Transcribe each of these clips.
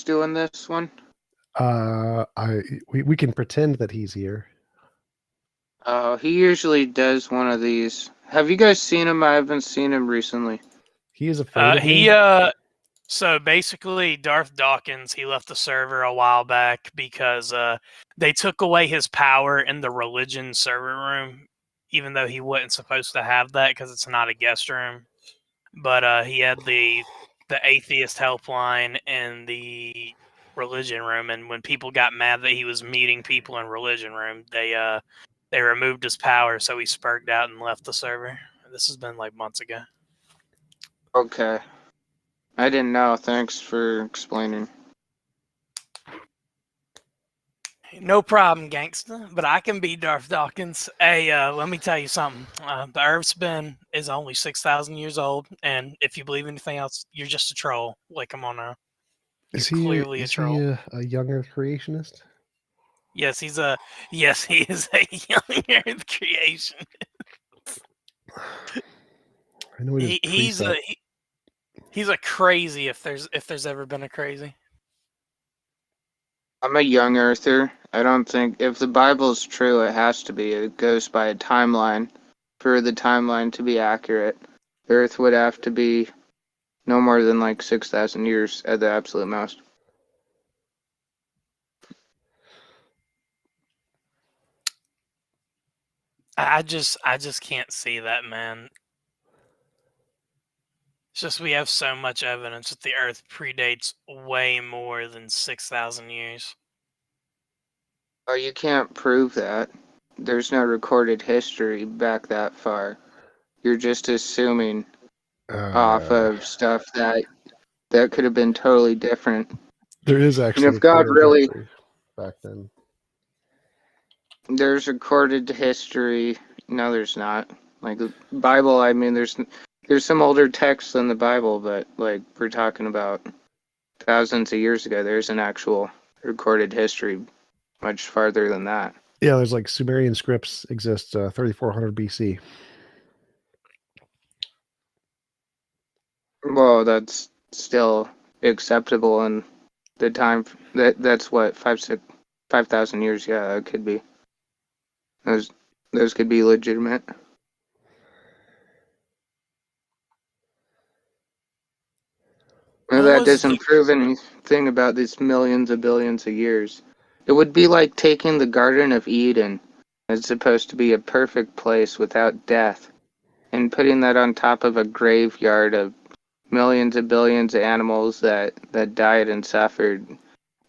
doing this one? We can pretend that he's here. He usually does one of these. Have you guys seen him? I haven't seen him recently. He is afraid of me. So basically, Darth Dawkins, he left the server a while back because they took away his power in the religion server room, even though he wasn't supposed to have that because it's not a guest room. But he had the Atheist Helpline in the religion room, and when people got mad that he was meeting people in religion room, they removed his power, so he spurged out and left the server. This has been like months ago. Okay. I didn't know. Thanks for explaining. No problem, gangsta. But I can be Darth Dawkins. Hey, let me tell you something. The Earth's is only 6,000 years old, and if you believe anything else, you're just a troll. Like, come on now. You're clearly a troll. He a young Earth creationist? Yes, he is a young Earth creation. I know he's a crazy if there's ever been a crazy. I'm a young earther. I don't think if the Bible's true, it has to be. It goes by a timeline. For the timeline to be accurate, the Earth would have to be no more than like 6,000 years at the absolute most. I just can't see that, man. It's just we have so much evidence that the Earth predates way more than 6,000 years. Oh, you can't prove that. There's no recorded history back that far. You're just assuming off of stuff that could have been totally different. There is actually if God really back then. There's recorded history. No, there's not. Like the Bible, I mean, there's some older texts in the Bible, but like we're talking about thousands of years ago. There's an actual recorded history much farther than that. Yeah, there's like Sumerian scripts exist 3,400 BC. Well, that's still acceptable in the time. That's what 5,000 years. Yeah, that could be. Those could be legitimate. Well, that doesn't prove anything about these millions of billions of years. It would be like taking the Garden of Eden, that's supposed to be a perfect place without death, and putting that on top of a graveyard of millions of billions of animals that died and suffered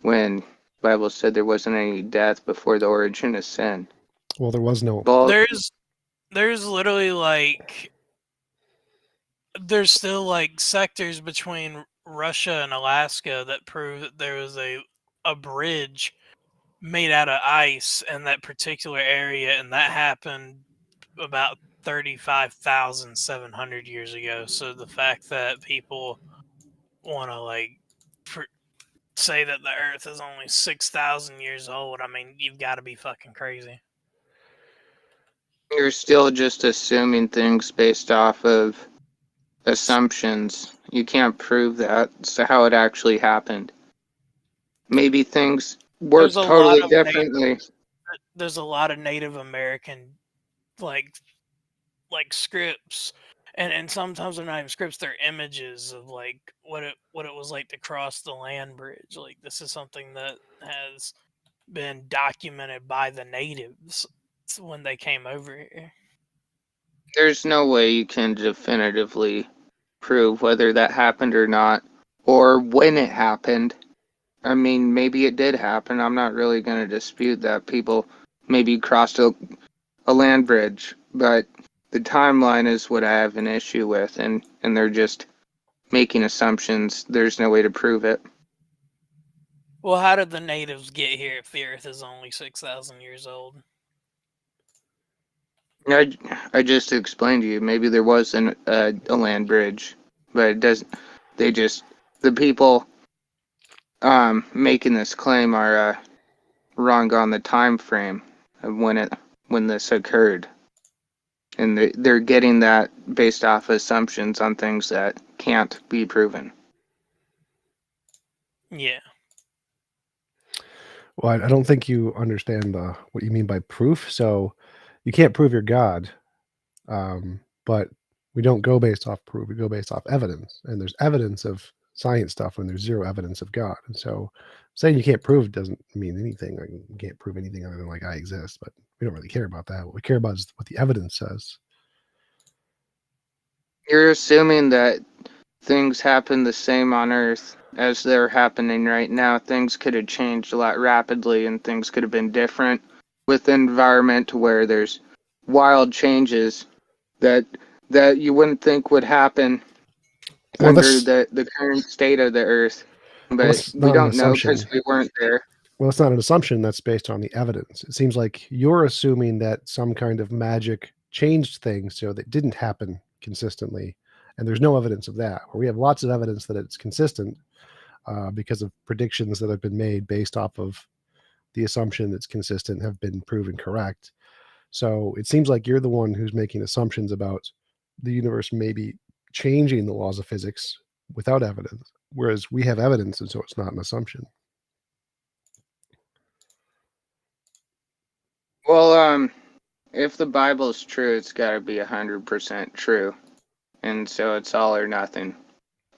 when the Bible said there wasn't any death before the origin of sin. Well, there was no. There's literally like there's still like sectors between Russia and Alaska that prove that there was a bridge made out of ice in that particular area, and that happened about 35,700 years ago. So the fact that people want to like say that the Earth is only 6,000 years old, I mean, you've got to be fucking crazy. You're still just assuming things based off of assumptions. You can't prove that. So how it actually happened. Maybe things work totally differently. There's a lot of Native American like scripts, and sometimes they're not even scripts, they're images of like what it was like to cross the land bridge. Like this is something that has been documented by the natives when they came over here. There's no way you can definitively prove whether that happened or not, or when it happened. I mean, maybe it did happen. I'm not really going to dispute that people maybe crossed a land bridge, but the timeline is what I have an issue with, and they're just making assumptions. There's no way to prove it. Well, how did the natives get here if the Earth is only 6,000 years old? I just explained to you. Maybe there was a land bridge, but it doesn't. The people making this claim are wrong on the time frame of when this occurred, and they're getting that based off assumptions on things that can't be proven. Yeah. Well, I don't think you understand what you mean by proof. So you can't prove you're God, but we don't go based off proof. We go based off evidence. And there's evidence of science stuff when there's zero evidence of God. And so saying you can't prove doesn't mean anything. Like, you can't prove anything other than like I exist, but we don't really care about that. What we care about is what the evidence says. You're assuming that things happen the same on Earth as they're happening right now. Things could have changed a lot rapidly, and things could have been different with the environment where there's wild changes that you wouldn't think would happen Well, under that's the current state of the Earth. well, But that's we not an don't know because assumption. we weren't there. Well, it's not an assumption. That's based on the evidence. It seems like you're assuming that some kind of magic changed things so that didn't happen consistently, and there's no evidence of that. Or we have lots of evidence that it's consistent because of predictions that have been made based off of the assumption it's consistent have been proven correct. So it seems like you're the one who's making assumptions about the universe maybe changing the laws of physics without evidence, whereas we have evidence, and so it's not an assumption. Well, if the Bible is true, it's got to be 100% true, and so it's all or nothing.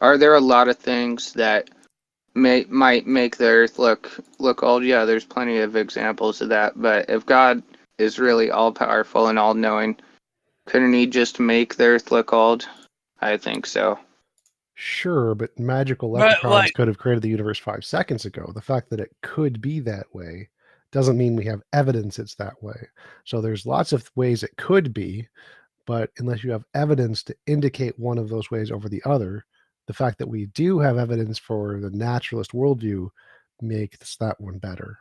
Are there a lot of things that might make the Earth look old? Yeah, there's plenty of examples of that. But if God is really all powerful and all knowing, couldn't He just make the Earth look old? I think so. Sure, but magical But leprechauns could have created the universe 5 seconds ago. The fact that it could be that way doesn't mean we have evidence it's that way. So there's lots of ways it could be, but unless you have evidence to indicate one of those ways over the other, the fact that we do have evidence for the naturalist worldview makes that one better.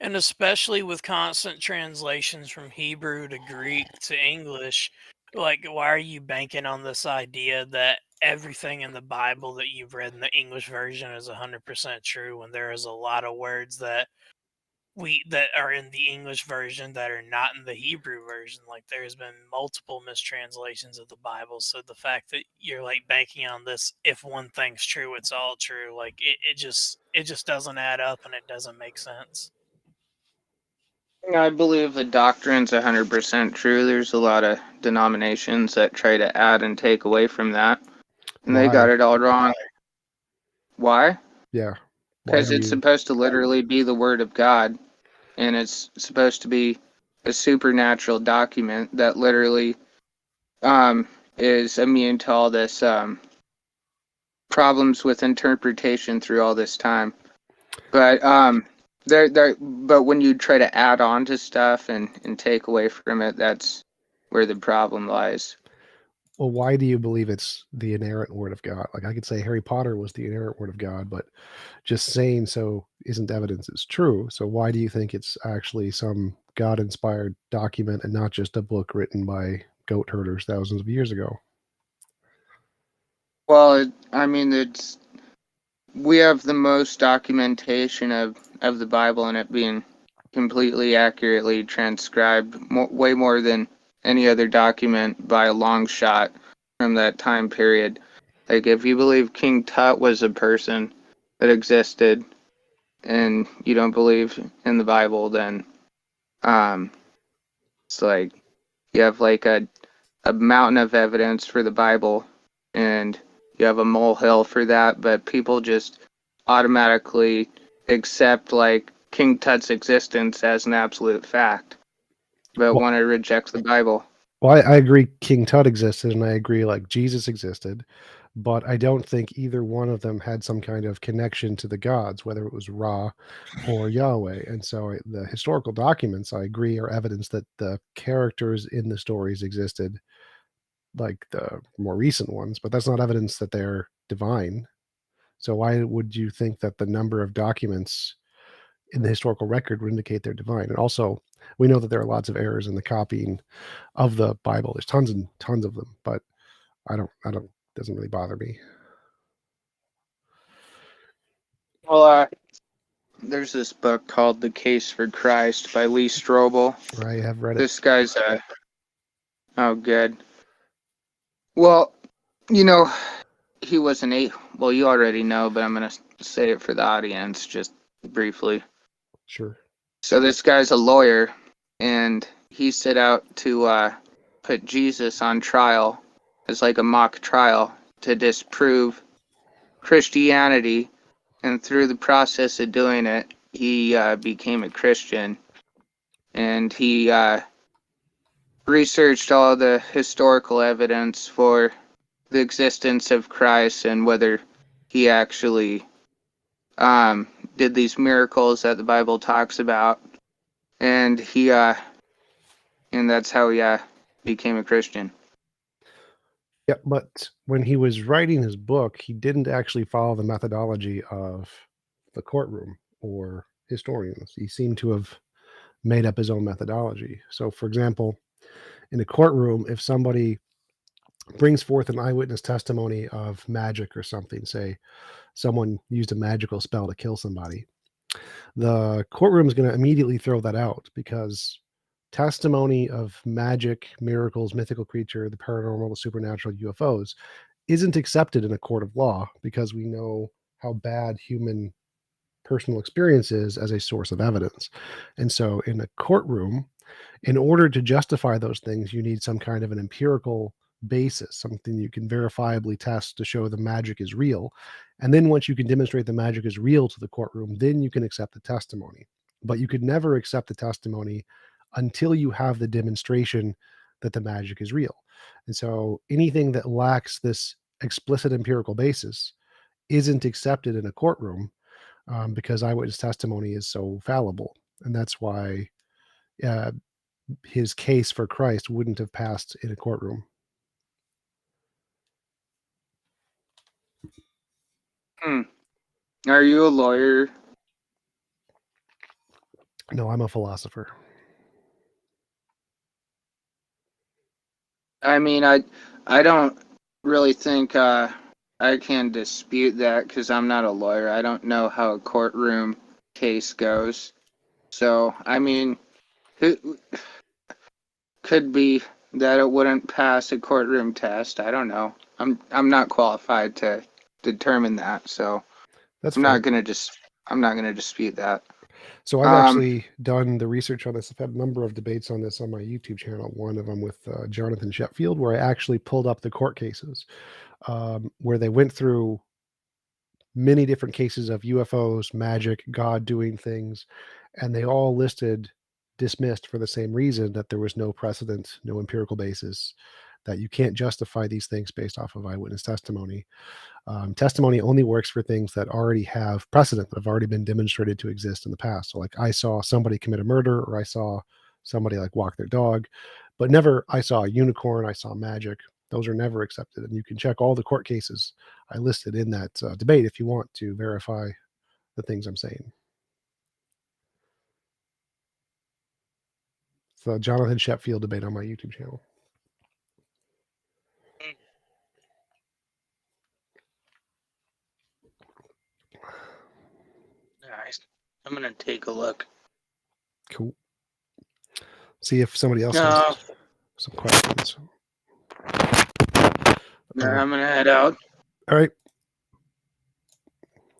and especially with constant translations from Hebrew to Greek to English, like why are you banking on this idea that everything in the Bible that you've read in the English version is 100% true when there is a lot of words that are in the English version that are not in the Hebrew version? Like there's been multiple mistranslations of the Bible, so the fact that you're like banking on this, if one thing's true it's all true, like it just doesn't add up and it doesn't make sense. I believe the doctrine's 100% true. There's a lot of denominations that try to add and take away from that, and they got Why? it all wrong. Why? Yeah. Why Because do it's you? supposed to literally be the Word of God, and it's supposed to be a supernatural document that literally is immune to all this problems with interpretation through all this time. But but when you try to add on to stuff and take away from it, that's where the problem lies. Well, why do you believe it's the inerrant word of God? Like I could say Harry Potter was the inerrant word of God, but just saying so isn't evidence it's true. So why do you think it's actually some God-inspired document and not just a book written by goat herders thousands of years ago? Well, I mean, we have the most documentation of the Bible and it being completely accurately transcribed, way more than any other document by a long shot from that time period. Like, if you believe King Tut was a person that existed and you don't believe in the Bible, then it's like you have like a mountain of evidence for the Bible and you have a molehill for that, but people just automatically accept like King Tut's existence as an absolute fact, but Well, want to reject the Bible. I agree King Tut existed and I agree like Jesus existed, but I don't think either one of them had some kind of connection to the gods, whether it was Ra or Yahweh. And so the historical documents, I agree, are evidence that the characters in the stories existed, like the more recent ones, but that's not evidence that they're divine. So why would you think that the number of documents in the historical record would indicate they're divine? And also, we know that there are lots of errors in the copying of the Bible. There's tons and tons of them, but doesn't really bother me. Well, there's this book called The Case for Christ by Lee Strobel. I have read it. This guy's oh, good. Well, you know, he was well, you already know, but I'm going to say it for the audience just briefly. Sure. So this guy's a lawyer, and he set out to put Jesus on trial as like a mock trial to disprove Christianity, and through the process of doing it, he became a Christian, and he researched all the historical evidence for the existence of Christ and whether he actually did these miracles that the Bible talks about, and and that's how he became a Christian. Yeah, but when he was writing his book, he didn't actually follow the methodology of the courtroom or historians. He seemed to have made up his own methodology. So, for example, in a courtroom, if somebody brings forth an eyewitness testimony of magic or something, say someone used a magical spell to kill somebody, the courtroom is going to immediately throw that out because testimony of magic, miracles, mythical creature, the paranormal, the supernatural, UFOs isn't accepted in a court of law because we know how bad human personal experience is as a source of evidence. And so in a courtroom, in order to justify those things, you need some kind of an empirical basis, something you can verifiably test to show the magic is real. And then once you can demonstrate the magic is real to the courtroom, then you can accept the testimony. But you could never accept the testimony until you have the demonstration that the magic is real. And so anything that lacks this explicit empirical basis isn't accepted in a courtroom because eyewitness testimony is so fallible. And that's why his case for Christ wouldn't have passed in a courtroom. Are you a lawyer? No, I'm a philosopher. I mean, I don't really think I can dispute that because I'm not a lawyer. I don't know how a courtroom case goes. So, I mean, it could be that it wouldn't pass a courtroom test. I don't know. I'm not qualified to determine that. So, That's I'm fair. not gonna dispute that. So I've actually done the research on this. I've had a number of debates on this on my YouTube channel. One of them with Jonathan Sheffield, where I actually pulled up the court cases where they went through many different cases of UFOs, magic, God doing things, and they all listed dismissed for the same reason, that there was no precedent, no empirical basis, that you can't justify these things based off of eyewitness testimony. Testimony only works for things that already have precedent, that have already been demonstrated to exist in the past. So like I saw somebody commit a murder, or I saw somebody like walk their dog, but never I saw a unicorn, I saw magic. Those are never accepted. And you can check all the court cases I listed in that debate if you want to verify the things I'm saying. It's the Jonathan Sheffield debate on my YouTube channel. Nice. I'm gonna take a look. Cool. See if somebody else has some questions. I'm gonna head out. All right.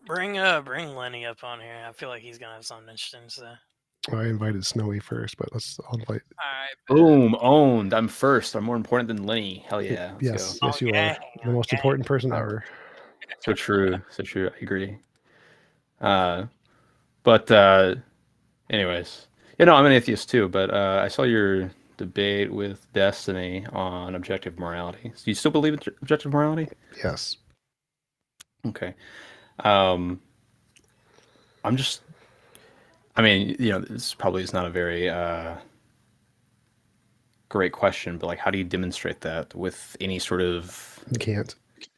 Bring Lenny up on here. I feel like he's gonna have something interesting to say. I invited Snowy first, but I'll invite. All right. Boom, owned. I'm first. I'm more important than Lenny. Hell yeah. Yes, go. yes, you are the most important person ever. So true. So true. I agree. But anyways, I'm an atheist too, but I saw your debate with Destiny on objective morality. So you still believe in objective morality? Yes. Okay. I'm just, this probably is not a very great question, but like, how do you demonstrate that with any sort of... You can't.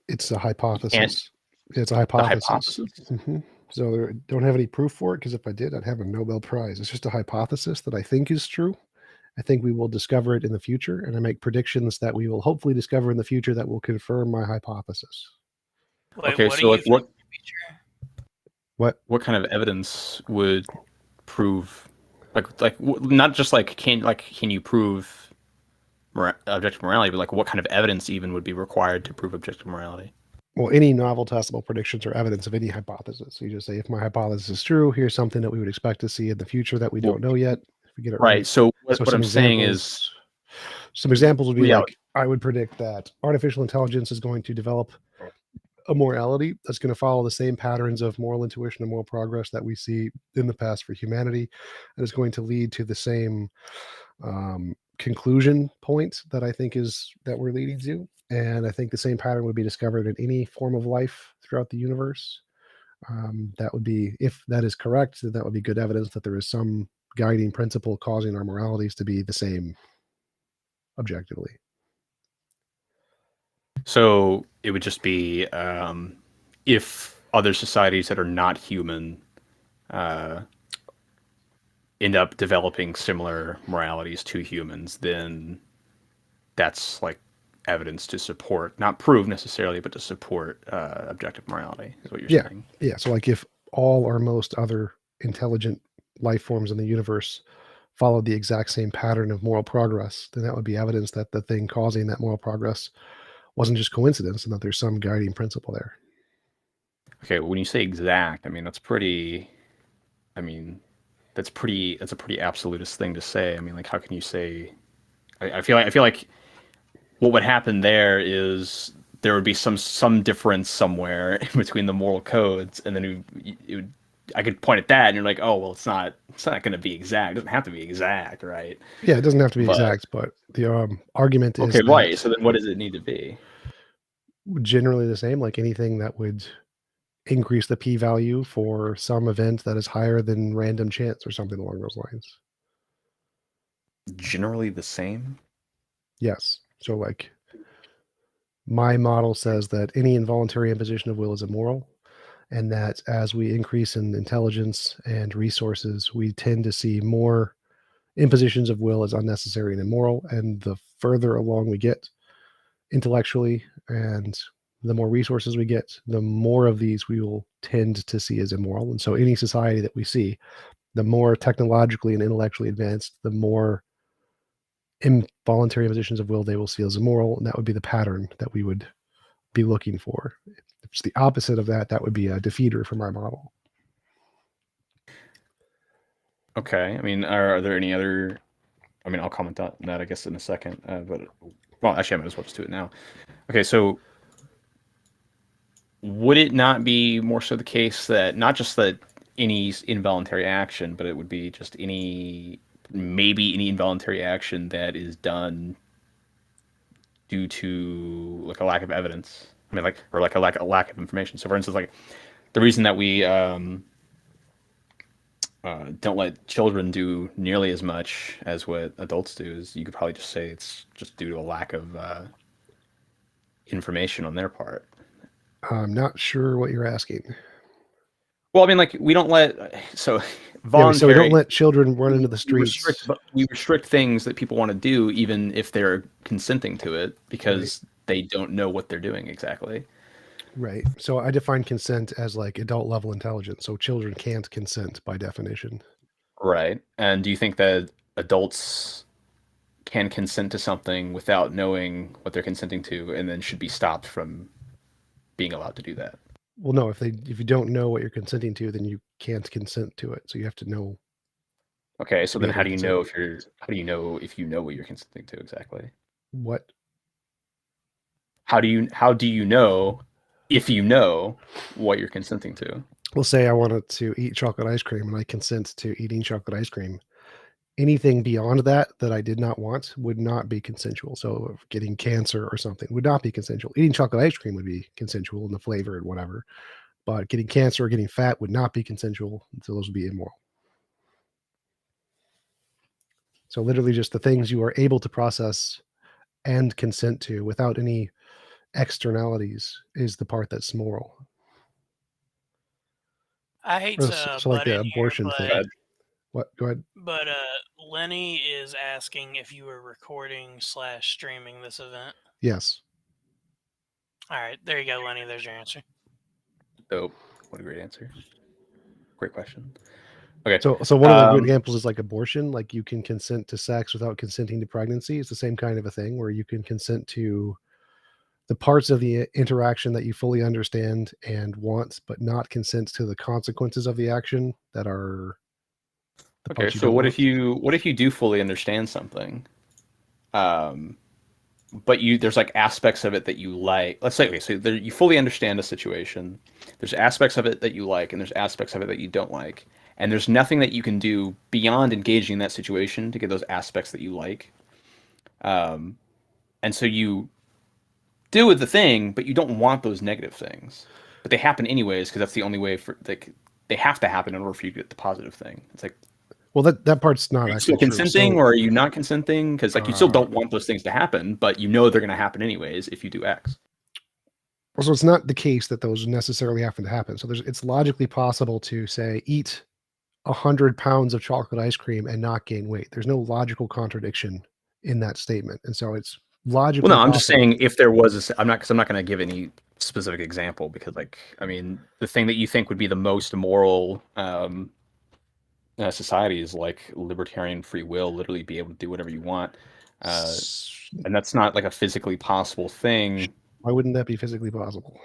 It's a hypothesis. It's a hypothesis. Mm-hmm. So I don't have any proof for it, because if I did, I'd have a Nobel Prize. It's just a hypothesis that I think is true. I think we will discover it in the future, and I make predictions that we will hopefully discover in the future that will confirm my hypothesis. Wait, okay, so like what kind of evidence would prove, like not just like can you prove objective morality, but like what kind of evidence even would be required to prove objective morality? Well, any novel testable predictions are evidence of any hypothesis. So you just say, if my hypothesis is true, here's something that we would expect to see in the future that we don't know yet. If we get it right. So what some I'm saying is, some examples would be Yeah. like, I would predict that artificial intelligence is going to develop a morality that's going to follow the same patterns of moral intuition and moral progress that we see in the past for humanity, and is going to lead to the same conclusion point that I think is that we're leading to. And I think the same pattern would be discovered in any form of life throughout the universe. That would be, if that is correct, then that would be good evidence that there is some guiding principle causing our moralities to be the same objectively. So it would just be if other societies that are not human end up developing similar moralities to humans, then that's like evidence to support, not prove necessarily, but to support objective morality, is what you're saying. Yeah. So like if all or most other intelligent life forms in the universe followed the exact same pattern of moral progress, then that would be evidence that the thing causing that moral progress wasn't just coincidence and that there's some guiding principle there. Okay, when you say exact, I mean that's a pretty absolutist thing to say. I mean, like, how can you say? I feel like what would happen there is there would be some difference somewhere between the moral codes, and then I could point at that, and you're like, oh well, it's not going to be exact. It doesn't have to be exact, right? Yeah, it doesn't have to be exact, but the argument is okay, right. So then, what does it need to be? Generally the same, like anything that would increase the p-value for some event that is higher than random chance or something along those lines. Generally the same? Yes. So like my model says that any involuntary imposition of will is immoral, and that as we increase in intelligence and resources, we tend to see more impositions of will as unnecessary and immoral. And the further along we get intellectually and the more resources we get, the more of these we will tend to see as immoral. And so any society that we see, the more technologically and intellectually advanced, the more involuntary impositions of will they will see as immoral. And that would be the pattern that we would be looking for. If it's the opposite of that, that would be a defeater from our model. Okay. I mean, are there any other... I mean, I'll comment on that, I guess, in a second. But, well, actually, I might as well just do it now. Okay, so would it not be more so the case that not just that any involuntary action, but it would be just maybe any involuntary action that is done due to like a lack of evidence? I mean, like, or like a lack of information. So, for instance, like the reason that we don't let children do nearly as much as what adults do is you could probably just say it's just due to a lack of information on their part. I'm not sure what you're asking. Well, I mean, like, we don't let so we don't let children run into the streets. We restrict things that people want to do, even if they're consenting to it, because they don't know what they're doing exactly. Right. So I define consent as like adult level intelligence. So children can't consent by definition. Right. And do you think that adults can consent to something without knowing what they're consenting to, and then should be stopped from being allowed to do that? Well, no, if you don't know what you're consenting to, then you can't consent to it. So you have to know. Okay, so then how do you know if you know what you're consenting to exactly? What? How do you know if you know what you're consenting to? Well, say I wanted to eat chocolate ice cream and I consent to eating chocolate ice cream. Anything beyond that I did not want would not be consensual. So getting cancer or something would not be consensual. Eating chocolate ice cream would be consensual in the flavor and whatever. But getting cancer or getting fat would not be consensual. So those would be immoral. So literally just the things you are able to process and consent to without any externalities is the part that's moral. I hate to so like the abortion thing. What? Go ahead. But Lenny is asking if you were recording/streaming this event. Yes. All right, there you go, Lenny. There's your answer. Oh, what a great answer. Great question. Okay. So one of the good examples is like abortion. Like you can consent to sex without consenting to pregnancy. It's the same kind of a thing where you can consent to the parts of the interaction that you fully understand and want, but not consent to the consequences of the action that are the Okay, parts you so don't what want. if you do fully understand something, but there's like aspects of it that you like. Let's say, okay, so you fully understand a situation. There's aspects of it that you like, and there's aspects of it that you don't like, and there's nothing that you can do beyond engaging in that situation to get those aspects that you like. And so you do with the thing, but you don't want those negative things, but they happen anyways because that's the only way for they have to happen in order for you to get the positive thing. It's like, Well, that part's not are you actually still consenting, true. or are you not consenting? Because like you still don't want those things to happen, but you know they're going to happen anyways if you do X. So it's not the case that those necessarily happen to happen. So it's logically possible to say eat 100 pounds of chocolate ice cream and not gain weight. There's no logical contradiction in that statement, and so it's logically. Well, no, I'm possible. just saying if there was, I'm not going to give any specific example because, like, I mean, the thing that you think would be the most moral society is like libertarian free will, literally be able to do whatever you want, and that's not like a physically possible thing. Why wouldn't that be physically possible?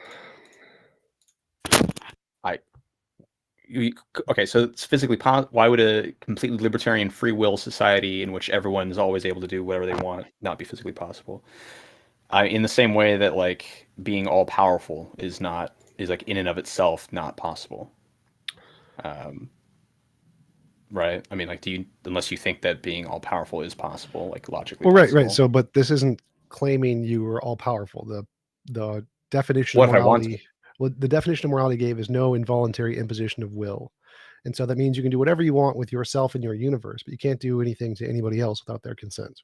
Okay, so it's physically possible. Why would a completely libertarian free will society in which everyone is always able to do whatever they want not be physically possible? In the same way that like being all powerful is like in and of itself not possible. Right? I mean, like, unless you think that being all powerful is possible, like logically. Well, right. possible. So, but this isn't claiming you are all powerful. The definition What of if I want morality. Well, the definition of morality gave is no involuntary imposition of will. And so that means you can do whatever you want with yourself and your universe, but you can't do anything to anybody else without their consent.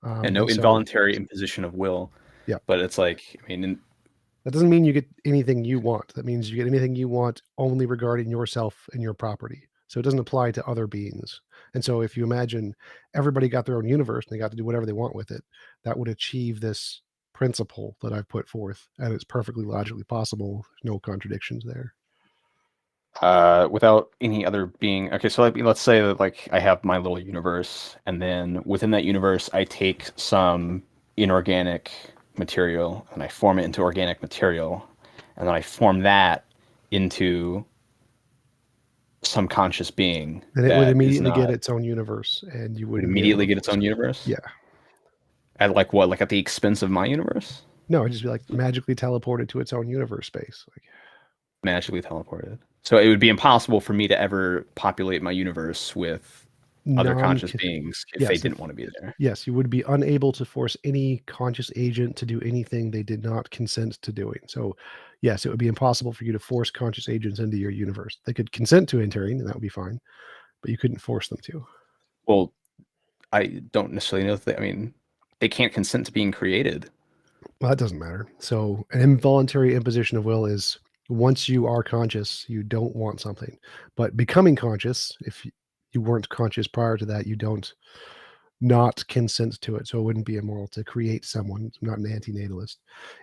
And no involuntary imposition of will. Yeah. But it's like, I mean, that doesn't mean you get anything you want. That means you get anything you want only regarding yourself and your property. So it doesn't apply to other beings. And so if you imagine everybody got their own universe and they got to do whatever they want with it, that would achieve this principle that I've put forth, and it's perfectly logically possible. There's no contradictions there. Without any other being. Okay, so let's say that like I have my little universe, and then within that universe, I take some inorganic material and I form it into organic material, and then I form that into some conscious being. And it would immediately get its own universe, and you would immediately get its own universe. Yeah. At like what? Like at the expense of my universe? No, it'd just be like magically teleported to its own universe space. Like magically teleported. So it would be impossible for me to ever populate my universe with other conscious beings if they didn't want to be there. Yes, you would be unable to force any conscious agent to do anything they did not consent to doing. So, yes, it would be impossible for you to force conscious agents into your universe. They could consent to entering, and that would be fine, but you couldn't force them to. Well, I don't necessarily know if I mean, they can't consent to being created. Well, that doesn't matter. So, an involuntary imposition of will is once you are conscious, you don't want something. But becoming conscious, if you weren't conscious prior to that, you don't not consent to it. So it wouldn't be immoral to create someone. I'm not an antinatalist.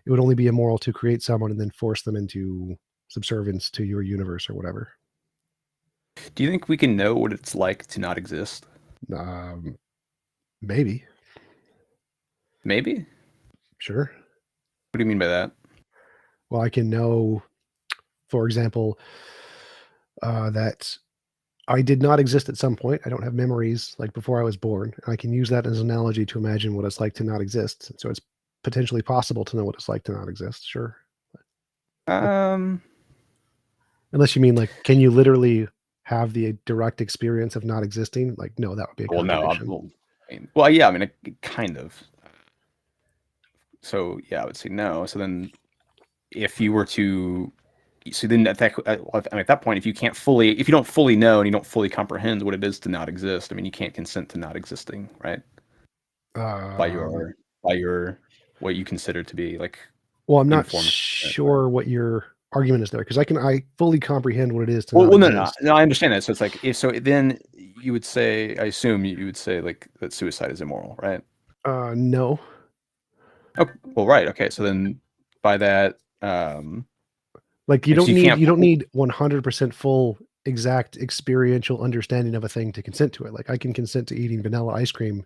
It would only be immoral to create someone and then force them into subservience to your universe or whatever. Do you think we can know what it's like to not exist? Maybe. Maybe? Sure. What do you mean by that? Well, I can know, for example, that I did not exist at some point. I don't have memories like before I was born. I can use that as an analogy to imagine what it's like to not exist. So it's potentially possible to know what it's like to not exist. Sure. Unless you mean like, can you literally have the direct experience of not existing? Like, no, that would be a contradiction. Well, yeah, I mean, kind of. So yeah, I would say no. So then, if you were to, so then at that point, if you don't fully know and you don't fully comprehend what it is to not exist, I mean, you can't consent to not existing, right? By your what you consider to be like. Well, I'm not sure what your argument is there, because I fully comprehend what it is to not exist. No, I understand that. So it's like then you would say, I assume you would say like that suicide is immoral, right? No. Oh, well, right. Okay. So then by that, like you don't need 100% full exact experiential understanding of a thing to consent to it. Like I can consent to eating vanilla ice cream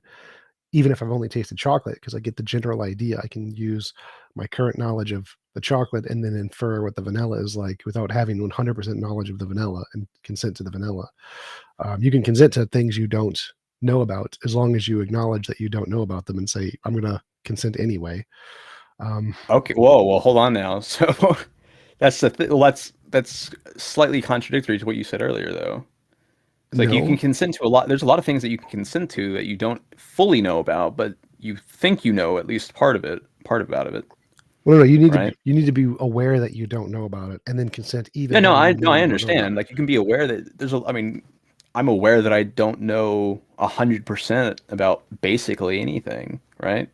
even if I've only tasted chocolate, because I get the general idea. I can use my current knowledge of the chocolate and then infer what the vanilla is like without having 100% knowledge of the vanilla and consent to the vanilla. You can consent to things you don't know about as long as you acknowledge that you don't know about them and say, I'm going to consent anyway. Okay. Whoa. Well, hold on now. So that's well, that's slightly contradictory to what you said earlier, though. It's like you can consent to a lot. There's a lot of things that you can consent to that you don't fully know about, but you think you know at least part about it. Well, no, you need right? to be aware that you don't know about it, and then consent even. Yeah, no, though I you know you don't know understand. about it. Like you can be aware that there's a. I mean, I'm aware that I don't know 100% about basically anything, right?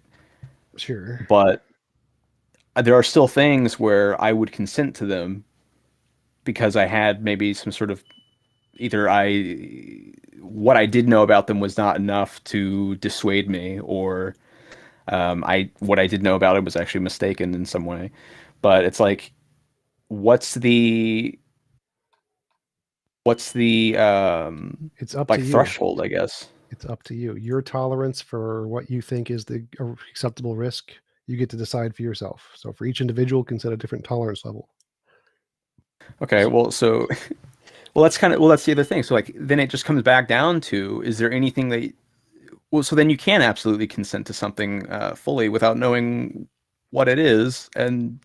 Sure. But there are still things where I would consent to them because I had maybe some sort of either what I did know about them was not enough to dissuade me, or what I did know about it was actually mistaken in some way. But it's like, what's the it's up like to you. threshold, I guess. It's up to you. Your tolerance for what you think is the acceptable risk, you get to decide for yourself. So for each individual can set a different tolerance level. Okay, well, so that's the other thing. So like then it just comes back down to, is there anything that so then you can absolutely consent to something fully without knowing what it is, and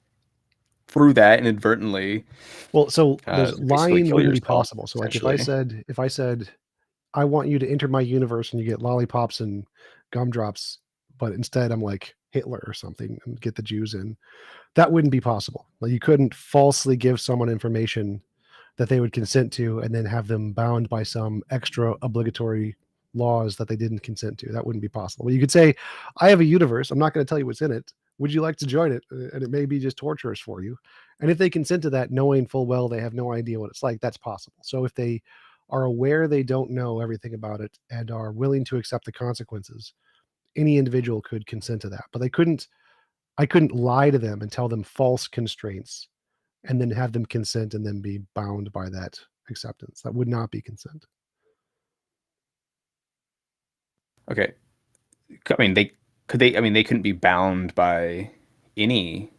through that inadvertently, well, so there's lying wouldn't be possible. So like if I said I want you to enter my universe and you get lollipops and gumdrops, but instead I'm like Hitler or something and get the Jews in, that wouldn't be possible. Like you couldn't falsely give someone information that they would consent to and then have them bound by some extra obligatory laws that they didn't consent to. That wouldn't be possible. Well, you could say, I have a universe. I'm not going to tell you what's in it. Would you like to join it? And it may be just torturous for you. And if they consent to that, knowing full well they have no idea what it's like, that's possible. So if they are aware they don't know everything about it and are willing to accept the consequences, any individual could consent to that. But I couldn't lie to them and tell them false constraints and then have them consent and then be bound by that acceptance. That would not be consent. Okay. I mean, they couldn't be bound by any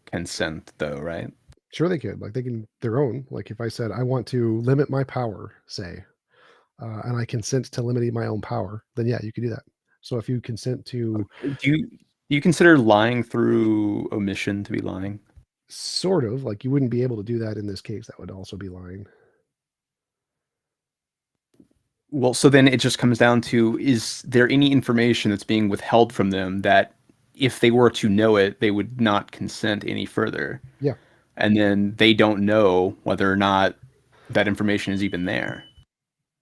consent though, right? Sure they could. Like they can their own. Like if I said I want to limit my power, say, and I consent to limiting my own power, then yeah, you could do that. So if you consent to, do you consider lying through omission to be lying? sort of, like you wouldn't be able to do that in this case. That would also be lying. Well, so then it just comes down to, is there any information that's being withheld from them that if they were to know it, they would not consent any further? Yeah. And then they don't know whether or not that information is even there.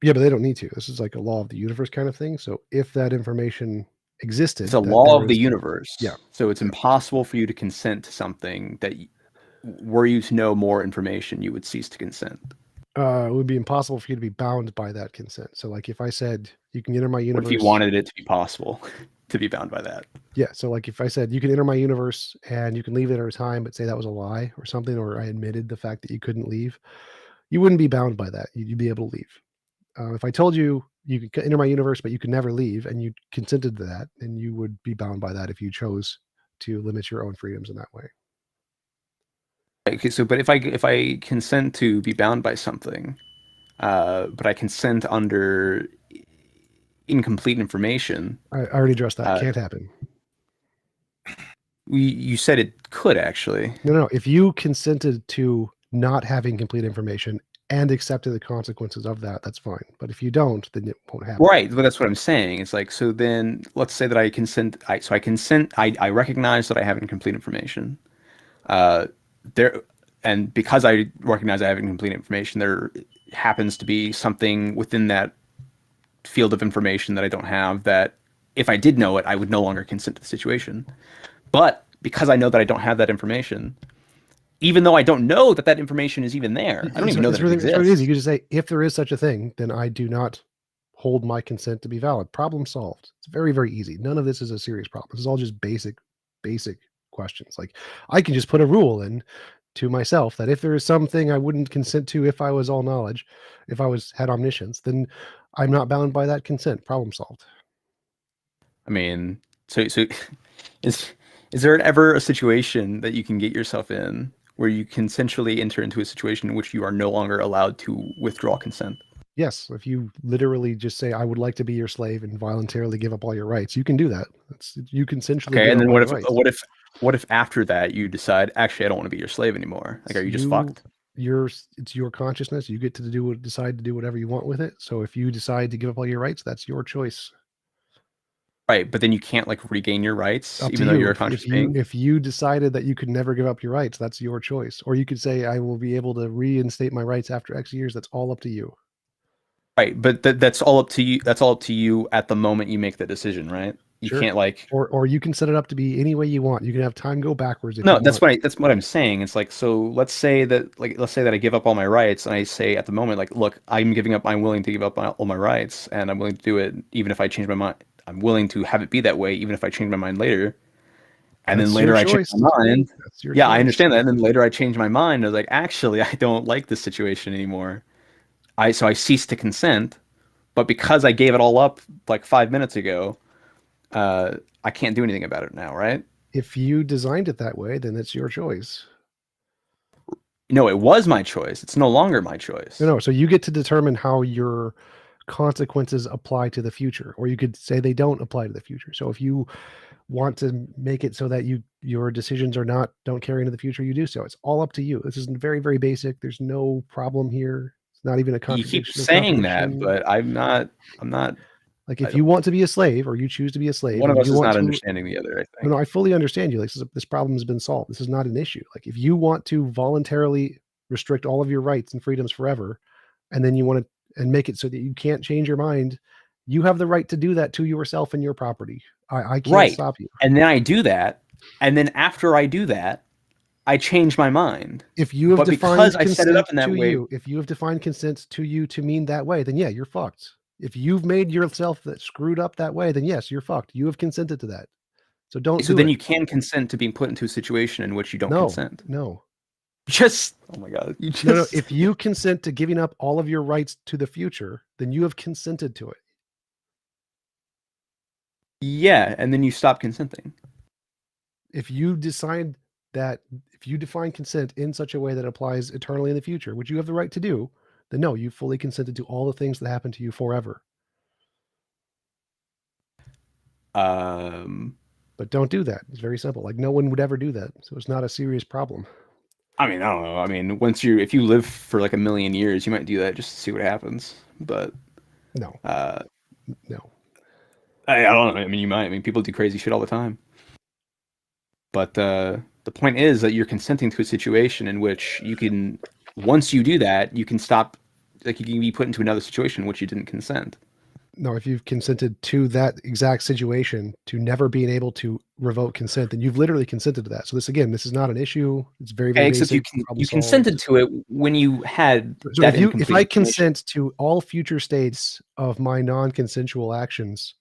Yeah, but they don't need to. This is like a law of the universe kind of thing. So if that information existed, It's a law of the universe. Yeah. So it's impossible for you to consent to something that, were you to know more information, you would cease to consent. It would be impossible for you to be bound by that consent. So like if I said you can enter my universe, what if you wanted it to be possible to be bound by that? Yeah. So like if I said you can enter my universe and you can leave at a time, but say that was a lie or something, or I admitted the fact that you couldn't leave, you wouldn't be bound by that. You'd be able to leave. If I told you you could enter my universe, but you could never leave, and you consented to that, then you would be bound by that if you chose to limit your own freedoms in that way. Okay, so but if I consent to be bound by something, but I consent under incomplete information. I already addressed that. Can't happen. You said it could actually. No. If you consented to not having complete information and accepted the consequences of that, that's fine. But if you don't, then it won't happen. Right, but that's what I'm saying. It's like, so then let's say that I consent. I recognize that I have incomplete information. And because I recognize I have incomplete information, there happens to be something within that field of information that I don't have, that if I did know it, I would no longer consent to the situation. But because I know that I don't have that information, even though I don't know that that information is even there, I don't even know that it exists. It's really easy. You can just say, if there is such a thing, then I do not hold my consent to be valid. Problem solved. It's very, very easy. None of this is a serious problem. This is all just basic questions. Like I can just put a rule in to myself that if there is something I wouldn't consent to if I was all knowledge, if I had omniscience, then I'm not bound by that consent. Problem solved. I mean, so is there ever a situation that you can get yourself in where you consensually enter into a situation in which you are no longer allowed to withdraw consent? Yes, if you literally just say, "I would like to be your slave," and voluntarily give up all your rights, you can do that. You consensually Okay, give and up then all your rights. what if after that you decide, actually, I don't want to be your slave anymore? Like, are you just fucked? It's your consciousness. You get to decide to do whatever you want with it. So if you decide to give up all your rights, that's your choice. Right, but then you can't like regain your rights, Up to even though you. you're a conscious being. If you decided that you could never give up your rights, that's your choice. Or you could say, "I will be able to reinstate my rights after X years." That's all up to you. Right, but that's all up to you. That's all up to you at the moment you make the decision, right? You Sure. can't like. Or you can set it up to be any way you want. You can have time go backwards if No, you want. that's what I'm saying. It's like, so let's say that I give up all my rights, and I say at the moment, like, look, I'm willing to give up all my rights, and I'm willing to do it even if I change my mind. I'm willing to have it be that way, even if I change my mind later. And then That's later your I change choice. my mind. That's your Yeah, I choice. understand that. And then later I change my mind. I was like, actually, I don't like this situation anymore. So I ceased to consent. But because I gave it all up like 5 minutes ago, I can't do anything about it now, right? If you designed it that way, then it's your choice. No, it was my choice. It's no longer my choice. No, so you get to determine how your consequences apply to the future, or you could say they don't apply to the future. So if you want to make it so that your decisions don't carry into the future, you do so. It's all up to you. This is very, very basic. There's no problem here. It's not even a You keep contradiction. saying that, but I'm not. Like if you want to be a slave or you choose to be a slave, One of and us you is want not to, understanding the other, I think. no, I fully understand you. Like this problem has been solved. This is not an issue. Like if you want to voluntarily restrict all of your rights and freedoms forever, and then you want to and make it so that you can't change your mind, you have the right to do that to yourself and your property. I can't Right. stop you. And then I do that, and then after I do that, I change my mind. If you have But defined because I set it up consent in that to way, you, if you have defined consent to you to mean that way, then yeah, you're fucked. If you've made yourself that screwed up that way, then yes, you're fucked. You have consented to that. So don't so do then it. you can consent to being put into a situation in which you don't consent. No. Just, oh my God, you just. No. If you consent to giving up all of your rights to the future, then you have consented to it. Yeah, and then you stop consenting. If you decide that, if you define consent in such a way that applies eternally in the future, which you have the right to do, then no, you fully consented to all the things that happen to you forever. But don't do that. It's very simple. Like no one would ever do that. So it's not a serious problem. I mean, I don't know. I mean, if you live for like 1,000,000 years, you might do that just to see what happens. But No. No. I don't know. I mean, you might. I mean, people do crazy shit all the time. But the point is that you're consenting to a situation in which you can, once you do that, you can stop. Like you can be put into another situation in which you didn't consent. No, if you've consented to that exact situation to never being able to revoke consent, then you've literally consented to that. So this is not an issue. It's very, very Except basic. you consented to it when you had So that if I information. consent to all future states of my non-consensual actions,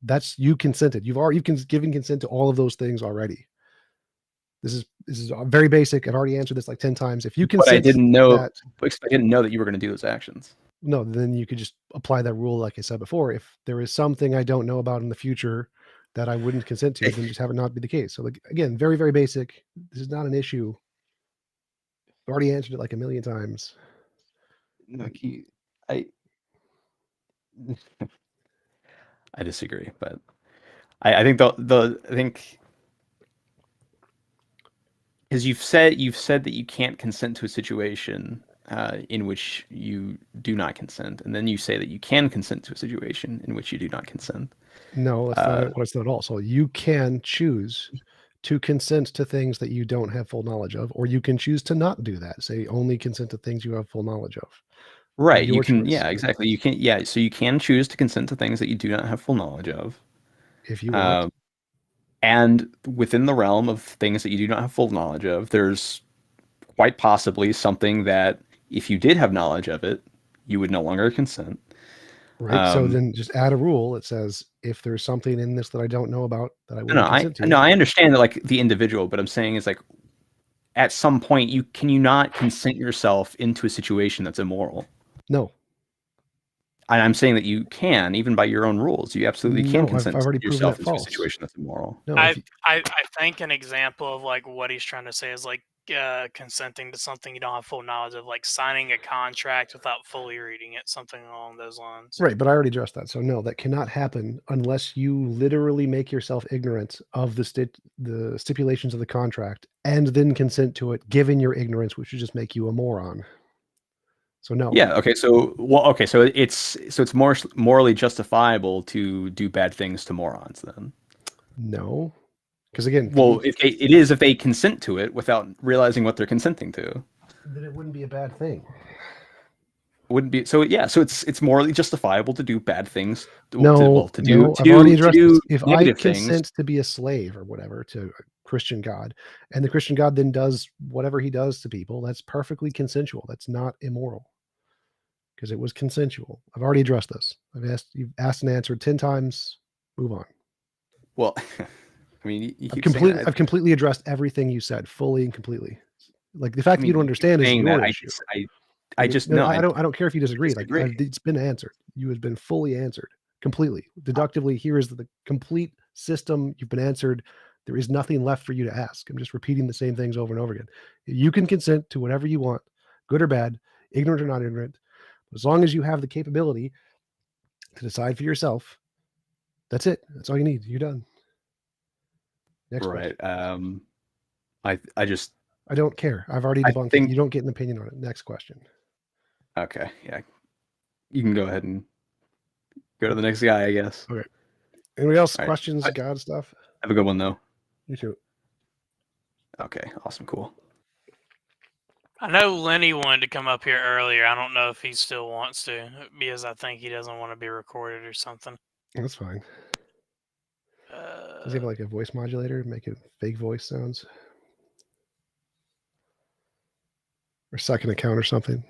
that's you consented. You've given consent to all of those things already. This is very basic. I've already answered this like 10 times. If you consent, but I didn't know that you were going to do those actions. No, then you could just apply that rule, like I said before. If there is something I don't know about in the future that I wouldn't consent to, then just have it not be the case. So, like, again, very, very basic. This is not an issue. I've already answered it like 1,000,000 times. I disagree, but I think I think because you've said that you can't consent to a situation in which you do not consent, and then you say that you can consent to a situation in which you do not consent. No, that's not what I said at all. So you can choose to consent to things that you don't have full knowledge of, or you can choose to not do that. Say only consent to things you have full knowledge of. Right. You can. Choice. Yeah. Exactly. You can. Yeah. So you can choose to consent to things that you do not have full knowledge of, if you want. and within the realm of things that you do not have full knowledge of, there's quite possibly something that, if you did have knowledge of it, you would no longer consent. Right. So then just add a rule. It says if there's something in this that I don't know about that I wouldn't consent to. No, I understand that, like the individual, but I'm saying is like at some point you not consent yourself into a situation that's immoral. No. I'm saying that you can, even by your own rules. You absolutely can No, I've consent already proven yourself it into a false. situation that's immoral. No, I think an example of like what he's trying to say is like consenting to something you don't have full knowledge of, like signing a contract without fully reading it, something along those lines. right, but I already addressed that. So no, that cannot happen unless you literally make yourself ignorant of the stipulations of the contract and then consent to it, given your ignorance, which would just make you a moron. So no. Yeah. Okay. So it's more morally justifiable to do bad things to morons then. No, because again, Well, it is if they consent to it without realizing what they're consenting to. then it wouldn't be a bad thing. Wouldn't be so. Yeah. So it's morally justifiable to do bad things. No, to do I've already addressed do this. If I negative consent things. to be a slave or whatever to a Christian God, and the Christian God then does whatever he does to people, that's perfectly consensual. That's not immoral because it was consensual. I've already addressed this. You've asked and answered 10 times. Move on. Well, I mean, you keep I've completely addressed everything you said, fully and completely. Like the fact that you don't understand is your issue. I don't care if you disagree. Like it's been answered. You have been fully answered completely. Deductively, here is the complete system. You've been answered. There is nothing left for you to ask. I'm just repeating the same things over and over again. You can consent to whatever you want, good or bad, ignorant or not ignorant. As long as you have the capability to decide for yourself, that's it. That's all you need. You're done. Next right. question. I don't care. I've already debunked it. You don't get an opinion on it. Next question. Okay. Yeah. You can go ahead and go to the next guy, I guess. Okay. Anybody else? All Questions? right. God stuff? Have a good one, though. You too. Okay. Awesome. Cool. I know Lenny wanted to come up here earlier. I don't know if he still wants to, because I think he doesn't want to be recorded or something. That's fine. Does he have like a voice modulator, making fake voice sounds? Or second account or something?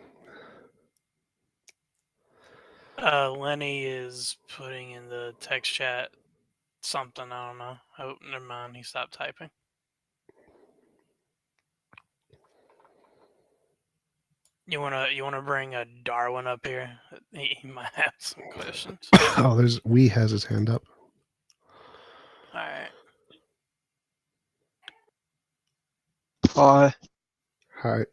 Lenny is putting in the text chat something. I don't know. Oh, never mind. He stopped typing. You wanna bring a Darwin up here? He might have some questions. Oh, Wee has his hand up. All right. Hi.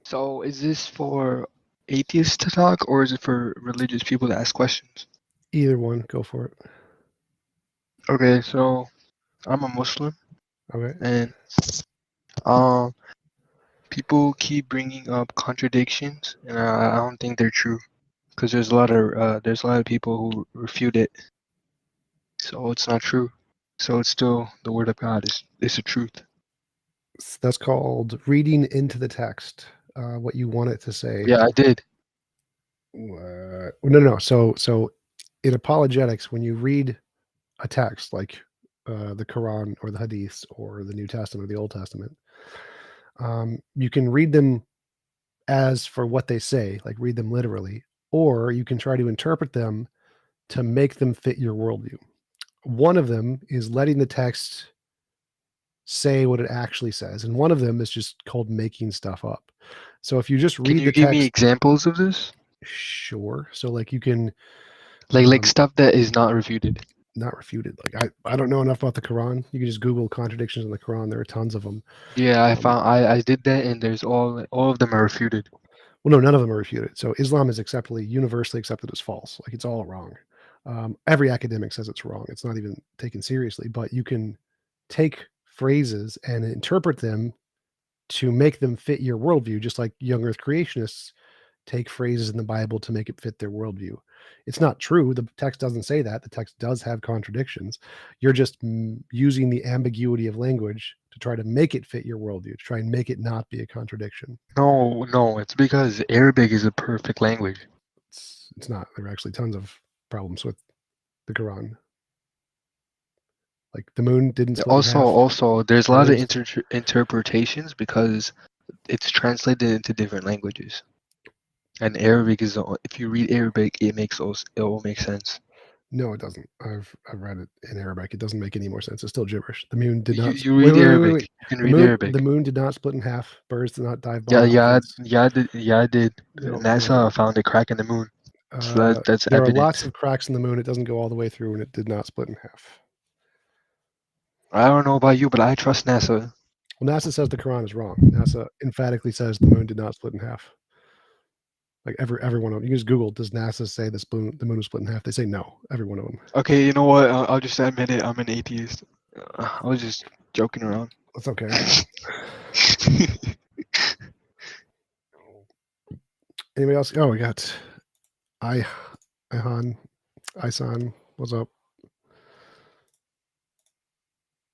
So is this for atheists to talk, or is it for religious people to ask questions? Either one. Go for it. Okay, so I'm a Muslim, Okay. and people keep bringing up contradictions, and I don't think they're true, because there's a lot of people who refute it. So it's not true. So it's still the word of God. It's the truth. That's called reading into the text what you want it to say. Yeah, I did. No. So in apologetics, when you read a text like the Quran or the Hadiths or the New Testament or the Old Testament, you can read them as for what they say, like read them literally, or you can try to interpret them to make them fit your worldview. One of them is letting the text say what it actually says, and one of them is just called making stuff up. So if you just read the text, give me examples of this? Sure. So like you can like stuff that is not refuted. Not refuted. Like I don't know enough about the Quran. You can just Google contradictions in the Quran. There are tons of them. Yeah, I did that, and there's all of them are refuted. Well, no, none of them are refuted. So Islam is universally accepted as false. Like it's all wrong. Every academic says it's wrong. It's not even taken seriously. But you can take phrases and interpret them to make them fit your worldview, just like young Earth creationists take phrases in the Bible to make it fit their worldview. It's not true. The text doesn't say that. The text does have contradictions. You're just using the ambiguity of language to try to make it fit your worldview, to try and make it not be a contradiction. No, it's because Arabic is a perfect language. It's not. There are actually tons of problems with the Quran. Like the moon didn't split in half. Also, there's a lot of interpretations because it's translated into different languages. And Arabic is, if you read Arabic, it will make sense. No, it doesn't. I've read it in Arabic. It doesn't make any more sense. It's still gibberish. The moon did not. You read Arabic. Wait. You can read Arabic. The moon did not split in half. Birds did not dive. Yeah, I did. No, NASA found a crack in the moon. So that's there evidence. are lots of cracks in the moon. It doesn't go all the way through, and it did not split in half. I don't know about you, but I trust NASA. Well, NASA says the Quran is wrong. NASA emphatically says the moon did not split in half. Like every one of them. You can just Google, does NASA say the moon was split in half? They say no, every one of them. Okay, you know what? I'll just admit it. I'm an atheist. I was just joking around. That's okay. Anybody else? Oh, we got Isan. What's up?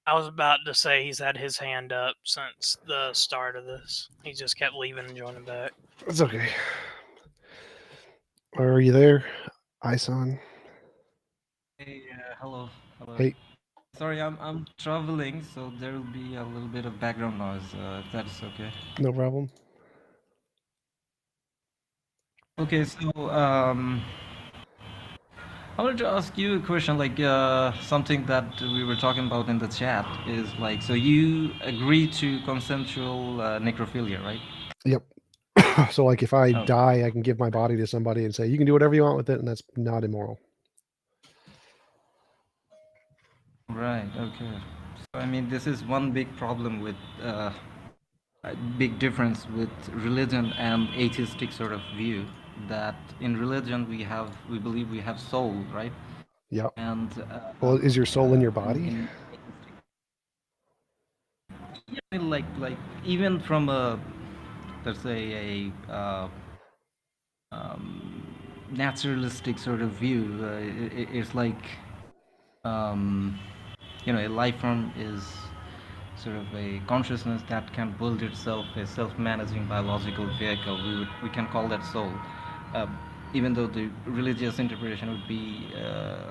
I was about to say he's had his hand up since the start of this. He just kept leaving and joining back. It's okay. Are you there, Isan? Hey, hello. Hey. Sorry, I'm traveling, so there will be a little bit of background noise. If that's okay. No problem. Okay, so I wanted to ask you a question, like something that we were talking about in the chat is like, so you agree to consensual necrophilia, right? Yep. So, like, if I die, I can give my body to somebody and say, you can do whatever you want with it, and that's not immoral. Right. Okay. So I mean, this is one big problem with a big difference with religion and atheistic sort of view. That in religion we believe we have soul, right? Yep. And well, is your soul in your body? Yeah, like even from a, let's say, a naturalistic sort of view, it's like a life form is sort of a consciousness that can build itself a self-managing biological vehicle. We can call that soul, even though the religious interpretation would be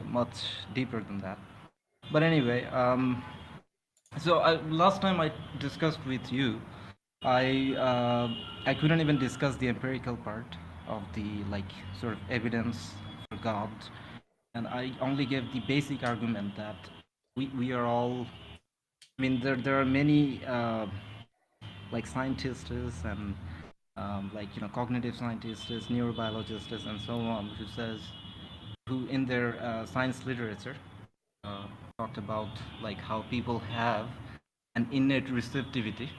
much deeper than that. But anyway, so last time I discussed with you, I couldn't even discuss the empirical part of the sort of evidence for God, and I only gave the basic argument that we are all. I mean, there are many scientists and cognitive scientists, neurobiologists, and so on, who in their science literature talked about how people have an innate receptivity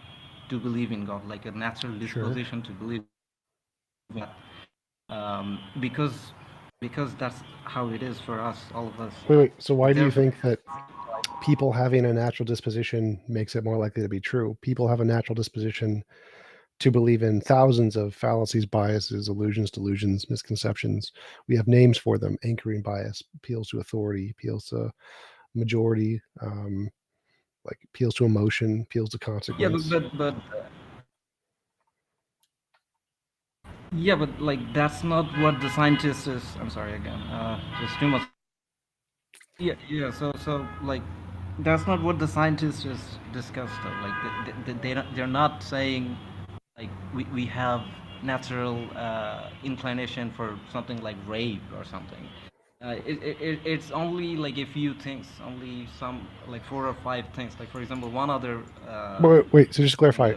to believe in God, like a natural disposition to believe in God, because that's how it is for us, all of us. Wait. So why do you think that people having a natural disposition makes it more likely to be true? People have a natural disposition to believe in thousands of fallacies, biases, illusions, delusions, misconceptions. We have names for them: anchoring bias, appeals to authority, appeals to majority, appeals to emotion, appeals to consequence. Yeah, but that's not what the scientist is. I'm sorry again. There's too much. Yeah. So that's not what the scientists just discussed. They're not saying we have natural inclination for something like rape or something. It's only a few things, only some 4 or 5 things. Like, for example, one other. Wait. So just to clarify,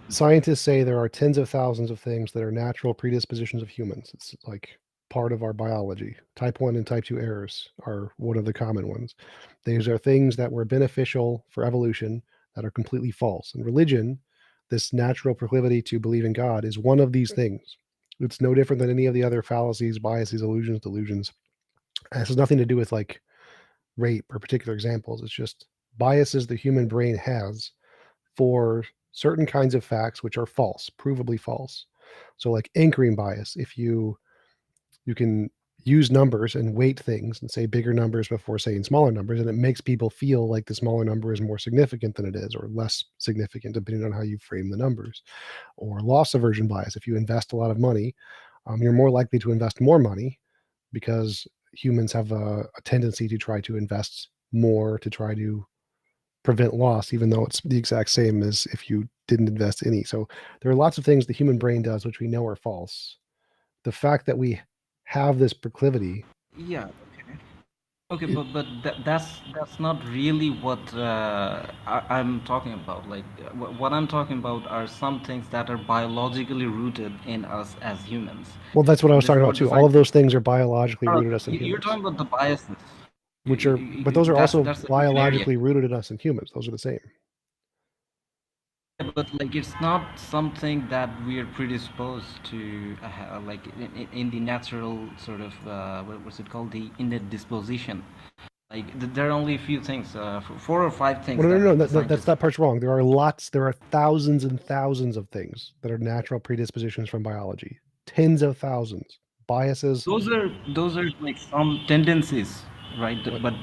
scientists say there are tens of thousands of things that are natural predispositions of humans. It's like part of our biology. Type 1 and type 2 errors are one of the common ones. These are things that were beneficial for evolution that are completely false. And religion, this natural proclivity to believe in God, is one of these things. It's no different than any of the other fallacies, biases, illusions, delusions. This has nothing to do with rape or particular examples. It's just biases the human brain has for certain kinds of facts which are false, provably false. So like anchoring bias, if you can use numbers and weight things and say bigger numbers before saying smaller numbers, and it makes people feel like the smaller number is more significant than it is, or less significant, depending on how you frame the numbers. Or loss aversion bias, if you invest a lot of money, you're more likely to invest more money, because humans have a tendency to try to invest more to try to prevent loss, even though it's the exact same as if you didn't invest any. So there are lots of things the human brain does which we know are false. The fact that we have this proclivity. Yeah. Okay. Okay, but that's not really what I'm talking about. Like what I'm talking about are some things that are biologically rooted in us as humans. Well, that's what I was This is talking about what the too. All of scientists. those things are biologically No, rooted us in you're humans, talking about the biases. but those are also That's a different area. biologically rooted in us in humans. Those are the same. Yeah, but like it's not something that we're predisposed to, like in the natural sort of what's it called, the innate disposition. Like there are only a few things, 4 or 5 things Well, no, that no, no. the That's scientists. that part's wrong. There are thousands and thousands of things that are natural predispositions from biology. Tens of thousands. Biases. Those are like some tendencies, right? But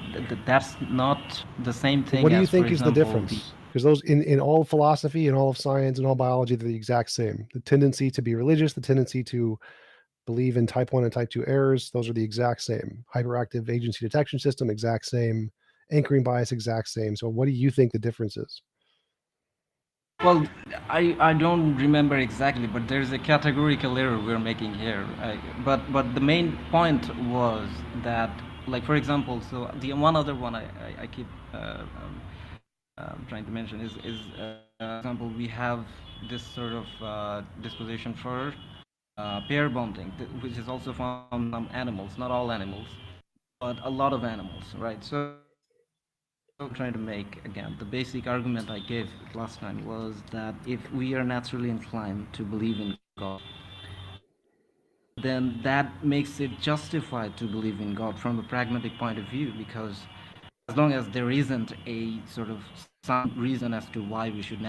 that's not the same What thing do you as, for think is the example, the. difference? Because those in all philosophy and all of science and all biology, they're the exact same. The tendency to be religious, the tendency to believe in type 1 and type 2 errors, those are the exact same. Hyperactive agency detection system, exact same. Anchoring bias, exact same. So what do you think the difference is? Well, I don't remember exactly, but there's a categorical error we're making here. But the main point was that, like for example, so the one other one I keep trying to mention is example, we have this sort of disposition for pair bonding, which is also found in some animals, not all animals, but a lot of animals, right? So I'm trying to make again, the basic argument I gave last time was that if we are naturally inclined to believe in God, then that makes it justified to believe in God from a pragmatic point of view, because as long as there isn't a sort of some reason as to why we should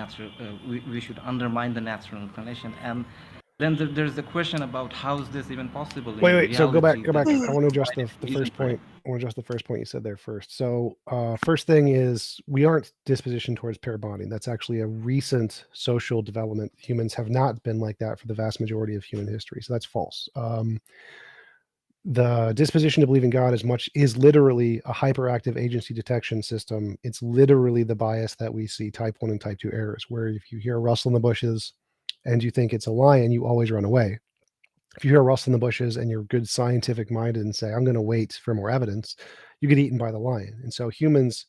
we should undermine the natural inclination, and then there's the question about how is this even possible in Wait. So go back. reality. I want to address the first point. I want to address the first point you said there first. So first thing is we aren't dispositioned towards pair bonding. That's actually a recent social development. Humans have not been like that for the vast majority of human history. So that's false. The disposition to believe in God is literally a hyperactive agency detection system. It's literally the bias that we see type 1 and type 2 errors, where if you hear a rustle in the bushes and you think it's a lion, you always run away. If you hear a rustle in the bushes and you're good scientific minded and say, I'm going to wait for more evidence, you get eaten by the lion. And so humans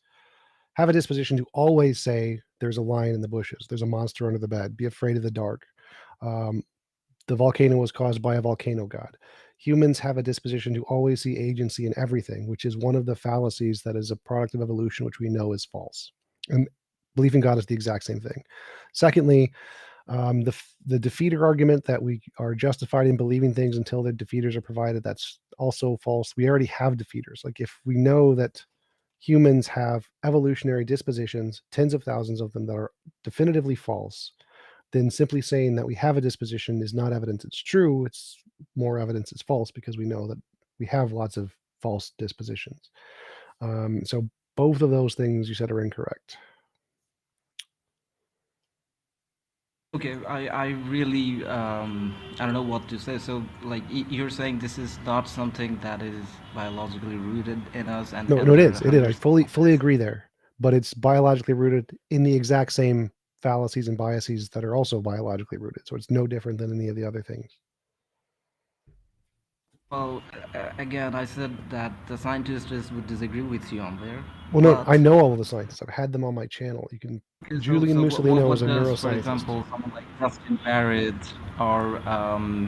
have a disposition to always say there's a lion in the bushes, there's a monster under the bed, be afraid of the dark. The volcano was caused by a volcano god. Humans have a disposition to always see agency in everything, which is one of the fallacies that is a product of evolution, which we know is false. And belief in God is the exact same thing. Secondly, the defeater argument that we are justified in believing things until the defeaters are provided, that's also false. We already have defeaters. Like if we know that humans have evolutionary dispositions, tens of thousands of them that are definitively false, then simply saying that we have a disposition is not evidence it's true. It's more evidence it's false, because we know that we have lots of false dispositions. So both of those things you said are incorrect. Okay, I really I don't know what to say. So like you're saying this is not something that is biologically rooted in us, and No, it is. I fully agree there, but it's biologically rooted in the exact same fallacies and biases that are also biologically rooted. So it's no different than any of the other things. Well, again, I said that the scientists would disagree with you on there. Well, no, I know all of the scientists. I've had them on my channel. You can. Julian Mussolino is a neuroscientist. For example, someone like Justin Barrett or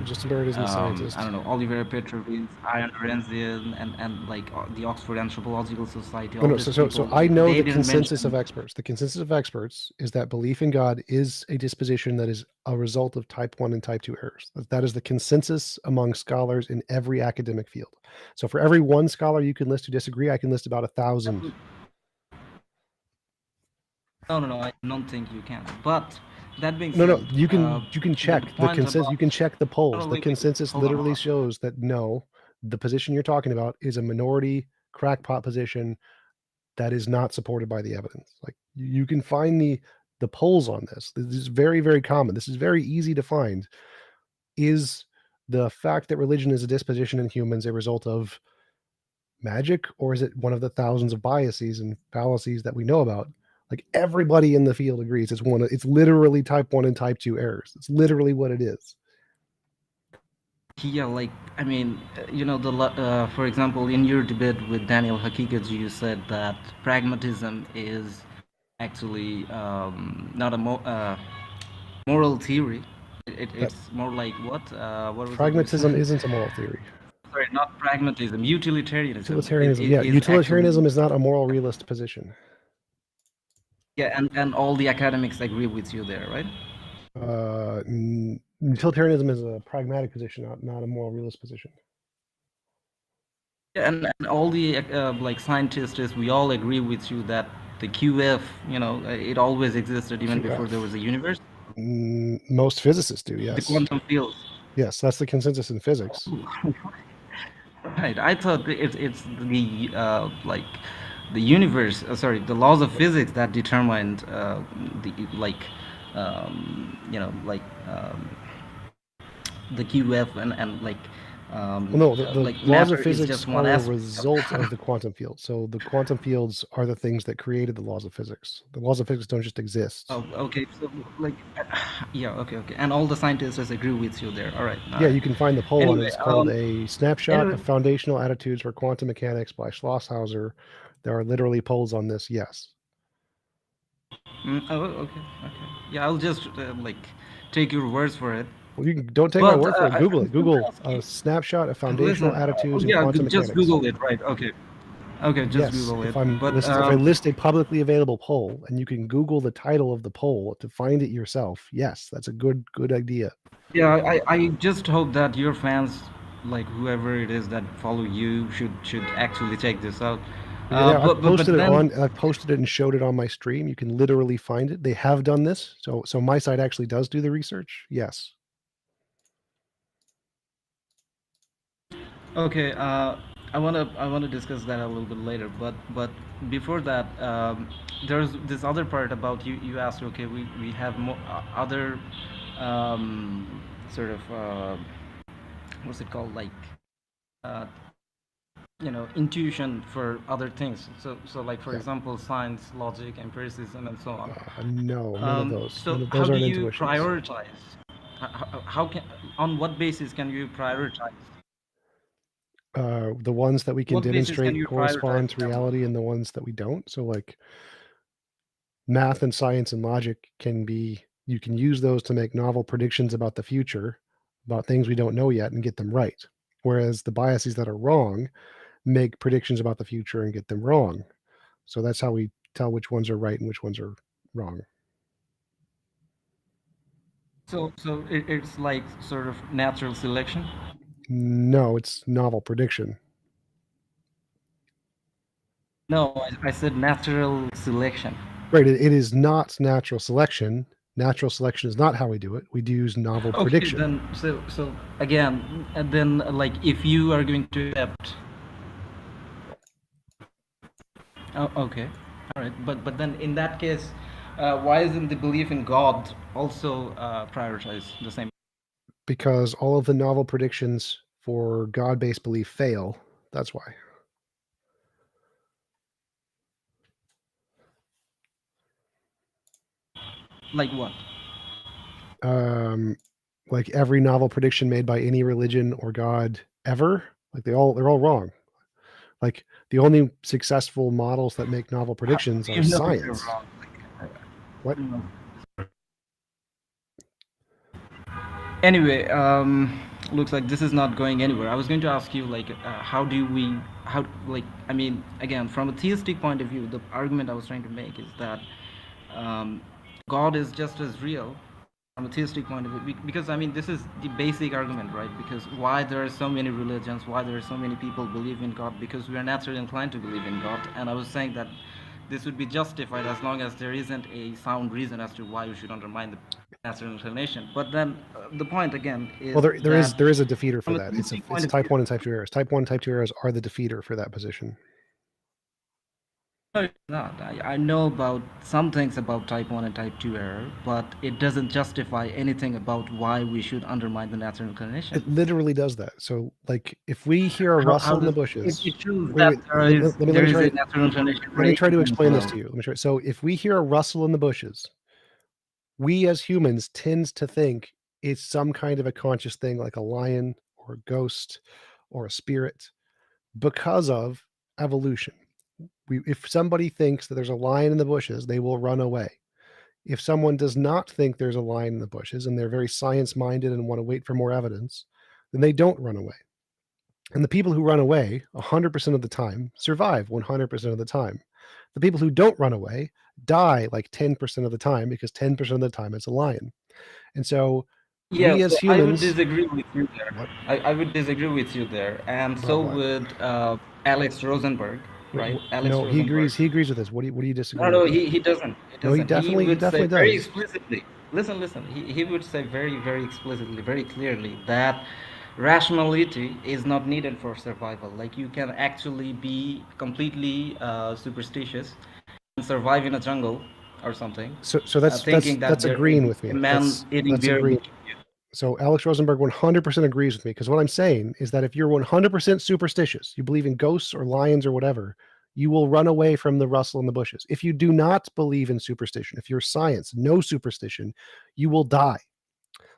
Justin Barrett isn't a scientist. I don't know, Oliver Petrovich, Ian Renzian, and like the Oxford Anthropological Society. So I know the consensus of experts. The consensus of experts is that belief in God is a disposition that is a result of type 1 and type 2 errors. That is the consensus among scholars in every academic field. So for every one scholar you can list who disagree, I can list about 1,000. No, I don't think you can. But that being said, you can check the consensus. You can check the polls. The consensus literally shows that no, the position you're talking about is a minority crackpot position that is not supported by the evidence. Like you can find the polls on this. This is very, very common. This is very easy to find. Is the fact that religion is a disposition in humans a result of magic, or is it one of the thousands of biases and fallacies that we know about? Like everybody in the field agrees it's literally type 1 and type 2 errors. It's literally what it is. Yeah, like I mean, for example, in your debate with Daniel Hakikaji, you said that pragmatism is actually not a moral theory. It's more like what? What was it you Pragmatism said? isn't a moral theory. Sorry, not pragmatism. Utilitarianism. Utilitarianism, It is utilitarianism actually, is not a moral realist position. yeah, and all the academics agree with you there, right? Utilitarianism is a pragmatic position, not a moral realist position. Yeah, and all the like scientists, we all agree with you that the QF, it always existed even before there was a universe. Most physicists do, yes. The quantum fields. Yes, that's the consensus in physics. Right. I thought it's the like the universe. The laws of physics that determined the like the QF and like. Well, no, the like laws matter of is physics just one are a aspect. result of the quantum field. So the quantum fields are the things that created the laws of physics. The laws of physics don't just exist. Oh, okay. So, like, yeah, okay. And all the scientists agree with you there. All right. Yeah, you can find the poll on it. Anyway, It's called A Snapshot of Foundational Attitudes for Quantum Mechanics by Schlosshauser. There are literally polls on this, yes. Oh, okay. Yeah, I'll just like take your words for it. Well, you don't take my word for it. Google it. Google a snapshot of foundational attitudes in quantum mechanics. Just Google it, right? Okay. Okay, just Google it. If I list a publicly available poll and you can Google the title of the poll to find it yourself, yes, that's a good idea. Yeah, I just hope that your fans, like whoever it is that follow you, should actually check this out. I've posted it and showed it on my stream. You can literally find it. They have done this, so my site actually does do the research. Yes. Okay, I wanna discuss that a little bit later, but before that, there's this other part about you asked. Okay, we have more other sort of what's it called, like intuition for other things. So like for example, science, logic, empiricism, and so on. No, none of those. So those how do aren't you intuitions. prioritize? How can, on what basis can you prioritize? The ones that we can What basis can demonstrate you correspond prioritize to them? reality and the ones that we don't. So like math and science and logic you can use those to make novel predictions about the future, about things we don't know yet, and get them right. Whereas the biases that are wrong make predictions about the future and get them wrong. So that's how we tell which ones are right and which ones are wrong. So it's like sort of natural selection? No, it's novel prediction. No, I said natural selection. Right, it is not natural selection. Natural selection is not how we do it. We do use novel prediction. Then so again, and then like if you are going to accept. Oh, okay, all right, but then in that case, why isn't the belief in God also prioritized the same? Because all of the novel predictions for God-based belief fail. That's why. Like what? Like every novel prediction made by any religion or God ever, like they're all wrong. Like the only successful models that make novel predictions are science. What? Anyway, looks like this is not going anywhere. I was going to ask you, like, I mean, again, from a theistic point of view, the argument I was trying to make is that God is just as real from a theistic point of view, because I mean, this is the basic argument, right? Because why there are so many religions, why there are so many people believe in God, because we are naturally inclined to believe in God. And I was saying that this would be justified as long as there isn't a sound reason as to why you should undermine the natural inclination. But then the point again is, well, there is a defeater for that. It's type 1 and type 2 errors. Type 1 and type 2 errors are the defeater for that position. No, it's not. I know about some things about type 1 and type 2 error, but it doesn't justify anything about why we should undermine the natural inclination. It literally does that. So, like, if we hear a rustle in the bushes... It shows that there is a natural inclination. Let me try to explain this to you. So, if we hear a rustle in the bushes, we as humans tend to think it's some kind of a conscious thing like a lion or a ghost or a spirit because of evolution. If somebody thinks that there's a lion in the bushes, they will run away. If someone does not think there's a lion in the bushes and they're very science-minded and want to wait for more evidence, then they don't run away. And the people who run away 100% of the time survive 100% of the time. The people who don't run away die like 10% of the time because 10% of the time it's a lion. And so Yeah, we as so I would humans... disagree with you there. What? I would disagree with you there, and About so what? would Alex Rosenberg, right? Alex No, he Rosenberg. agrees with this. What do you disagree No, with? he doesn't. No, he definitely would say does. very explicitly. Listen. He would say very, very explicitly, very clearly that rationality is not needed for survival. Like you can actually be completely superstitious and survive in a jungle or something. So that's thinking that that's there agreeing is with me. a man eating That's beer. agreeing. So Alex Rosenberg 100% agrees with me, because what I'm saying is that if you're 100% superstitious, you believe in ghosts or lions or whatever, you will run away from the rustle in the bushes. If you do not believe in superstition, if you're science, no superstition, you will die.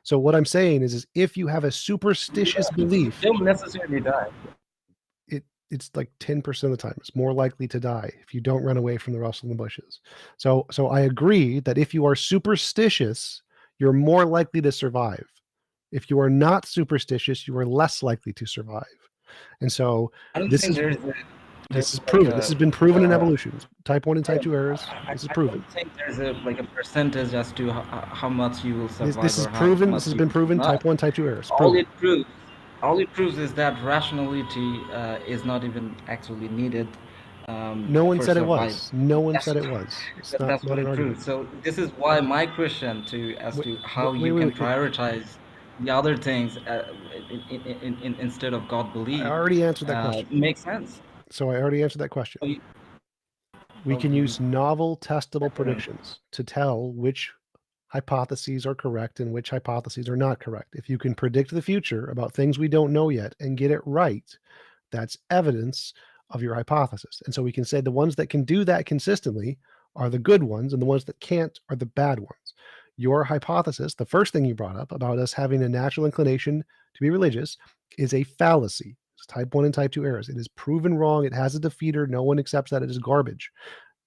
So what I'm saying is if you have a superstitious belief, You don't necessarily die. it's like 10% of the time it's more likely to die if you don't run away from the rustle in the bushes. So I agree that if you are superstitious, you're more likely to survive. If you are not superstitious, you are less likely to survive. And so this is proven. This has been proven in evolution. Type 1 and type 2 errors. This is proven. I don't think there's a percentage as to how much you will survive. This is proven. This has been proven. Type 1, type 2 errors. All it proves is that rationality is not even actually needed. No one said it was. No one said it was. That's what it proves. So this is why my question as to how you can prioritize the other things instead of God belief. I already answered that question. Makes sense. So I already answered that question. We can use novel testable predictions to tell which hypotheses are correct and which hypotheses are not correct. If you can predict the future about things we don't know yet and get it right, that's evidence of your hypothesis. And so we can say the ones that can do that consistently are the good ones, and the ones that can't are the bad ones. Your hypothesis, the first thing you brought up about us having a natural inclination to be religious, is a fallacy. It's type 1 and type 2 errors. It is proven wrong. It has a defeater. No one accepts that. It is garbage.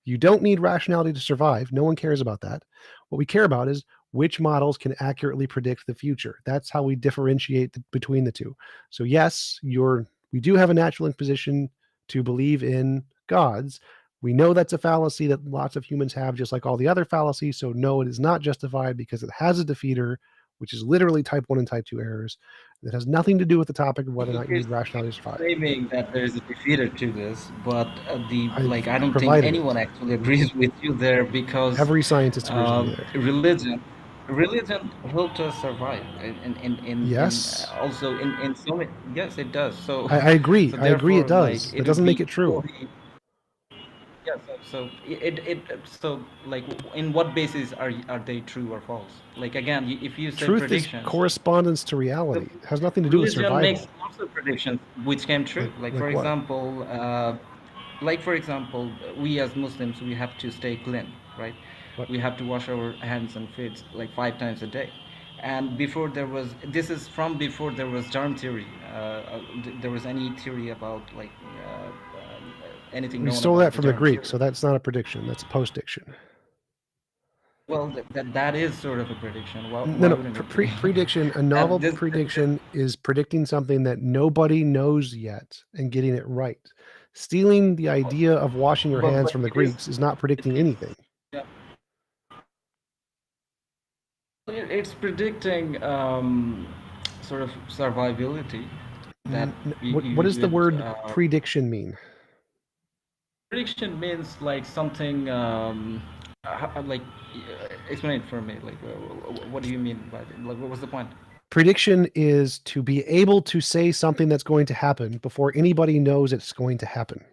You don't need rationality to survive. No one cares about that. What we care about is which models can accurately predict the future. That's how we differentiate between the two. So yes, we do have a natural disposition to believe in gods. We know that's a fallacy that lots of humans have, just like all the other fallacies. So no, it is not justified because it has a defeater, which is literally type 1 and type 2 errors. That has nothing to do with the topic of whether or not you need rationality to survive. Claiming that there is a defeater to this, but I don't think anyone actually agrees with you there, because every scientist agrees with you there. Religion helped us survive. Yes. Also in so many. Yes, it does. So I agree. So I agree. It does. It doesn't make it true. Yeah. So so like, in what basis are they true or false? Like, again, if you say truth predictions, is correspondence to reality. It has nothing to do with survival. Religion makes lots of predictions which came true. Like for example, we as Muslims, we have to stay clean, right? What? We have to wash our hands and feet like 5 times a day. And before there was germ theory. There was any theory about like anything. We stole that from the Greeks, so that's not a prediction. That's a post-diction. Well, that is sort of a prediction. Prediction. A novel prediction is predicting something that nobody knows yet and getting it right. Stealing the idea of washing your hands from the Greeks is not predicting anything. Yeah. It's predicting sort of survivability. What does the word prediction mean? Prediction means like something like, explain it for me. Like, what do you mean by it? Like, what was the point? Prediction is to be able to say something that's going to happen before anybody knows it's going to happen.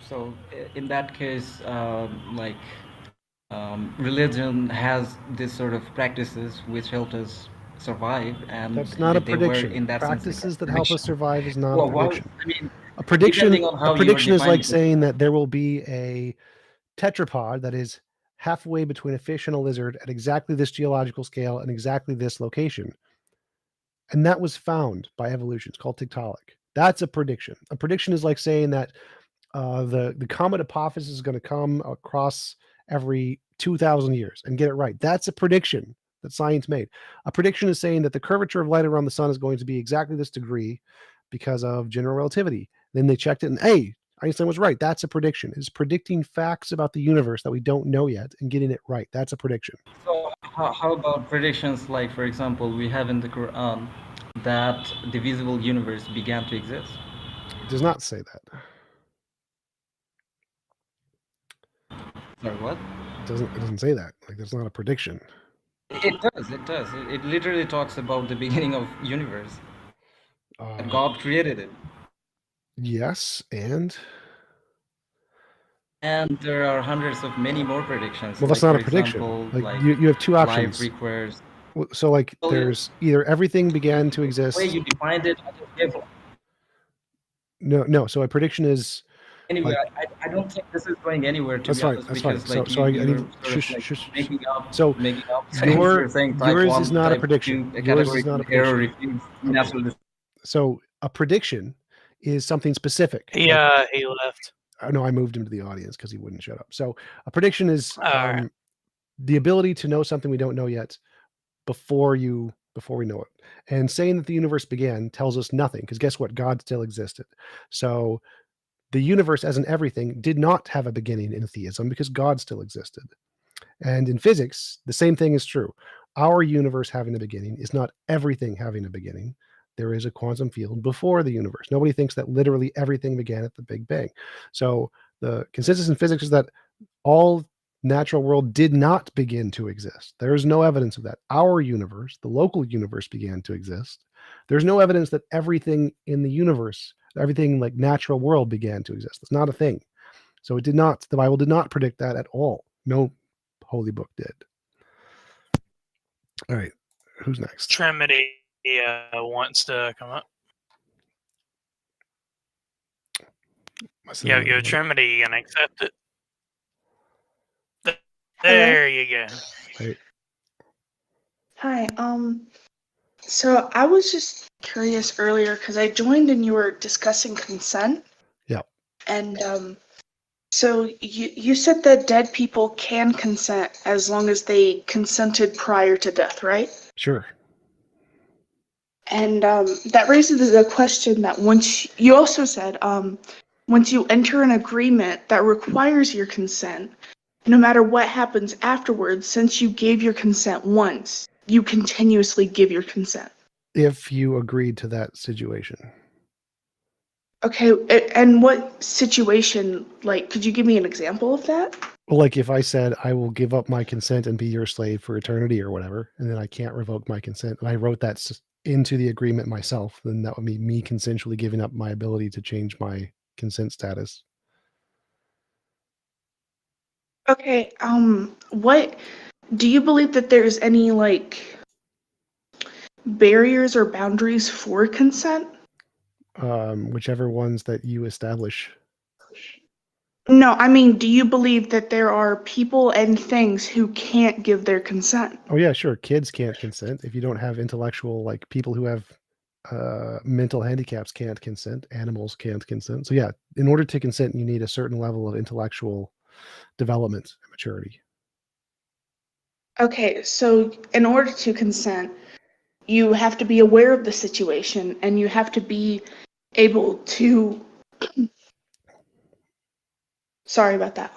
So in that case, religion has this sort of practices which help us survive, and that's not a prediction. In that practices that help us survive is not a prediction. I mean, a prediction is like saying that there will be a tetrapod that is halfway between a fish and a lizard at exactly this geological scale and exactly this location. And that was found by evolution. It's called tiktaalik. That's a prediction. A prediction is like saying that the comet Apophis is going to come across every 2,000 years and get it right. That's a prediction that science made. A prediction is saying that the curvature of light around the sun is going to be exactly this degree because of general relativity. Then they checked it and, hey, Einstein was right. That's a prediction. It's predicting facts about the universe that we don't know yet and getting it right. That's a prediction. So how about predictions like, for example, we have in the Quran that the visible universe began to exist? It does not say that. Sorry, what? It doesn't say that. Like, that's not a prediction. It does. It literally talks about the beginning of universe. That God created it. Yes, and there are hundreds of many more predictions. well, that's like, not a for prediction. example, Like you have two options. Life requires. So like Well, there's either everything began to exist. The way you defined it, I just gave. No. So a prediction is. Anyway, like, I don't think this is going anywhere. To that's be fine. honest, That's because, fine. like, So I need shush. Making up. So making up. yours one, is not a type prediction. two, Yours is not a error prediction. refutes natural. So a prediction is something specific. He left. No, I moved him to the audience because he wouldn't shut up. So a prediction is Right. the ability to know something we don't know yet before we know it. And saying that the universe began tells us nothing, because guess what? God still existed. So the universe as an everything did not have a beginning in theism because God still existed. And in physics, the same thing is true. Our universe having a beginning is not everything having a beginning. There is a quantum field before the universe. Nobody thinks that literally everything began at the Big Bang. So the consensus in physics is that all natural world did not begin to exist. There is no evidence of that. Our universe, the local universe, began to exist. There's no evidence that everything in the universe, everything like natural world, began to exist. It's not a thing. So it did not. The Bible did not predict that at all. No holy book did. All right, who's next? Trinity wants to come up. Yo, Trinity, you gonna accept it? There you go. Right. Hi. So I was just curious earlier because I joined and you were discussing consent. Yeah. And so you said that dead people can consent as long as they consented prior to death, right? Sure. And that raises the question that once you also said once you enter an agreement that requires your consent, no matter what happens afterwards, since you gave your consent once, you continuously give your consent. If you agreed to that situation. Okay, and what situation, like, could you give me an example of that? Well, like if I said I will give up my consent and be your slave for eternity or whatever, and then I can't revoke my consent, and I wrote that into the agreement myself, then that would be me consensually giving up my ability to change my consent status. Okay, what do you believe that there's any like barriers or boundaries for consent? Whichever ones that you establish. No, I mean, do you believe that there are people and things who can't give their consent? Oh yeah, sure. Kids can't consent. If you don't have intellectual, like people who have mental handicaps can't consent. Animals can't consent. So yeah, in order to consent, you need a certain level of intellectual development and maturity. Okay, so in order to consent, you have to be aware of the situation and you have to be able to sorry about that.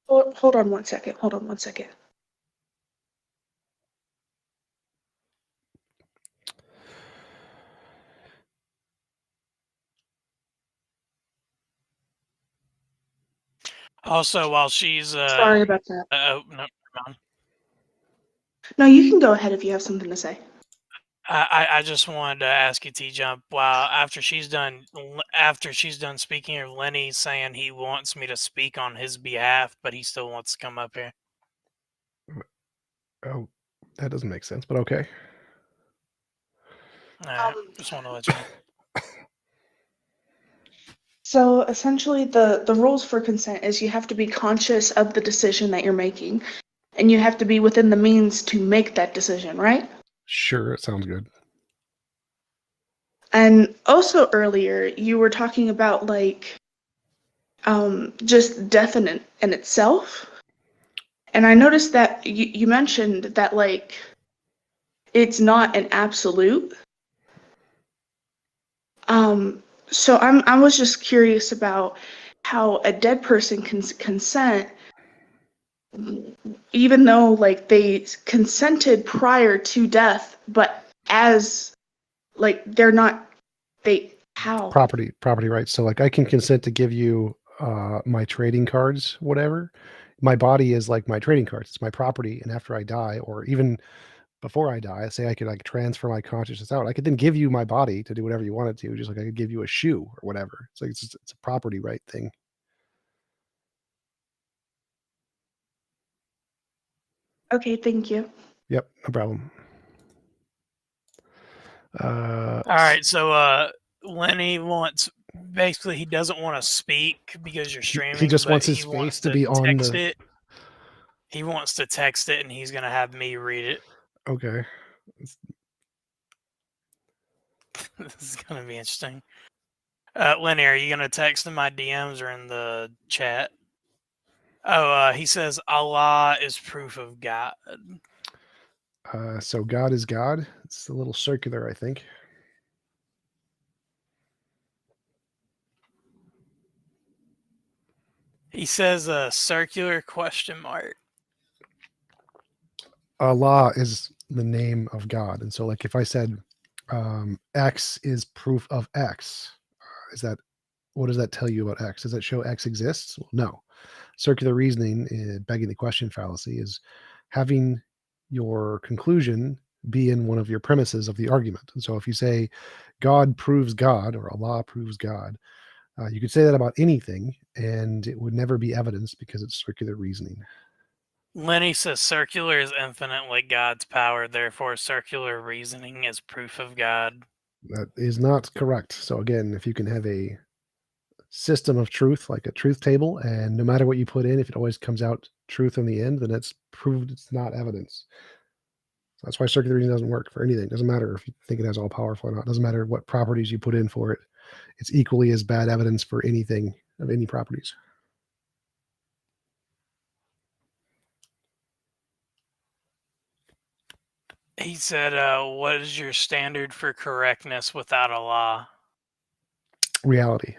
Hold on one second. Also, while she's Sorry about that. oh no, never mind. No, you can go ahead if you have something to say. I just wanted to ask you, TJump. Wow, after she's done speaking of Lenny saying he wants me to speak on his behalf, but he still wants to come up here. Oh, that doesn't make sense, but okay. Just want to let you know. So essentially, the rules for consent is you have to be conscious of the decision that you're making, and you have to be within the means to make that decision, right? Sure, it sounds good. And also earlier, you were talking about just death in itself. And I noticed that you mentioned that it's not an absolute. So I was just curious about how a dead person can consent, even though they consented prior to death, but as they're not how Property rights. So like I can consent to give you my trading cards, whatever. My body is like my trading cards. It's my property. And after I die, or even before I die, say I could like transfer my consciousness out. I could then give you my body to do whatever you wanted to, just like I could give you a shoe or whatever. It's like it's a property right thing. Okay, thank you. Yep, no problem. All right, so Lenny wants basically he doesn't want to speak because you're streaming. He just but wants his he face to be on text the. it. He wants to text it, and he's gonna have me read it. Okay. This is gonna be interesting. Lenny, are you gonna text in my DMs or in the chat? Oh, he says Allah is proof of God. So God is God. It's a little circular, I think. He says a circular question mark. Allah is the name of God. And so like if I said X is proof of X, what does that tell you about X? Does that show X exists? Well, no. Circular reasoning, begging the question fallacy, is having your conclusion be in one of your premises of the argument. And so if you say God proves God or Allah proves God, you could say that about anything and it would never be evidence because it's circular reasoning. Lenny says circular is infinite like God's power, therefore circular reasoning is proof of God. That is not correct. So again, if you can have a system of truth, like a truth table, and no matter what you put in, if it always comes out truth in the end, then it's proved it's not evidence. So that's why circular reasoning doesn't work for anything. It doesn't matter if you think it has all powerful or not. It doesn't matter what properties you put in for it. It's equally as bad evidence for anything of any properties. He said, what is your standard for correctness without a law? Reality.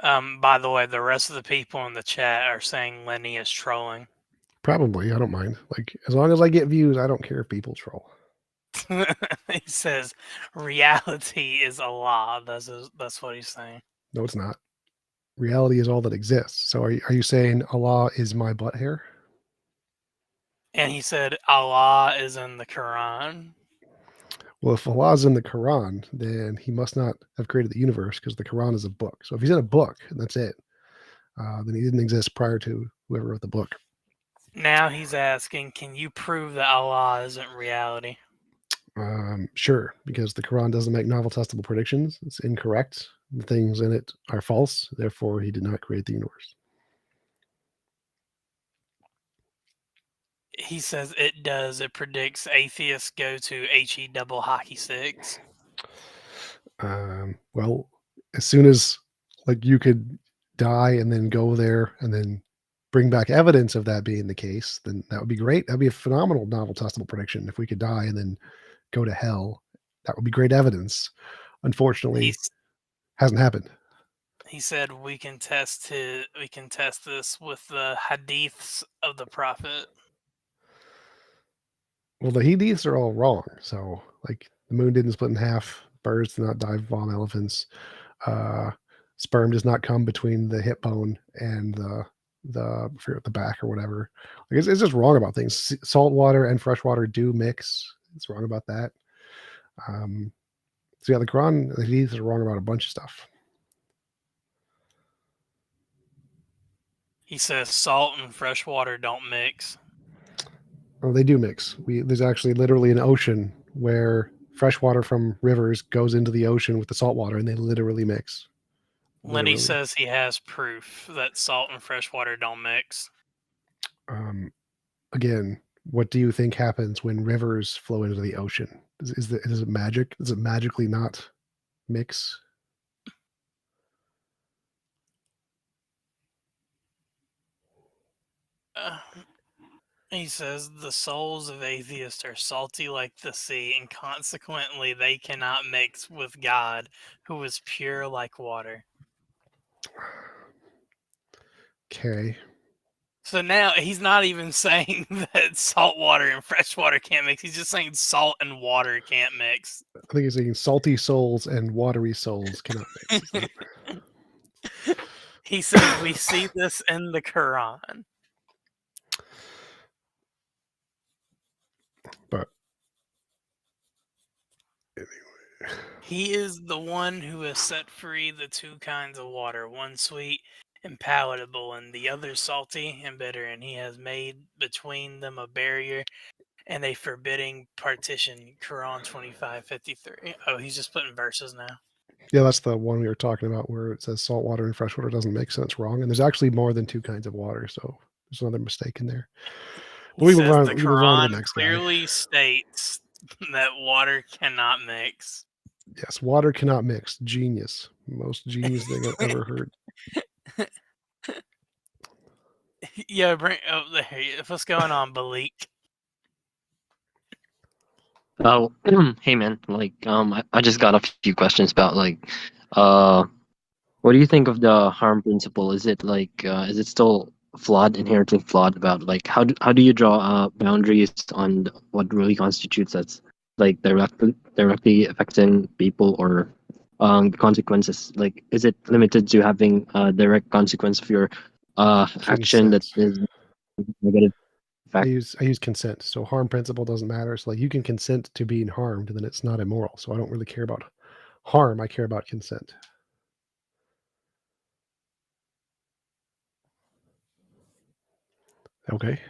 By the way, the rest of the people in the chat are saying Lenny is trolling. Probably. I don't mind. Like, as long as I get views, I don't care if people troll. He says reality is a law. That's what he's saying. No, it's not. Reality is all that exists. So are you saying Allah is my butt hair? And he said Allah is in the Quran. Well, if Allah is in the Quran, then he must not have created the universe because the Quran is a book. So if he's in a book and that's it, then he didn't exist prior to whoever wrote the book. Now he's asking, can you prove that Allah isn't reality? Sure, because the Quran doesn't make novel testable predictions. It's incorrect. The things in it are false. Therefore, he did not create the universe. He says it does. It predicts atheists go to HE double hockey sticks. Well, as soon as like you could die and then go there and then bring back evidence of that being the case, then that would be great. That'd be a phenomenal novel testable prediction. If we could die and then go to hell, that would be great evidence. Unfortunately, hasn't happened. He said we can test this with the hadiths of the Prophet. Well, the hadiths are all wrong. So, like, the moon didn't split in half. Birds did not dive bomb elephants. Sperm does not come between the hip bone and the back or whatever. Like, it's just wrong about things. Salt water and fresh water do mix. It's wrong about that. So yeah, the Quran, the hadiths are wrong about a bunch of stuff. He says salt and fresh water don't mix. Oh, they do mix. There's actually literally an ocean where fresh water from rivers goes into the ocean with the salt water, and they literally mix. Lenny Literally. says he has proof that salt and fresh water don't mix. Again, what do you think happens when rivers flow into the ocean? Is it magic? Does it magically not mix? He says the souls of atheists are salty like the sea, and consequently they cannot mix with God, who is pure like water. Okay. So now he's not even saying that salt water and fresh water can't mix. He's just saying salt and water can't mix. I think he's saying salty souls and watery souls cannot mix. He says we see this in the Quran. But anyway. He is the one who has set free the two kinds of water, one sweet and palatable, and the other salty and bitter, and he has made between them a barrier and a forbidding partition. Quran 25:53. Oh, he's just putting verses now. Yeah, that's the one we were talking about where it says salt water and fresh water doesn't mix, so it's wrong. And there's actually more than two kinds of water, so there's another mistake in there. He says the Quran clearly states that water cannot mix. Yes, water cannot mix. Genius. Most genius thing I've ever heard. Yeah, what's going on, Balik? Oh, hey man, like, I just got a few questions about like, what do you think of the harm principle? Is it like, is it still flawed, inherently flawed about like, how do you draw boundaries on what really constitutes that's like directly affecting people or consequences? Like, is it limited to having a direct consequence of your action that is negative? I use consent. So harm principle doesn't matter. So like you can consent to being harmed, and then it's not immoral. So I don't really care about harm. I care about consent. Okay.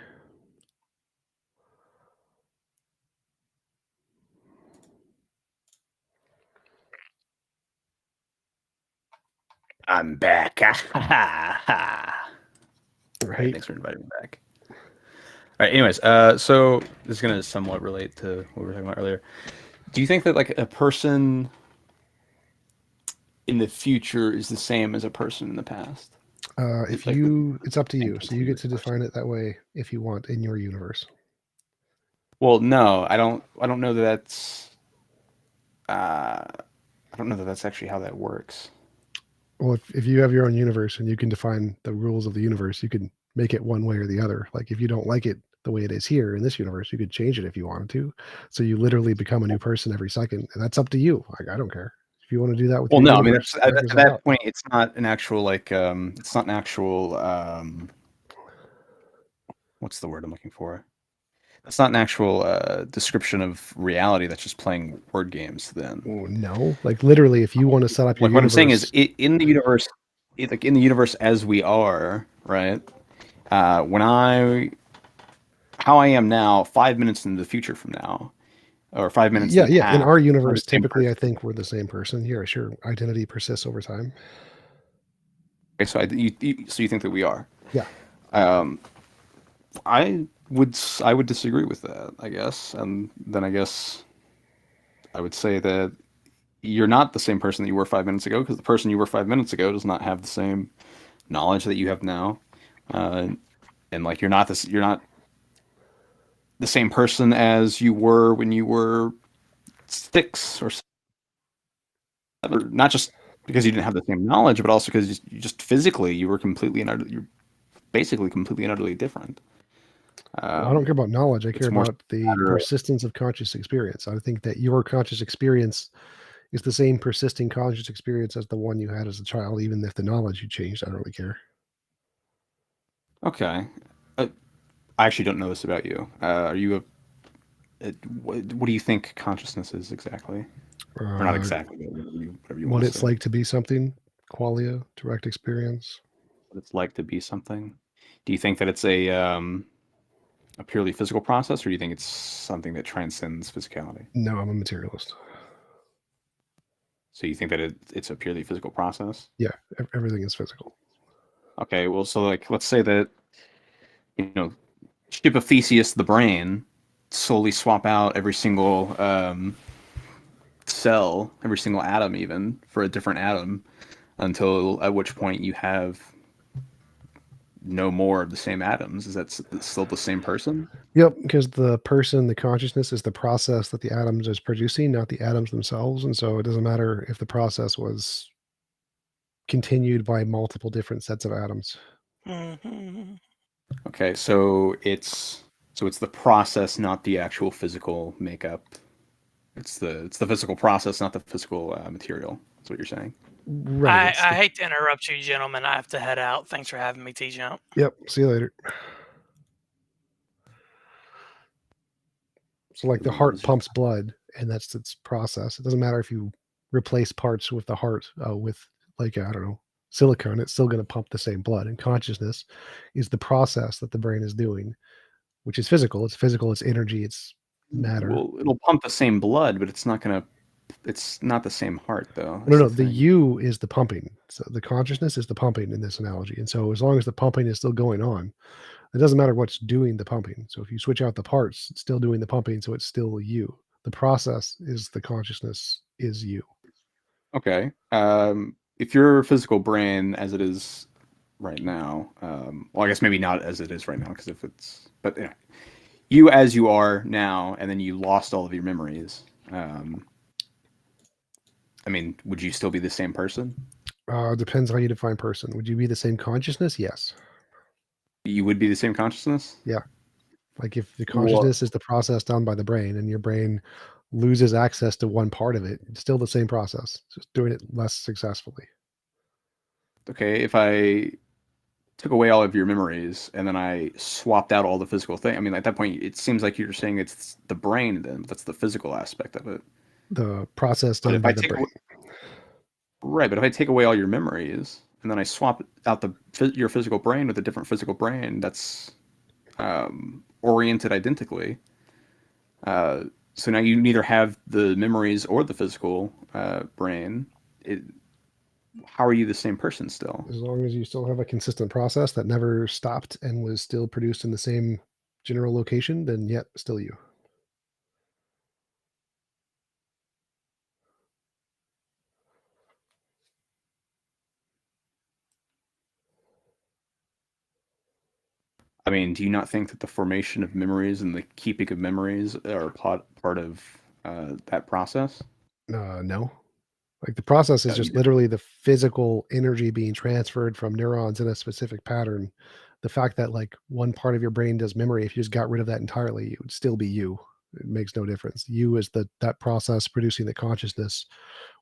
I'm back. Right. Thanks for inviting me back. All right. Anyways, so this is going to somewhat relate to what we were talking about earlier. Do you think that like a person in the future is the same as a person in the past? It's up to you. So you get to define it that way if you want in your universe. Well, no, I don't know that that's. I don't know that that's actually how that works. Well, if you have your own universe and you can define the rules of the universe, you can make it one way or the other. Like if you don't like it the way it is here in this universe, you could change it if you wanted to. So you literally become a new person every second, and that's up to you. Like I don't care if you want to do that with. Well, your no, universe, I mean at that point, it's not an actual like it's not an actual what's the word I'm looking for? It's not an actual description of reality. That's just playing word games. Then no, like literally, if you want to set up your like what universe, I'm saying is in the universe, like in the universe as we are, right? How I am now, 5 minutes into the future from now, or 5 minutes. Yeah. In our universe, typically, I think we're the same person. Yeah, sure. Identity persists over time. Okay, so you think that we are? Yeah. I would disagree with that, I guess, and then I guess I would say that you're not the same person that you were 5 minutes ago, because the person you were 5 minutes ago does not have the same knowledge that you have now, and like you're not the same person as you were when you were 6 or 7. Not just because you didn't have the same knowledge, but also because you just physically you were you're basically completely and utterly different. I don't care about knowledge. I care about the persistence of conscious experience. I think that your conscious experience is the same persisting conscious experience as the one you had as a child, even if the knowledge you changed. I don't really care. Okay. I actually don't know this about you. Are you what do you think consciousness is exactly? Or not exactly, but whatever you what it's like to be something, qualia, direct experience. What it's like to be something. Do you think that it's a a purely physical process, or do you think it's something that transcends physicality? No, I'm a materialist. So you think that it's a purely physical process? Yeah, everything is physical. Okay, well, so like, let's say that, ship of Theseus, the brain, slowly swap out every single cell, every single atom, even for a different atom, until at which point you have no more of the same atoms. Is that still the same person? Yep, because the person, the consciousness is the process that the atoms is producing, not the atoms themselves. And so it doesn't matter if the process was continued by multiple different sets of atoms. Okay, so it's the process, not the actual physical makeup. It's the physical process, not the physical material. That's what you're saying. Right. I hate to interrupt you, gentlemen. I have to head out. Thanks for having me, TJump. Yep. See you later. So like the heart pumps blood, and that's its process. It doesn't matter if you replace parts with the heart with like, I don't know, silicone, it's still going to pump the same blood. And consciousness is the process that the brain is doing, which is physical. It's physical, it's energy, it's matter. Well, it'll pump the same blood, but it's not the same heart, though. No, the you is the pumping. So the consciousness is the pumping in this analogy. And so as long as the pumping is still going on, it doesn't matter what's doing the pumping. So if you switch out the parts, it's still doing the pumping, so it's still you. The process is the consciousness is you. Okay. If your physical brain as it is right now, well, I guess maybe not as it is right now, but you as you are now, and then you lost all of your memories. I mean, would you still be the same person? Depends how you define person. Would you be the same consciousness? Yes. You would be the same consciousness? Yeah. Like if the consciousness is the process done by the brain and your brain loses access to one part of it, it's still the same process, just doing it less successfully. Okay, if I took away all of your memories and then I swapped out all the physical thing, I mean, at that point, it seems like you're saying it's the brain then. That's the physical aspect of it. The process done by the brain. Right, but if I take away all your memories and then I swap out your physical brain with a different physical brain that's oriented identically, so now you neither have the memories or the physical brain. How are you the same person still? As long as you still have a consistent process that never stopped and was still produced in the same general location, then yet still you. I mean, do you not think that the formation of memories and the keeping of memories are part of that process? No. Like the process is just literally the physical energy being transferred from neurons in a specific pattern. The fact that like one part of your brain does memory, if you just got rid of that entirely, it would still be you. It makes no difference. You is that process producing the consciousness.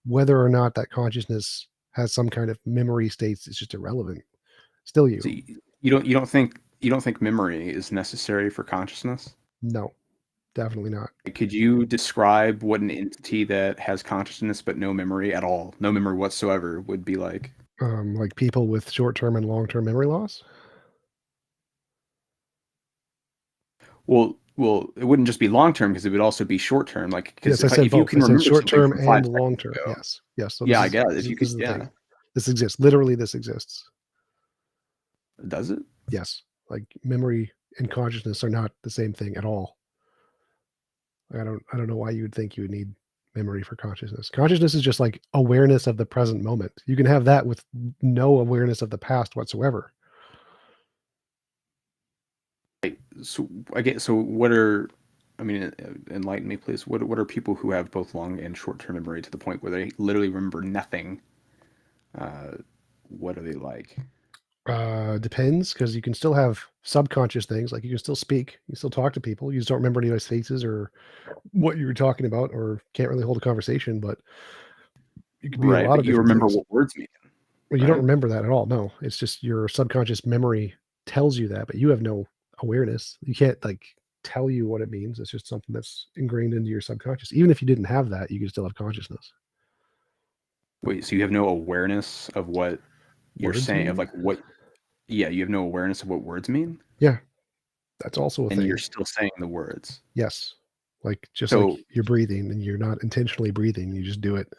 Whether or not that consciousness has some kind of memory states is just irrelevant. Still you. So you don't think memory is necessary for consciousness? No, definitely not. Could you describe what an entity that has consciousness but no memory at all, no memory whatsoever, would be like? Like people with short-term and long-term memory loss? Well, it wouldn't just be long-term because it would also be short-term. Like, Yes, I said both. I said short-term and long-term. Yes. So yeah, I guess if you could, yeah, this exists. Literally, this exists. Does it? Yes. Like memory and consciousness are not the same thing at all. I don't know why you would think you would need memory for consciousness. Consciousness is just like awareness of the present moment. You can have that with no awareness of the past whatsoever. So what are, I mean, enlighten me, please. What are people who have both long and short-term memory to the point where they literally remember nothing? What are they like? Depends, because you can still have subconscious things, like you can still speak, you still talk to people, you just don't remember anybody's faces or what you were talking about, or can't really hold a conversation, but you could be a lot of you remember things. what words mean. Well, you don't remember that at all. No, it's just your subconscious memory tells you that, but you have no awareness. You can't like tell you what it means. It's just something that's ingrained into your subconscious. Even if you didn't have that, you could still have consciousness. Wait, so you have no awareness of what you're Words saying, mean? of like what? Yeah, you have no awareness of what words mean? Yeah. That's also a and thing. you're still saying the words. Yes. Like just So- like you're breathing and you're not intentionally breathing, you just do it.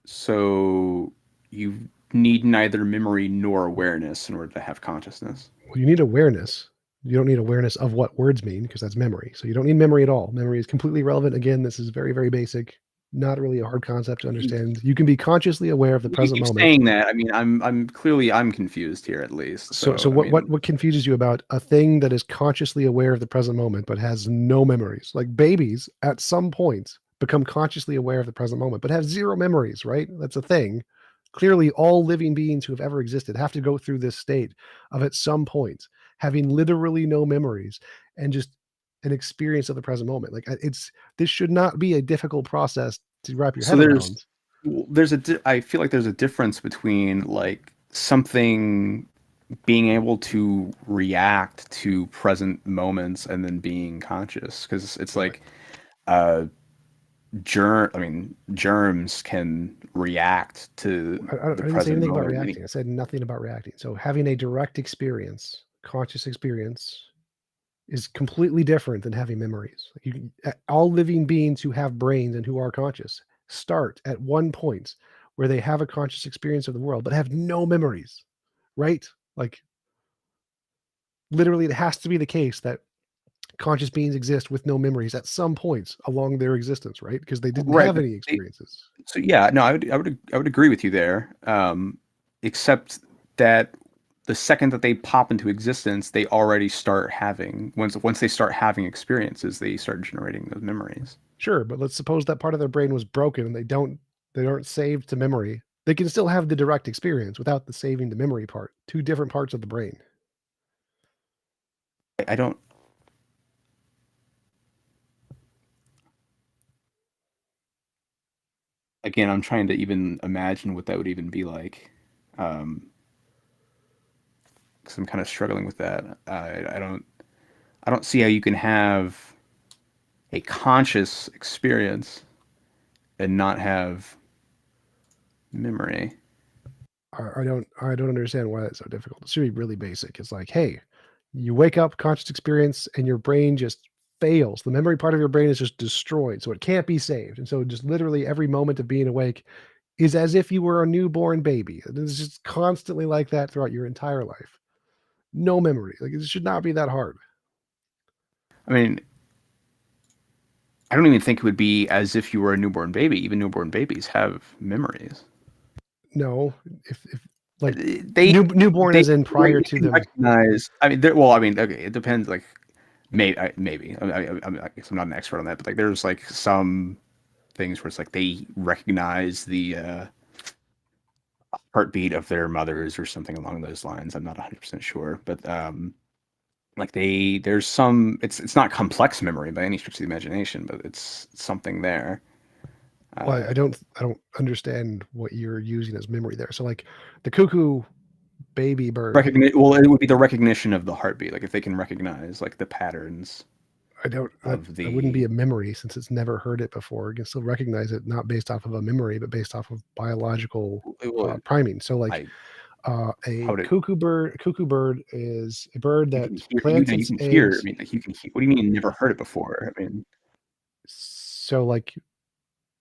So you need neither memory nor awareness in order to have consciousness. Well, you need awareness. You don't need awareness of what words mean because that's memory. So you don't need memory at all. Memory is completely irrelevant. Again, this is very, very basic. Not really a hard concept to understand. You can be consciously aware of the You present keep moment. saying that. I mean, I'm clearly confused here at least. So I mean, what confuses you about a thing that is consciously aware of the present moment but has no memories? Like babies at some point become consciously aware of the present moment but have zero memories, right? That's a thing. Clearly all living beings who have ever existed have to go through this state of at some point having literally no memories and just an experience of the present moment. Like this should not be a difficult process to wrap your So head around. I feel like there's a difference between like something being able to react to present moments and then being conscious, because it's like germs can react to I the didn't say present anything about moment. reacting. I said nothing about reacting. So having a direct experience, conscious experience, is completely different than having memories. All living beings who have brains and who are conscious start at one point where they have a conscious experience of the world but have no memories, right? Like literally it has to be the case that conscious beings exist with no memories at some points along their existence, right? Because they didn't Right, have but any experiences. So yeah, no, I would agree with you there. Except that the second that they pop into existence, they already start having once they start having experiences, they start generating those memories. Sure, but let's suppose that part of their brain was broken and they aren't saved to memory. They can still have the direct experience without the saving to memory part. Two different parts of the brain. I don't. Again, I'm trying to even imagine what that would even be like, because I'm kind of struggling with that. I don't see how you can have a conscious experience and not have memory. I don't understand why that's so difficult. It should be really basic. It's like, hey, you wake up, conscious experience, and your brain just fails. The memory part of your brain is just destroyed, so it can't be saved. And so just literally every moment of being awake is as if you were a newborn baby. It's just constantly like that throughout your entire life. No memory. Like it should not be that hard. I mean, I don't even think it would be as if you were a newborn baby. Even newborn babies have memories. No, if like They newborn as in prior to them. Recognize. I mean, okay, it depends. Like, maybe. I guess I'm not an expert on that, but like, there's like some things where it's like they recognize the heartbeat of their mothers or something along those lines. I'm not 100% sure, but like there's some. It's not complex memory by any stretch of the imagination, but it's something there. Well, I don't understand what you're using as memory there. So like the cuckoo baby bird. Well, it would be the recognition of the heartbeat. Like if they can recognize like the patterns. That wouldn't be a memory since it's never heard it before. It can still recognize it, not based off of a memory, but based off of biological priming. So like cuckoo bird is a bird that plants its eggs. Hear. I mean, like you can hear. What do you mean you never heard it before? I mean, so like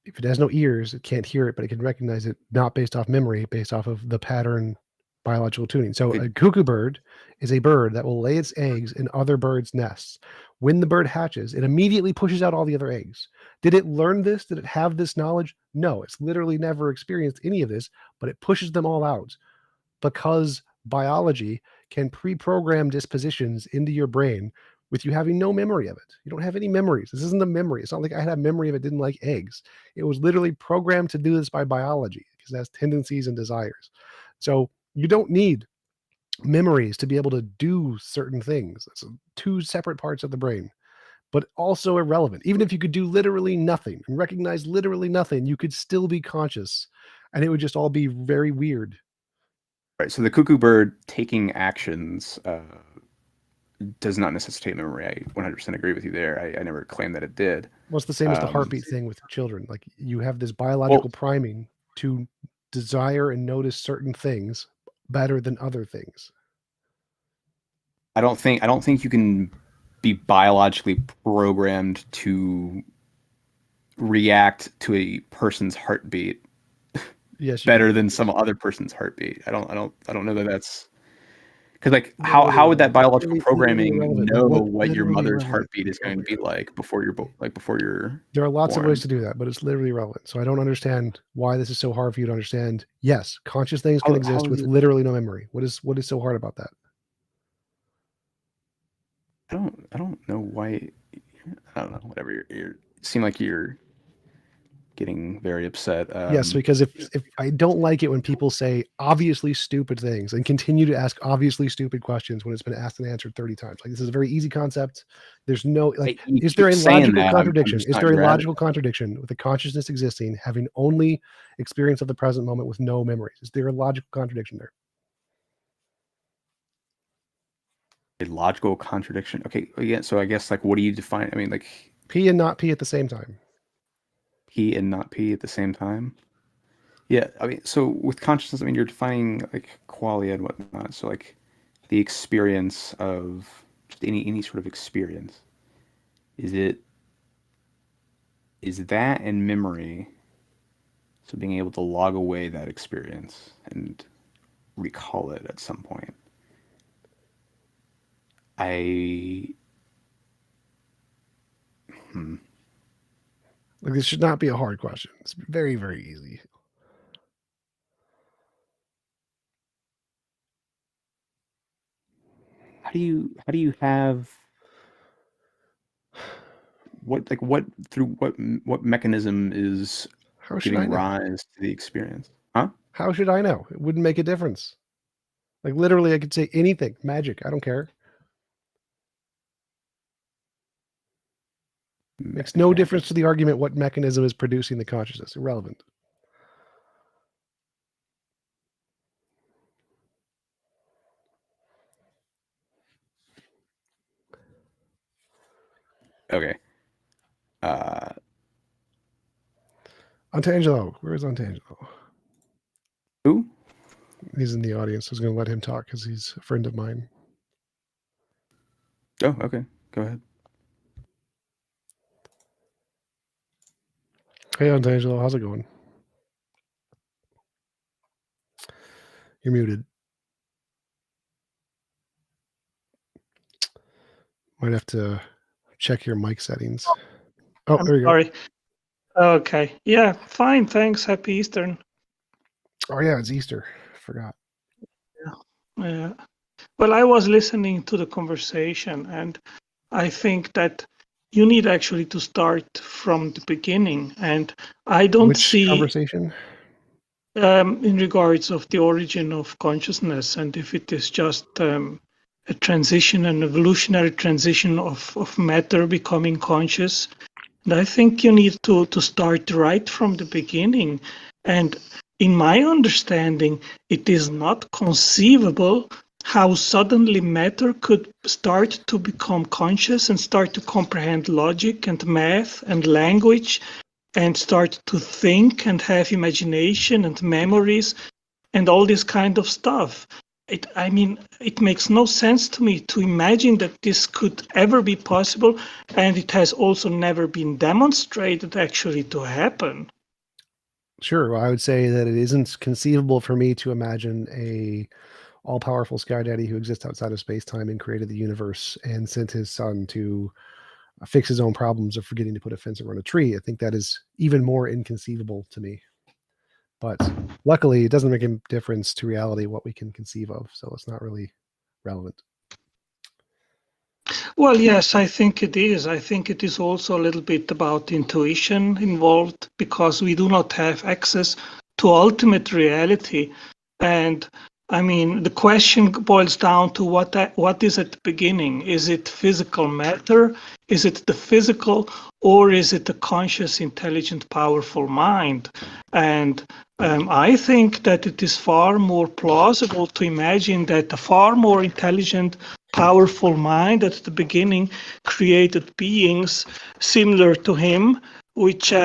if it has no ears, it can't hear it, but it can recognize it not based off memory, based off of the pattern biological tuning. So a cuckoo bird is a bird that will lay its eggs in other birds' nests. When the bird hatches, it immediately pushes out all the other eggs. Did it learn this? Did it have this knowledge? No, it's literally never experienced any of this, but it pushes them all out because biology can pre-program dispositions into your brain with you having no memory of it. You don't have any memories. This isn't a memory. It's not like I had a memory of it didn't like eggs. It was literally programmed to do this by biology because it has tendencies and desires. So you don't need memories to be able to do certain things. It's two separate parts of the brain, but also irrelevant. Even if you could do literally nothing and recognize literally nothing, you could still be conscious and it would just all be very weird. Right. So the cuckoo bird taking actions does not necessitate memory. I 100% agree with you there. I never claimed that it did. Well, it's the same as the heartbeat thing with children. Like you have this biological priming to desire and notice certain things better than other things. I don't think you can be biologically programmed to react to a person's heartbeat Yes, better than some other person's heartbeat. I don't know that that's because like how Literally would that irrelevant. biological Literally programming irrelevant. know Like, what your literally mother's irrelevant. heartbeat is going to be like before you're There are lots of born? ways to do that, but it's literally irrelevant. So I don't understand why this is so hard for you to understand. Yes, conscious things can How exist is with it- literally no memory. What is so hard about that? I don't know why. I don't know. Whatever. You seem like you're getting very upset. Yes, because if I don't like it when people say obviously stupid things and continue to ask obviously stupid questions when it's been asked and answered 30 times. Like, this is a very easy concept. There's no like you is there a keep saying logical that, I'm contradiction? just Is not there a your logical contradiction with the consciousness existing, having only experience of the present moment with no memories? Is there a logical contradiction there? a logical contradiction. Okay, yeah. So I guess like, what do you define? I mean, like P and not P at the same time. P and not P at the same time. Yeah, I mean, so with consciousness, I mean, you're defining like qualia and whatnot. So like the experience of just any sort of experience. Is that and memory? So being able to log away that experience and recall it at some point. Like, this should not be a hard question. It's very, very easy. How do you have what through what mechanism is How should I giving know? rise to the experience? Huh? How should I know? It wouldn't make a difference. Like, literally, I could say anything. Magic. I don't care. Makes no difference to the argument what mechanism is producing the consciousness. Irrelevant. Okay. Antangelo. Where is Antangelo? Who? He's in the audience. I was going to let him talk because he's a friend of mine. Oh, okay. Go ahead. Hey, Antangelo. How's it going? You're muted. Might have to check your mic settings. Oh, I'm there you go. sorry. Okay. Yeah, fine. Thanks. Happy Easter. Oh, yeah, it's Easter. Forgot. Yeah. Well, I was listening to the conversation, and I think that you need actually to start from the beginning. And I don't Which see conversation? in regards of the origin of consciousness, and if it is just a transition, an evolutionary transition of matter becoming conscious. And I think you need to start right from the beginning. And in my understanding, it is not conceivable how suddenly matter could start to become conscious and start to comprehend logic and math and language and start to think and have imagination and memories and all this kind of stuff. It makes no sense to me to imagine that this could ever be possible, and it has also never been demonstrated actually to happen. Sure. Well, I would say that it isn't conceivable for me to imagine a all-powerful sky daddy who exists outside of space-time and created the universe and sent his son to fix his own problems of forgetting to put a fence around a tree. I think that is even more inconceivable to me. But luckily, it doesn't make a difference to reality what we can conceive of, so it's not really relevant. Well, yes, I think it is. I think it is also a little bit about intuition involved, because we do not have access to ultimate reality. And I mean, the question boils down to what is at the beginning? Is it physical matter? Is it the physical, or is it the conscious, intelligent, powerful mind? And I think that it is far more plausible to imagine that a far more intelligent, powerful mind at the beginning created beings similar to him, which he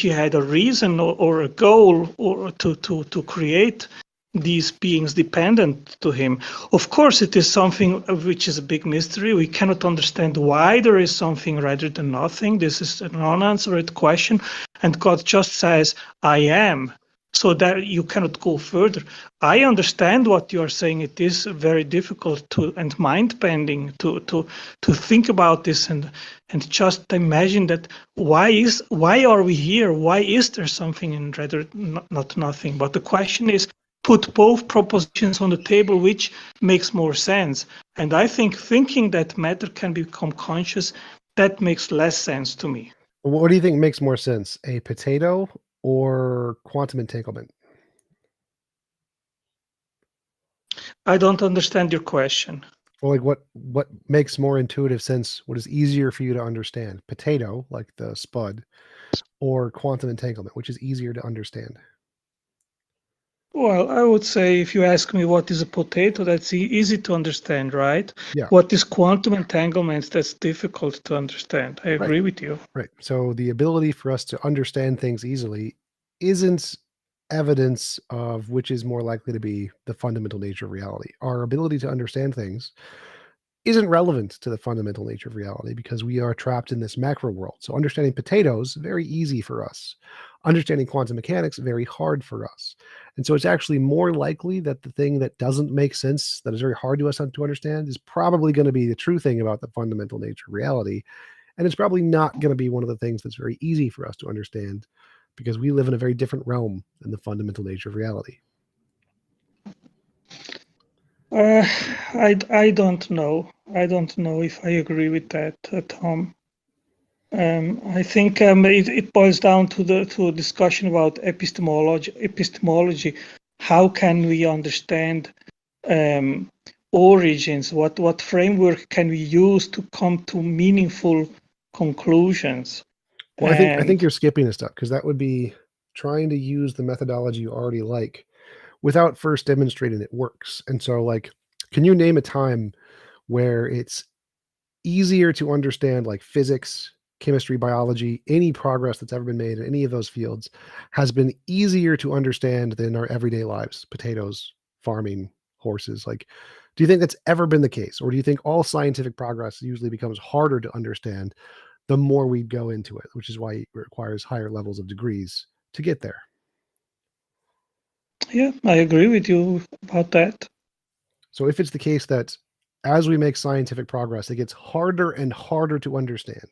had a reason or a goal or to create, these beings dependent to him. Of course, it is something which is a big mystery. We cannot understand why there is something rather than nothing. This is an unanswered question. And God just says, I am. So that you cannot go further. I understand what you are saying. It is very difficult and mind-bending to think about this and just imagine that why are we here? Why is there something and rather not nothing? But the question is, put both propositions on the table, which makes more sense. And I think thinking that matter can become conscious, that makes less sense to me. What do you think makes more sense, a potato or quantum entanglement? I don't understand your question. Well, like what makes more intuitive sense? What is easier for you to understand? Potato, like the spud, or quantum entanglement, which is easier to understand? Well, I would say if you ask me what is a potato, that's easy to understand, right? Yeah. What is quantum entanglement? That's difficult to understand. I agree with you. Right. So the ability for us to understand things easily isn't evidence of which is more likely to be the fundamental nature of reality. Our ability to understand things isn't relevant to the fundamental nature of reality because we are trapped in this macro world. So understanding potatoes, very easy for us. Understanding quantum mechanics, very hard for us. And so it's actually more likely that the thing that doesn't make sense, that is very hard to us to understand, is probably going to be the true thing about the fundamental nature of reality. And it's probably not going to be one of the things that's very easy for us to understand because we live in a very different realm than the fundamental nature of reality. I don't know. I don't know if I agree with that, Tom. I think it boils down to a discussion about epistemology. How can we understand origins? What framework can we use to come to meaningful conclusions? Well, I think you're skipping a step because that would be trying to use the methodology you already like without first demonstrating it works. And so, like, can you name a time where it's easier to understand, like physics, chemistry, biology, any progress that's ever been made in any of those fields has been easier to understand than our everyday lives, potatoes, farming, horses? Like, do you think that's ever been the case? Or do you think all scientific progress usually becomes harder to understand the more we go into it, which is why it requires higher levels of degrees to get there? Yeah, I agree with you about that. So if it's the case that as we make scientific progress, it gets harder and harder to understand,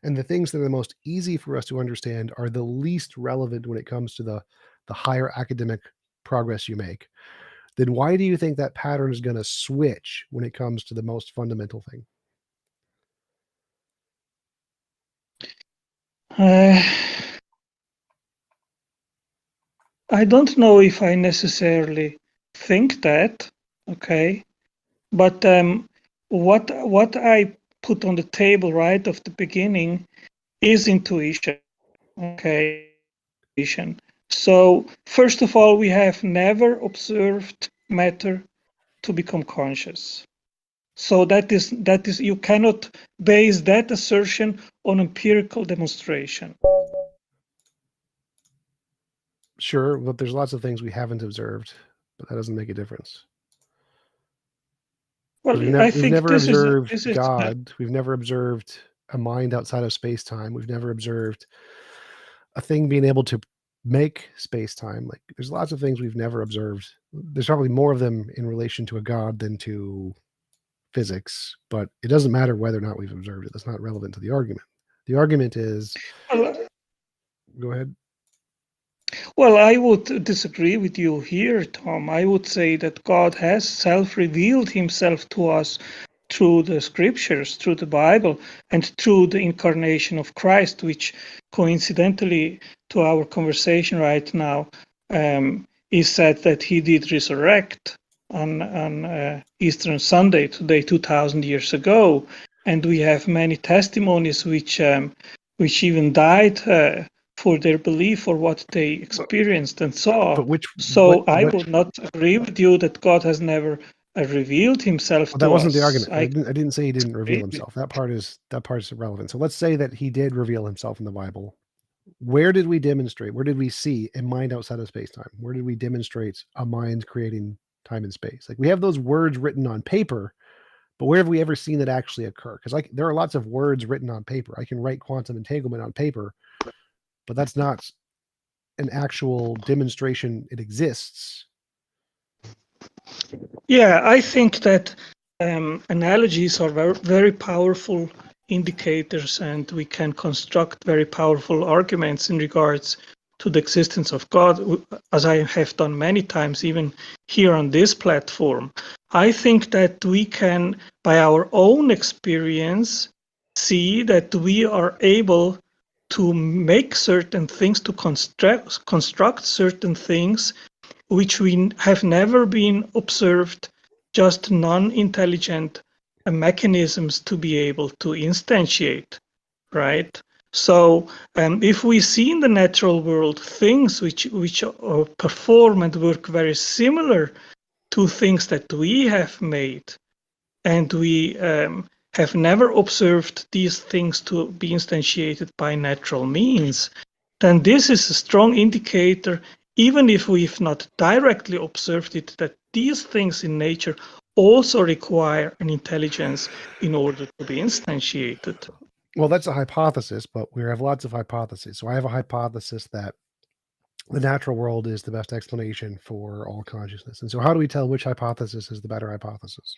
and the things that are the most easy for us to understand are the least relevant when it comes to the higher academic progress you make, then why do you think that pattern is going to switch when it comes to the most fundamental thing? I don't know if I necessarily think that, okay, but what I put on the table right of the beginning is intuition, okay. So first of all, we have never observed matter to become conscious. So that is you cannot base that assertion on empirical demonstration. Sure, but there's lots of things we haven't observed, but that doesn't make a difference. Well, We've never observed God. We've never observed a mind outside of space-time. We've never observed a thing being able to make space-time. Like, there's lots of things we've never observed. There's probably more of them in relation to a God than to physics, but it doesn't matter whether or not we've observed it. That's not relevant to the argument. The argument is... Go ahead. Well, I would disagree with you here, Tom. I would say that God has self-revealed himself to us through the scriptures, through the Bible, and through the incarnation of Christ, which coincidentally to our conversation right now is said that he did resurrect on Easter Sunday, today 2,000 years ago. And we have many testimonies which even died for their belief or what they experienced and saw. I would not agree with you that God has never revealed himself to us. That wasn't the argument. I didn't say he didn't reveal himself. That part is irrelevant. So let's say that he did reveal himself in the Bible. where did we demonstrate, where did we see a mind outside of space-time? Where did we demonstrate a mind creating time and space? Like, we have those words written on paper, but where have we ever seen it actually occur? Because like there are lots of words written on paper. I can write quantum entanglement on paper, but that's not an actual demonstration it exists. Yeah, I think that analogies are very, very powerful indicators, and we can construct very powerful arguments in regards to the existence of God, as I have done many times, even here on this platform. I think that we can, by our own experience, see that we are able to make certain things, to construct certain things which we have never been observed, just non-intelligent mechanisms to be able to instantiate, right? So if we see in the natural world things which perform and work very similar to things that we have made, and we have never observed these things to be instantiated by natural means, then this is a strong indicator, even if we've not directly observed it, that these things in nature also require an intelligence in order to be instantiated. Well, that's a hypothesis, but we have lots of hypotheses. So I have a hypothesis that the natural world is the best explanation for all consciousness. And so how do we tell which hypothesis is the better hypothesis?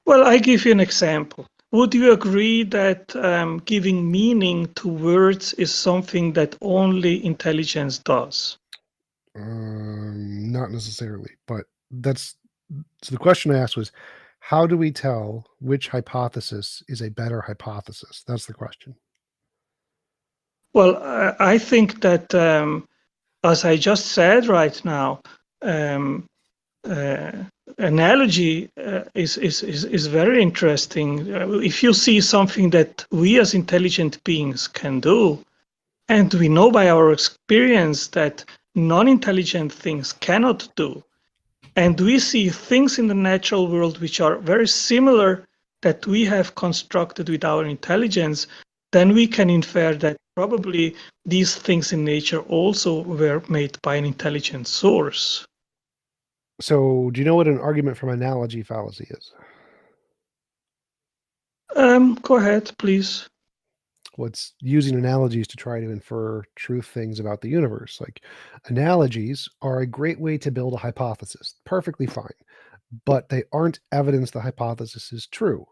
Well, I give you an example. Would you agree that giving meaning to words is something that only intelligence does? Not necessarily, but that's so the question I asked was, how do we tell which hypothesis is a better hypothesis? That's the question. Well, I think that, as I just said right now, analogy is very interesting. If you see something that we as intelligent beings can do, and we know by our experience that non-intelligent things cannot do, and we see things in the natural world which are very similar that we have constructed with our intelligence, then we can infer that probably these things in nature also were made by an intelligent source. So do you know what an argument from analogy fallacy is? Go ahead, please. Well, it's using analogies to try to infer truth things about the universe. Like, analogies are a great way to build a hypothesis. Perfectly fine. But they aren't evidence the hypothesis is true.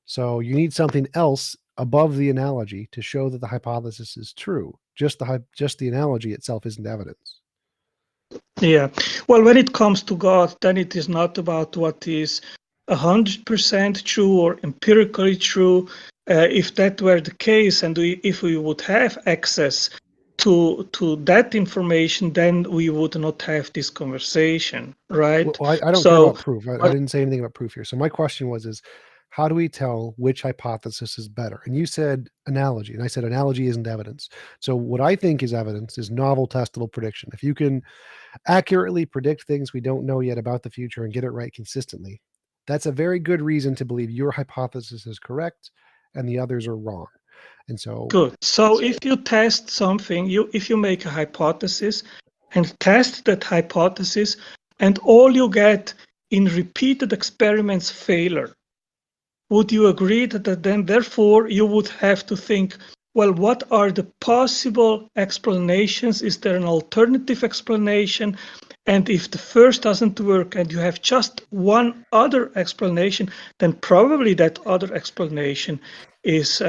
So you need something else above the analogy to show that the hypothesis is true. Just the analogy itself isn't evidence. Yeah. Well, when it comes to God, then it is not about what is 100% true or empirically true. If that were the case, and if we would have access to that information, then we would not have this conversation, right? Well, I don't care about proof. I didn't say anything about proof here. So my question was, how do we tell which hypothesis is better? And you said analogy, and I said analogy isn't evidence. So what I think is evidence is novel testable prediction. If you can accurately predict things we don't know yet about the future and get it right consistently, that's a very good reason to believe your hypothesis is correct and the others are wrong. And so good. So if you test something, if you make a hypothesis and test that hypothesis, and all you get in repeated experiments failure, would you agree that then therefore you would have to think, well, what are the possible explanations? Is there an alternative explanation? And if the first doesn't work and you have just one other explanation, then probably that other explanation is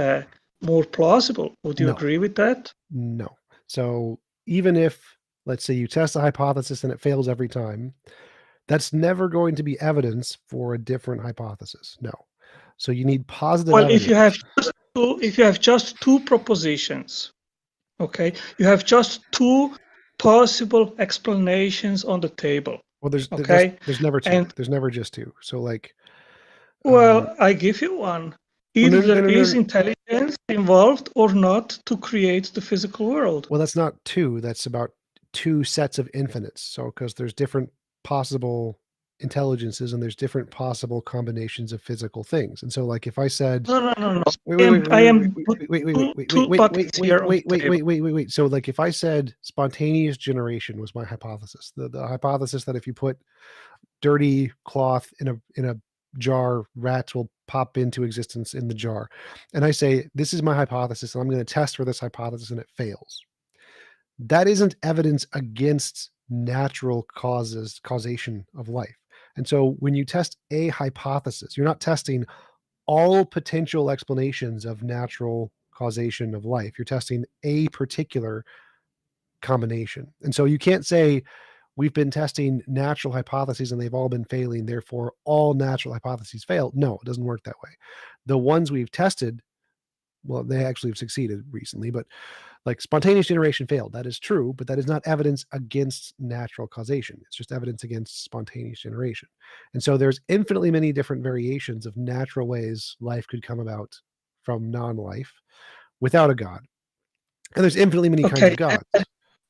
more plausible. Would you agree with that? No. So even if, let's say, you test a hypothesis and it fails every time, that's never going to be evidence for a different hypothesis. No. So you need positive evidence. If you have just two propositions, okay, you have just two possible explanations on the table. Well, there's never two. There's never just two. So like, well, I give you one. Either there is intelligence involved or not to create the physical world. Well, that's not two. That's about two sets of infinites. So because there's different possible intelligences and there's different possible combinations of physical things. And so, like, if I said, No. I am two buckets here on the table. wait. So, like, if I said spontaneous generation was my hypothesis, the hypothesis that if you put dirty cloth in a jar, rats will pop into existence in the jar, and I say this is my hypothesis, and I'm going to test for this hypothesis, and it fails. That isn't evidence against natural causation of life. And so when you test a hypothesis, you're not testing all potential explanations of natural causation of life. You're testing a particular combination. And so you can't say we've been testing natural hypotheses and they've all been failing, therefore all natural hypotheses fail. No, it doesn't work that way. The ones we've tested, well, they actually have succeeded recently, but like spontaneous generation failed. That is true, but that is not evidence against natural causation. It's just evidence against spontaneous generation. And so there's infinitely many different variations of natural ways life could come about from non-life without a God. And there's infinitely many kinds of gods.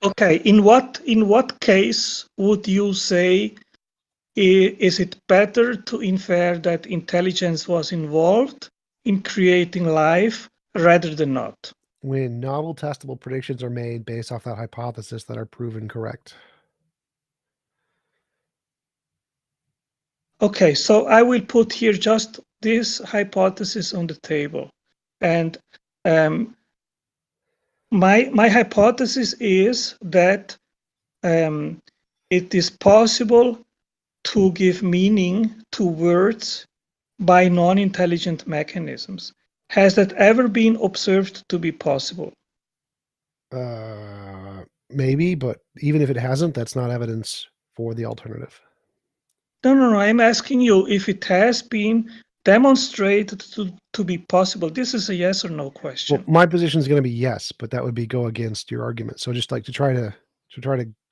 Okay, in what case would you say is it better to infer that intelligence was involved in creating life rather than not? When novel testable predictions are made based off that hypothesis that are proven correct. Okay, so I will put here just this hypothesis on the table. And my hypothesis is that it is possible to give meaning to words by non-intelligent mechanisms. Has that ever been observed to be possible? Maybe, but even if it hasn't, that's not evidence for the alternative. No. I'm asking you if it has been demonstrated to be possible. This is a yes or no question. Well, my position is going to be yes, but that would be go against your argument. So just like to try to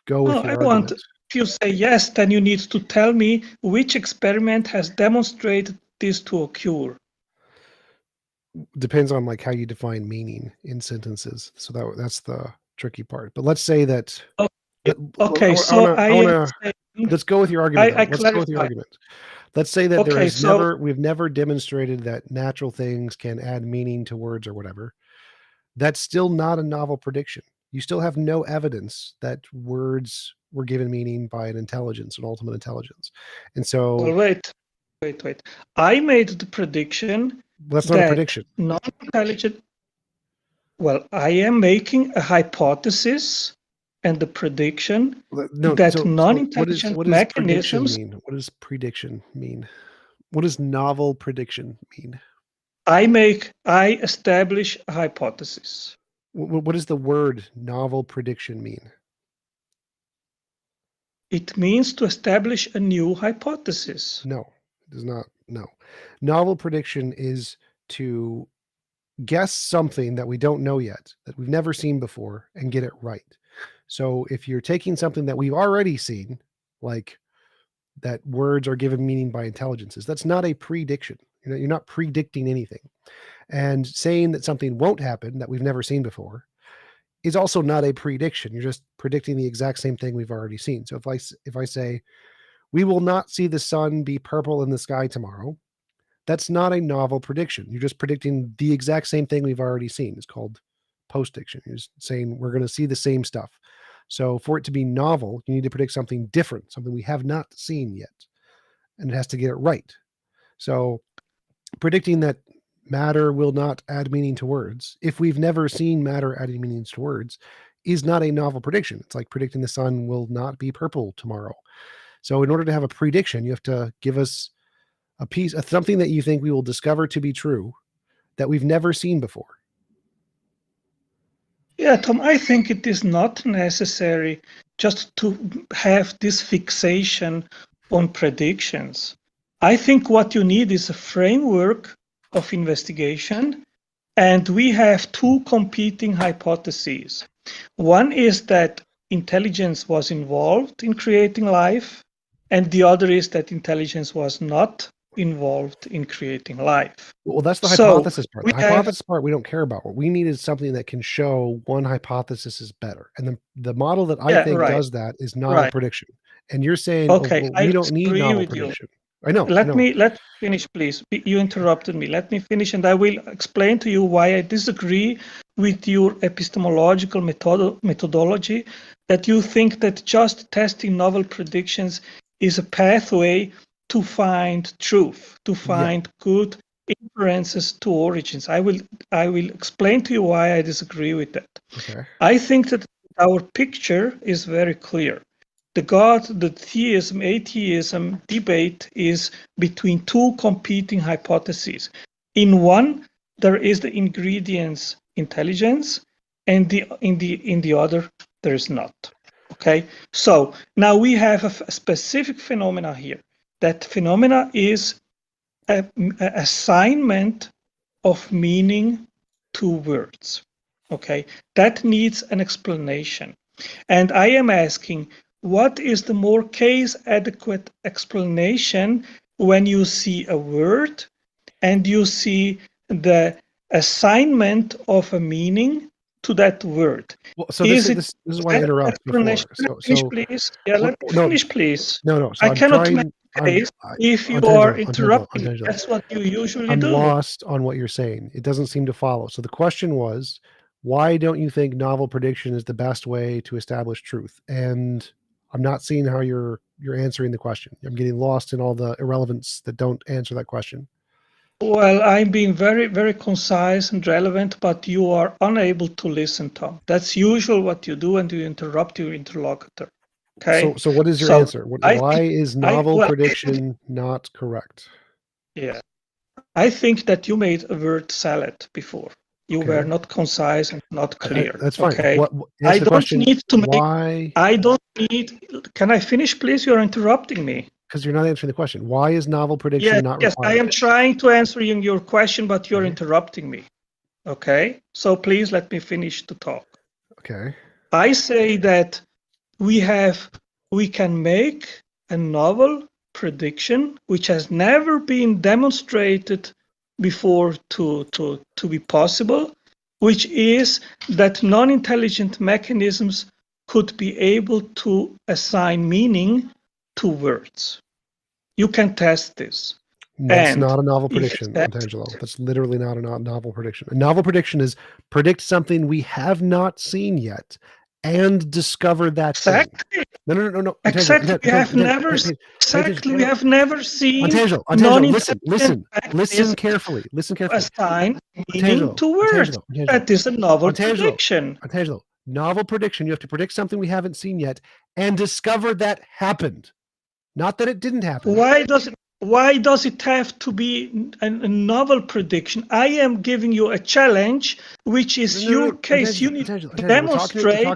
go with your argument. If you say yes, then you need to tell me which experiment has demonstrated this to occur. Depends on like how you define meaning in sentences. So that's the tricky part. But let's say that. Okay, let's go with your argument. Let's go with your argument. Let's say that we've never demonstrated that natural things can add meaning to words or whatever. That's still not a novel prediction. You still have no evidence that words were given meaning by an intelligence, an ultimate intelligence. And so wait. I made the prediction. That's not a prediction. Non-intelligent. Well, I am making a hypothesis and the prediction that non-intelligent mechanisms. What does prediction mean? What does novel prediction mean? I establish a hypothesis. What does the word novel prediction mean? It means to establish a new hypothesis. No, it does not. No. Novel prediction is to guess something that we don't know yet, that we've never seen before, and get it right. So if you're taking something that we've already seen, like that words are given meaning by intelligences, that's not a prediction. You're not predicting anything. And saying that something won't happen that we've never seen before is also not a prediction. You're just predicting the exact same thing we've already seen. So if I say, we will not see the sun be purple in the sky tomorrow, that's not a novel prediction. You're just predicting the exact same thing we've already seen. It's called postdiction. You're just saying we're going to see the same stuff. So for it to be novel, you need to predict something different, something we have not seen yet. And it has to get it right. So predicting that matter will not add meaning to words, if we've never seen matter adding meanings to words, is not a novel prediction. It's like predicting the sun will not be purple tomorrow. So in order to have a prediction, you have to give us a piece of something that you think we will discover to be true that we've never seen before. Yeah, Tom, I think it is not necessary just to have this fixation on predictions. I think what you need is a framework of investigation, and we have two competing hypotheses. One is that intelligence was involved in creating life, and the other is that intelligence was not involved in creating life. Well, that's the hypothesis part. The hypothesis part we don't care about. What we need is something that can show one hypothesis is better. And the model that I think does that is not a prediction. And you're saying, Okay, well, I we don't need agree novel with you. prediction. I know. Let me finish, please. You interrupted me. Let me finish, and I will explain to you why I disagree with your epistemological methodology, that you think that just testing novel predictions is a pathway to find truth, to find good inferences to origins. I will explain to you why I disagree with that. Okay. I think that our picture is very clear. The theism, atheism debate is between two competing hypotheses. In one, there is the ingredients intelligence, and in the other, there is not. Okay, so now we have a specific phenomena here. That phenomena is an assignment of meaning to words. Okay, that needs an explanation. And I am asking, what is the more case adequate explanation when you see a word and you see the assignment of a meaning to that word? Well, so this is why I interrupt before. Let me finish, please. Yeah, let me finish, please. No. So I cannot make a case if you are interrupting. That's what you usually do. I'm lost on what you're saying. It doesn't seem to follow. So the question was, why don't you think novel prediction is the best way to establish truth? And I'm not seeing how you're answering the question. I'm getting lost in all the irrelevance that don't answer that question. Well, I'm being very, very concise and relevant, but you are unable to listen, Tom. That's usual what you do, and you interrupt your interlocutor. Okay. So what is your answer? Why is novel prediction not correct? Yeah. I think that you made a word salad before. You were not concise and not clear. That's fine. Okay. I don't need to make. Why? I don't need. Can I finish, please? You're interrupting me. Because you're not answering the question. Why is novel prediction not required? Yes, I am trying to answer your question, but you're interrupting me. Okay. So please let me finish to talk. Okay. I say that we can make a novel prediction which has never been demonstrated before to be possible, which is that non-intelligent mechanisms could be able to assign meaning to words. You can test this. That's not a novel prediction, Angelo. That's literally not a novel prediction. A novel prediction is predict something we have not seen yet and discover that thing. No. Exactly. We have never seen. Listen carefully. Assign meaning to words. That is a novel prediction. Novel prediction. You have to predict something we haven't seen yet and discover that happened. Not that it didn't happen. Why does it have to be a novel prediction? I am giving you a challenge, which is your case. You need to demonstrate.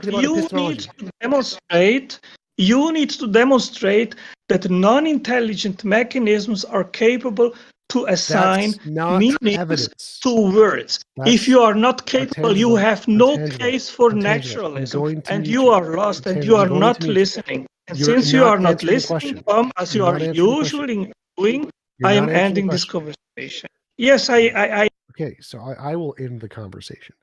You need to demonstrate that non-intelligent mechanisms are capable to assign meanings to words. If you are not capable, you have no case for naturalism, and you are lost, and you are not listening. And since you are not listening, Tom, as you are usually doing, I am ending this conversation. Yes, I. Okay, so I will end the conversation.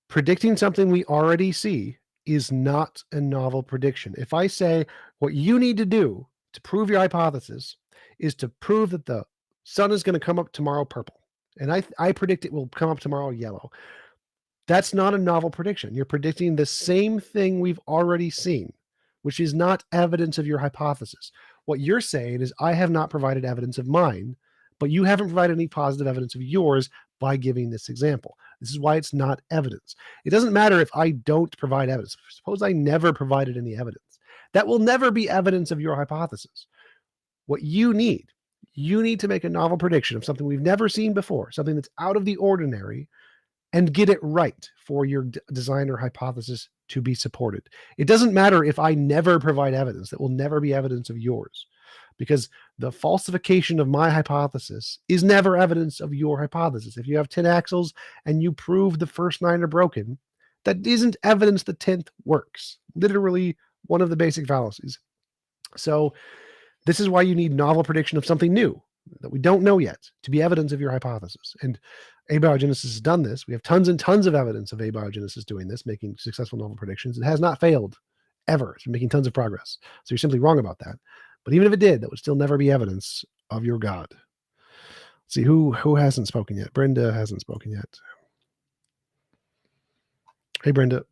Predicting something we already see is not a novel prediction. If I say what you need to do to prove your hypothesis is to prove that the sun is going to come up tomorrow purple, and I predict it will come up tomorrow yellow, that's not a novel prediction. You're predicting the same thing we've already seen, which is not evidence of your hypothesis. What you're saying is I have not provided evidence of mine, but you haven't provided any positive evidence of yours by giving this example. This is why it's not evidence. It doesn't matter if I don't provide evidence. Suppose I never provided any evidence. That will never be evidence of your hypothesis. What you need to make a novel prediction of something we've never seen before, something that's out of the ordinary, and get it right for your design or hypothesis to be supported. It doesn't matter if I never provide evidence. That will never be evidence of yours, because the falsification of my hypothesis is never evidence of your hypothesis. If you have 10 axles and you prove the first 9 are broken, that isn't evidence the 10th works. Literally one of the basic fallacies. So this is why you need novel prediction of something new that we don't know yet to be evidence of your hypothesis. And abiogenesis has done this. We have tons and tons of evidence of abiogenesis doing this, making successful novel predictions. It has not failed ever. It's been making tons of progress. So you're simply wrong about that. But even if it did, that would still never be evidence of your God. Let's see, who hasn't spoken yet? Brenda hasn't spoken yet. Hey, Brenda.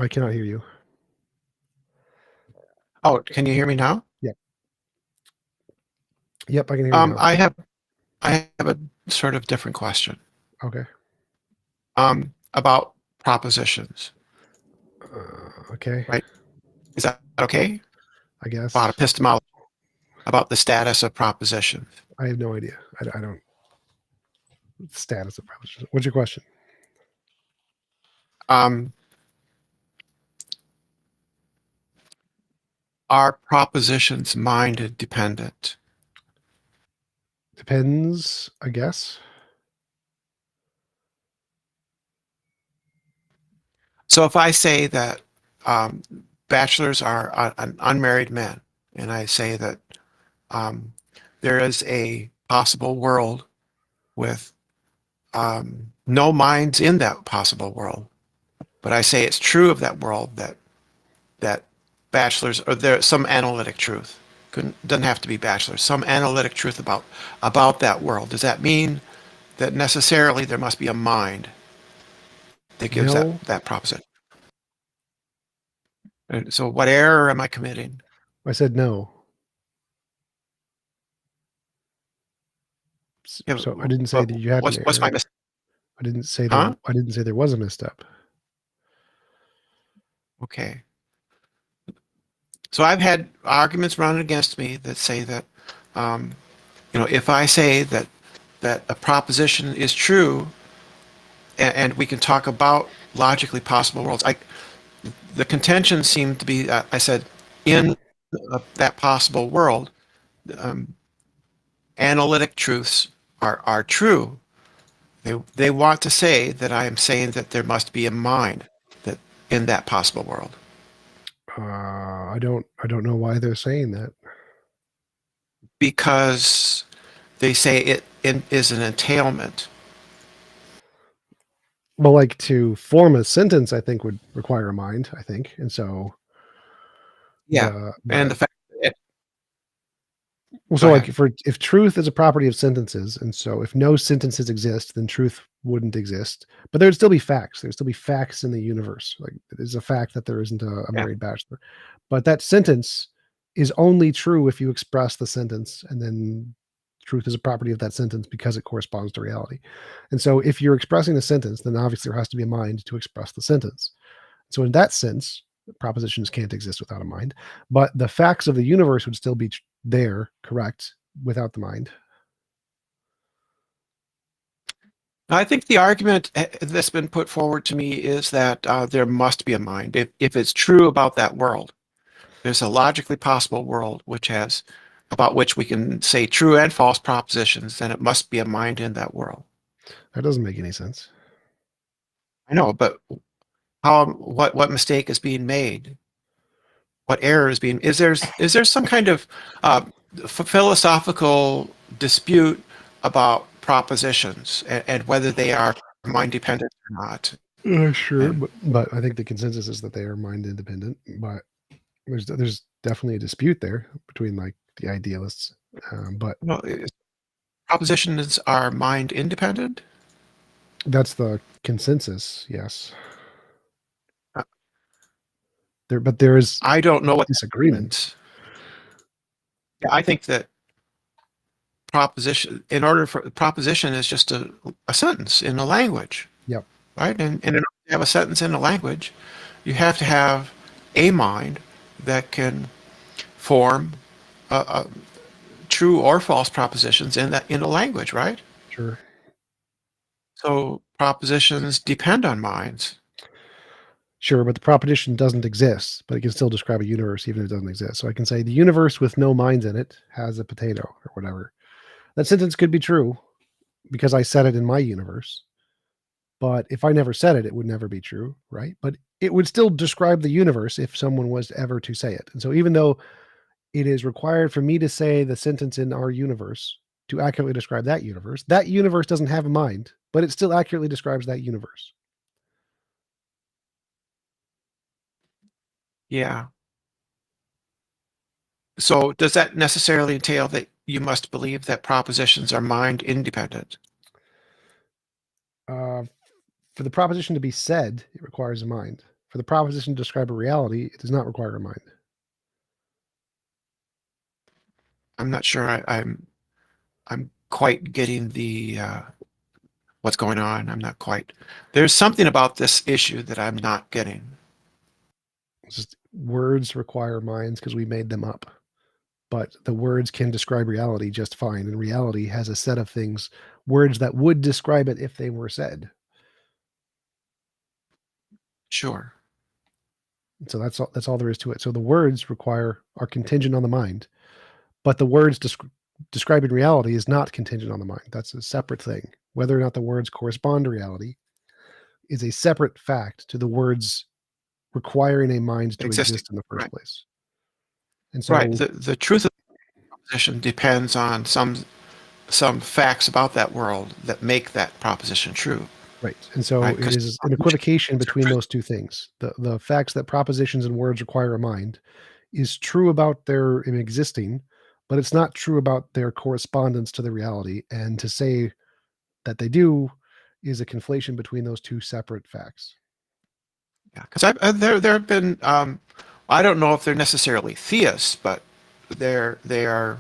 I cannot hear you. Oh, can you hear me now? Yep, I can hear you now. I have a sort of different question. Okay. About propositions. Okay. Right. Is that okay? I guess. About epistemology. About the status of propositions. I have no idea. I don't. Status of propositions. What's your question? Are propositions mind dependent? Depends, I guess. So if I say that bachelors are unmarried men, and I say that there is a possible world with no minds in that possible world, but I say it's true of that world that bachelors, or there's some analytic truth, doesn't have to be bachelors, some analytic truth about that world. Does that mean that necessarily there must be a mind that gives No. that proposition? And so what error am I committing? I said no. Yeah, So I didn't say that you had an error. what's my mistake? I didn't say Huh? that. I didn't say there was a misstep. Okay. So I've had arguments run against me that say that, if I say that a proposition is true, and we can talk about logically possible worlds, the contention seemed to be, I said, in that possible world, analytic truths are true. They want to say that I am saying that there must be a mind that in that possible world. I don't know why they're saying that. Because they say it is an entailment. Well, like to form a sentence, I think would require a mind. I think, and so. Yeah, and the fact. Well, so like if truth is a property of sentences, and so if no sentences exist, then truth wouldn't exist. But there'd still be facts. There'd still be facts in the universe. Like it is a fact that there isn't a married bachelor. But that sentence is only true if you express the sentence, and then truth is a property of that sentence because it corresponds to reality. And so if you're expressing a sentence, then obviously there has to be a mind to express the sentence. So in that sense, propositions can't exist without a mind, but the facts of the universe would still be there, correct, without the mind. I think the argument that's been put forward to me is that there must be a mind. If it's true about that world, there's a logically possible world about which we can say true and false propositions, then it must be a mind in that world. That doesn't make any sense. I know, but what mistake is being made? What error is being? Is there some kind of philosophical dispute about propositions and whether they are mind dependent or not? Sure, but I think the consensus is that they are mind independent. But there's definitely a dispute there between like the idealists. But propositions are mind independent. That's the consensus. Yes. But there is. I don't know what disagreement. Yeah, I think that proposition is just a sentence in a language. Yep. Right, and in order to have a sentence in a language, you have to have a mind that can form true or false propositions in a language, right? Sure. So propositions depend on minds. Sure, but the proposition doesn't exist, but it can still describe a universe even if it doesn't exist. So I can say the universe with no minds in it has a potato or whatever. That sentence could be true because I said it in my universe. But if I never said it, it would never be true, right? But it would still describe the universe if someone was ever to say it. And so even though it is required for me to say the sentence in our universe to accurately describe that universe doesn't have a mind, but it still accurately describes that universe. Yeah. So does that necessarily entail that you must believe that propositions are mind independent? For the proposition to be said, it requires a mind. For the proposition to describe a reality, it does not require a mind. I'm not sure I'm quite getting the what's going on. I'm not quite. There's something about this issue that I'm not getting. It's just words require minds because we made them up. But the words can describe reality just fine, and reality has a set of things, words that would describe it if they were said. Sure. So that's all there is to it. So the words are contingent on the mind, but the words describing reality is not contingent on the mind. That's a separate thing. Whether or not the words correspond to reality is a separate fact to the words requiring a mind to exist in the first place. And so, right, the truth of the proposition depends on some facts about that world that make that proposition true. right. And so Right, it 'cause is an equivocation between those two things. The facts that propositions and words require a mind is true about their existing, but it's not true about their correspondence to the reality. And to say that they do is a conflation between those two separate facts. Yeah, because there have been I don't know if they're necessarily theists, but they are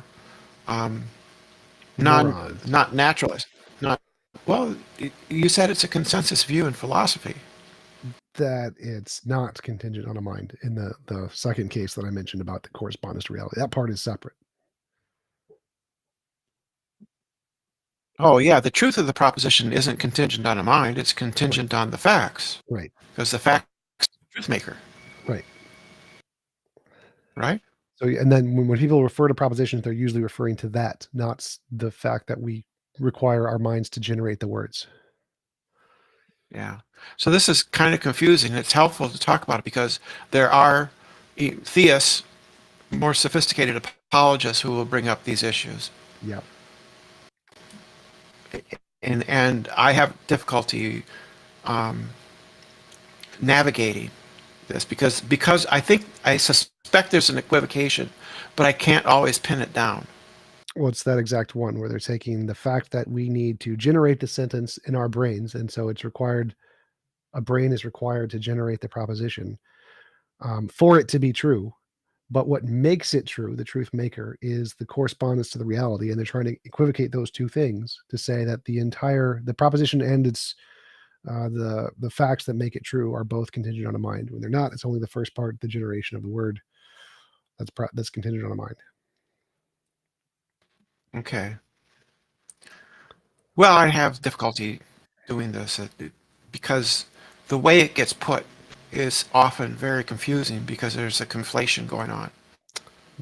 Morons. not naturalists. Not well. You said it's a consensus view in philosophy. That it's not contingent on a mind in the second case that I mentioned about the correspondence to reality. That part is separate. Oh yeah, the truth of the proposition isn't contingent on a mind; it's contingent on the facts. Right. Because the facts are the truth maker. Right. Right. So, and then when people refer to propositions, they're usually referring to that, not the fact that we require our minds to generate the words. Yeah. So this is kind of confusing. It's helpful to talk about it because there are theists, more sophisticated apologists who will bring up these issues. Yeah. And I have difficulty navigating this because I suspect there's an equivocation, but I can't always pin it down. Well, it's that exact one where they're taking the fact that we need to generate the sentence in our brains, and so it's required. A brain is required to generate the proposition for it to be true. But what makes it true, the truth maker, is the correspondence to the reality, and they're trying to equivocate those two things to say that the proposition and its the facts that make it true are both contingent on a mind. When they're not, it's only the first part, the generation of the word, that's contingent on a mind. Okay. Well, I have difficulty doing this because the way it gets put is often very confusing because there's a conflation going on.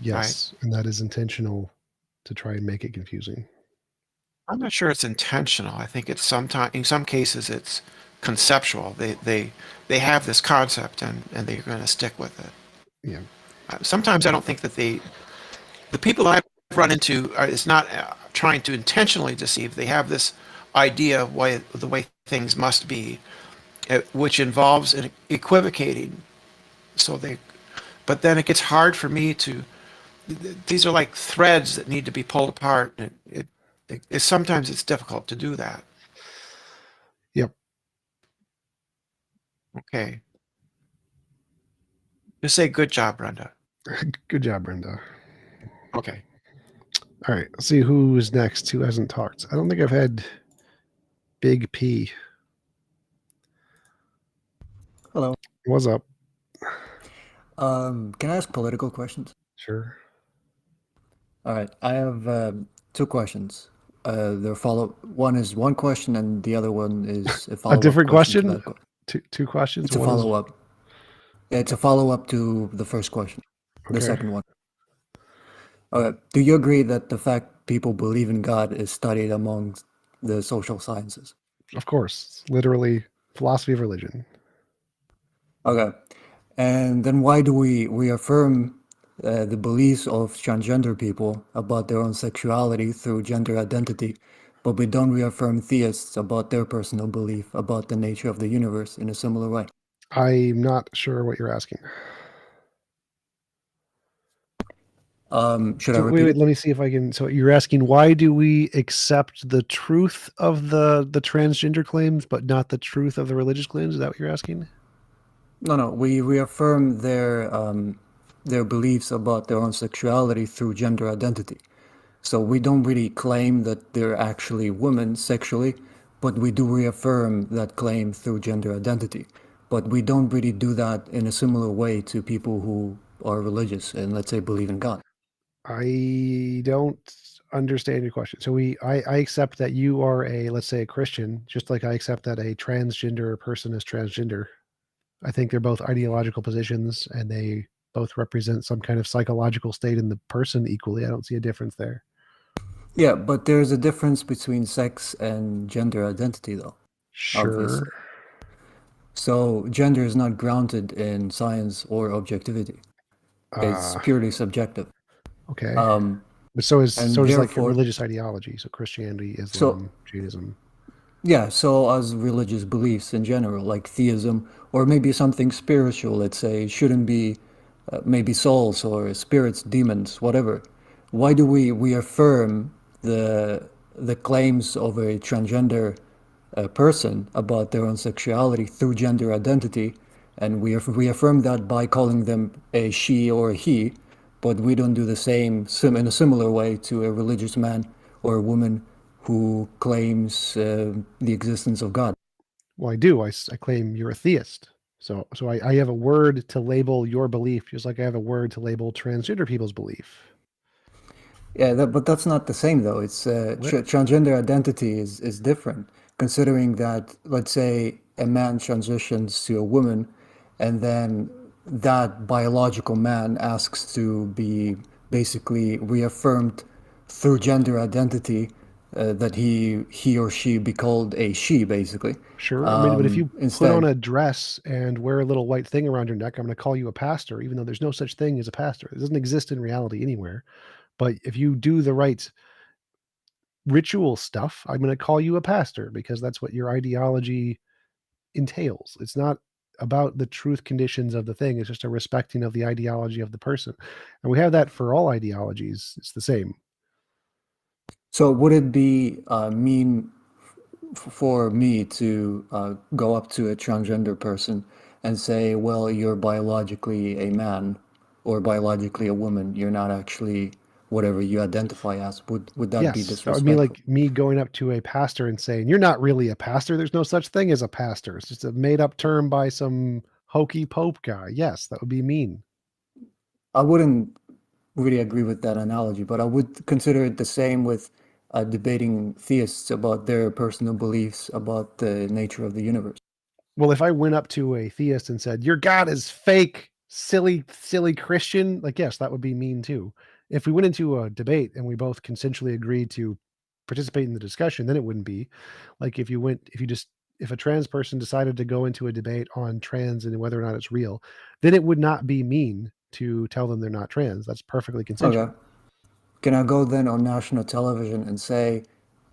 Yes, right? And that is intentional to try and make it confusing. I'm not sure it's intentional. I think it's in some cases it's conceptual. They have this concept and they're going to stick with it. Yeah. Sometimes I don't think that the people I've run into is not trying to intentionally deceive. They have this idea of the way things must be, which involves an equivocating. But then it gets hard for me to. These are like threads that need to be pulled apart, and sometimes it's difficult to do that. Yep. Okay. Just say good job, Brenda. Good job, Brenda. Okay. All right. Let's see who's next. Who hasn't talked? I don't think I've had Big P. Hello. What's up? Can I ask political questions? Sure. All right. I have two questions. They're one is one question, and the other one is a follow-up. A different question? Two questions? It's a follow-up. It's a follow-up to the first question. Okay. The second one. Do you agree that the fact people believe in God is studied among the social sciences? Of course. It's literally philosophy of religion. Okay. And then why do we reaffirm the beliefs of transgender people about their own sexuality through gender identity, but we don't reaffirm theists about their personal belief about the nature of the universe in a similar way? I'm not sure what you're asking. Should I So repeat? wait, let me see if I can. So you're asking, why do we accept the truth of the transgender claims, but not the truth of the religious claims? Is that what you're asking? No. We reaffirm their beliefs about their own sexuality through gender identity. So we don't really claim that they're actually women sexually, but we do reaffirm that claim through gender identity. But we don't really do that in a similar way to people who are religious and, let's say, believe in God. I don't understand your question. So I accept that you are let's say a Christian, just like I accept that a transgender person is transgender. I think they're both ideological positions, and they both represent some kind of psychological state in the person equally. I don't see a difference there. Yeah, but there's a difference between sex and gender identity, though. Obviously. Sure. So gender is not grounded in science or objectivity. It's purely subjective. Okay. But so is like therefore, religious ideology. So Christianity, Islam, Judaism. Yeah, so as religious beliefs in general, like theism, or maybe something spiritual, let's say, shouldn't be maybe souls or spirits, demons, whatever. Why do we affirm the claims of a transgender person about their own sexuality through gender identity, and we affirm that by calling them a she or a he, but we don't do the same in a similar way to a religious man or a woman who claims the existence of God. Well, I do. I claim you're a theist. So I have a word to label your belief, just like I have a word to label transgender people's belief. Yeah, but that's not the same, though. It's transgender identity is different, considering that, let's say, a man transitions to a woman, and then that biological man asks to be basically reaffirmed through gender identity, that he or she be called a she, basically. Sure. I mean, but if you put on instead, a dress and wear a little white thing around your neck, I'm going to call you a pastor, even though there's no such thing as a pastor. It doesn't exist in reality anywhere. But if you do the right ritual stuff, I'm going to call you a pastor, because that's what your ideology entails. It's not about the truth conditions of the thing. It's just a respecting of the ideology of the person. And we have that for all ideologies. It's the same. So would it be mean for me to go up to a transgender person and say, well, you're biologically a man or biologically a woman, you're not actually whatever you identify as? Would that be Yes, that disrespectful? would be like me going up to a pastor and saying, you're not really a pastor. There's no such thing as a pastor. It's just a made up term by some hokey pope guy. Yes, that would be mean. I wouldn't really agree with that analogy, but I would consider it the same with debating theists about their personal beliefs about the nature of the universe. Well, if I went up to a theist and said, your God is fake, silly Christian, like, yes, that would be mean too. If we went into a debate and we both consensually agreed to participate in the discussion, then it wouldn't be. Like if a trans person decided to go into a debate on trans and whether or not it's real, then it would not be mean to tell them they're not trans. That's perfectly consensual. Okay. Can I go then on national television and say,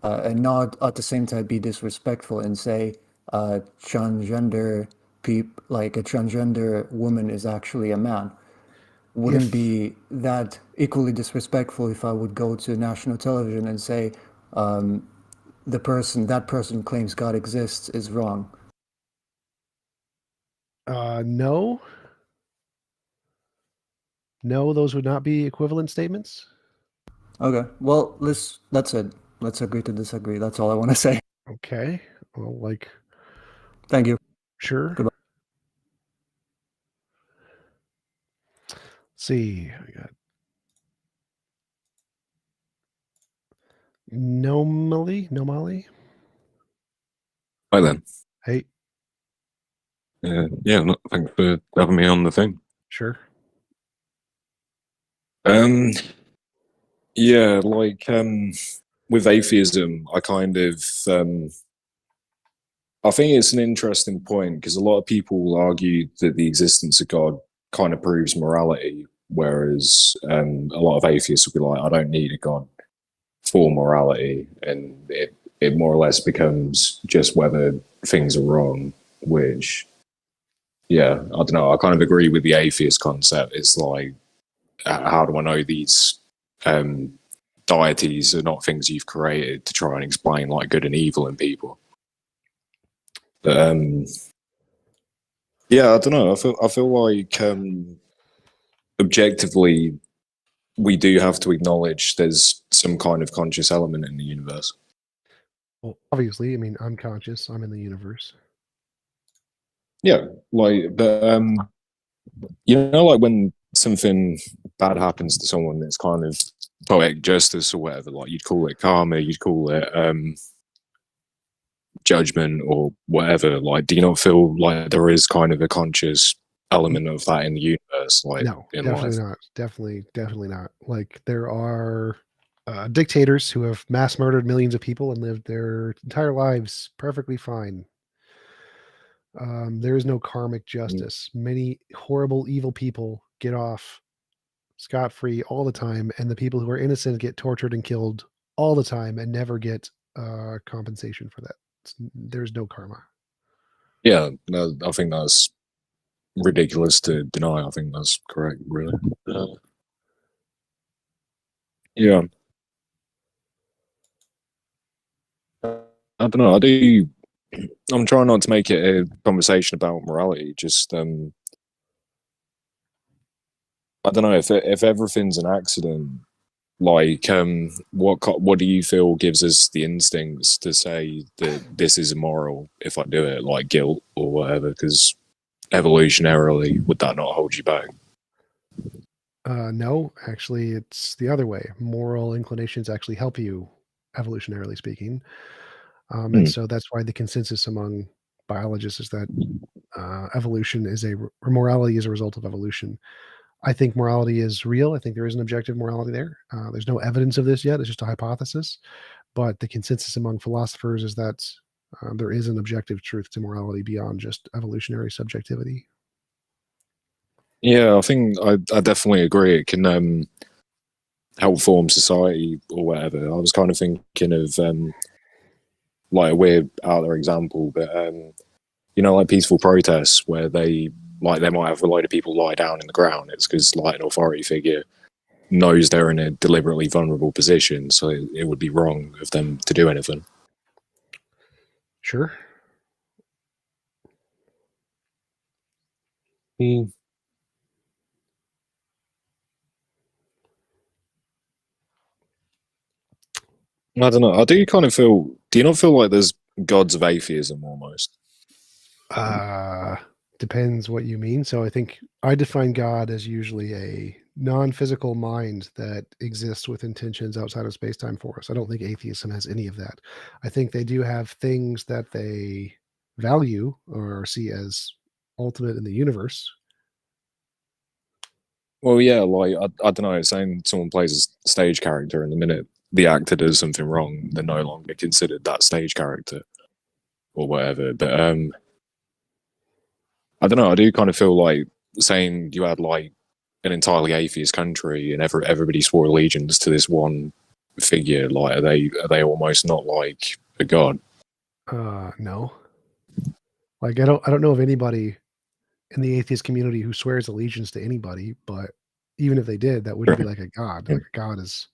and not at the same time be disrespectful and say, transgender like a transgender woman is actually a man? Wouldn't be that equally disrespectful if I would go to national television and say, that person claims God exists is wrong? No, those would not be equivalent statements. Okay, well, that's it. Let's agree to disagree. That's all I want to say. Okay, well, like, thank you. Sure. Goodbye. Let's see, I got Nomali. Hi then. Hey. Yeah, thanks for having me on the thing. Sure. Yeah, like with atheism, I kind of I think it's an interesting point because a lot of people will argue that the existence of God kind of proves morality, whereas a lot of atheists will be like, I don't need a God for morality, and it more or less becomes just whether things are wrong, which, yeah, I don't know. I kind of agree with the atheist concept. It's like how do I know these deities are not things you've created to try and explain like good and evil in people? But yeah, I don't know. I feel like objectively, we do have to acknowledge there's some kind of conscious element in the universe. Well, obviously, I mean, I'm conscious. I'm in the universe. Yeah, like, but you know, like when something bad happens to someone, it's kind of poetic justice or whatever. Like you'd call it karma, you'd call it judgment or whatever. Like, do you not feel like there is kind of a conscious element of that in the universe? Like, No, in definitely life? not. Definitely not. Like there are dictators who have mass murdered millions of people and lived their entire lives perfectly fine. There is no karmic justice. Many horrible, evil people get off scot-free all the time, and the people who are innocent get tortured and killed all the time and never get compensation for that. There's no karma. Yeah, no, I think that's ridiculous to deny. I think that's correct, really. Yeah. I don't know. I'm trying not to make it a conversation about morality. Just I don't know if everything's an accident. Like, what do you feel gives us the instincts to say that this is immoral if I do it, like guilt or whatever? Because evolutionarily, would that not hold you back? No, actually, it's the other way. Moral inclinations actually help you, evolutionarily speaking. And so that's why the consensus among biologists is that evolution is or morality is a result of evolution. I think morality is real. I think there is an objective morality there. There's no evidence of this yet. It's just a hypothesis. But the consensus among philosophers is that there is an objective truth to morality beyond just evolutionary subjectivity. Yeah, I think I definitely agree. It can help form society or whatever. I was kind of thinking of like a weird out there example, but you know, like peaceful protests where they might have a load of people lie down in the ground. It's because like an authority figure knows they're in a deliberately vulnerable position, so it would be wrong of them to do anything. Sure. I don't know. I do kind of feel. Do you not feel like there's gods of atheism almost? Depends what you mean. So I think I define God as usually a non-physical mind that exists with intentions outside of space-time for us. I don't think atheism has any of that. I think they do have things that they value or see as ultimate in the universe. Well, yeah, like I don't know. Saying someone plays a stage character, and the minute the actor does something wrong, they're no longer considered that stage character or whatever. But I don't know. I do kind of feel like saying you had like an entirely atheist country and everybody swore allegiance to this one figure. Like, are they almost not like a god? No. Like I don't know of anybody in the atheist community who swears allegiance to anybody, but even if they did, that wouldn't be like a god. Like a god is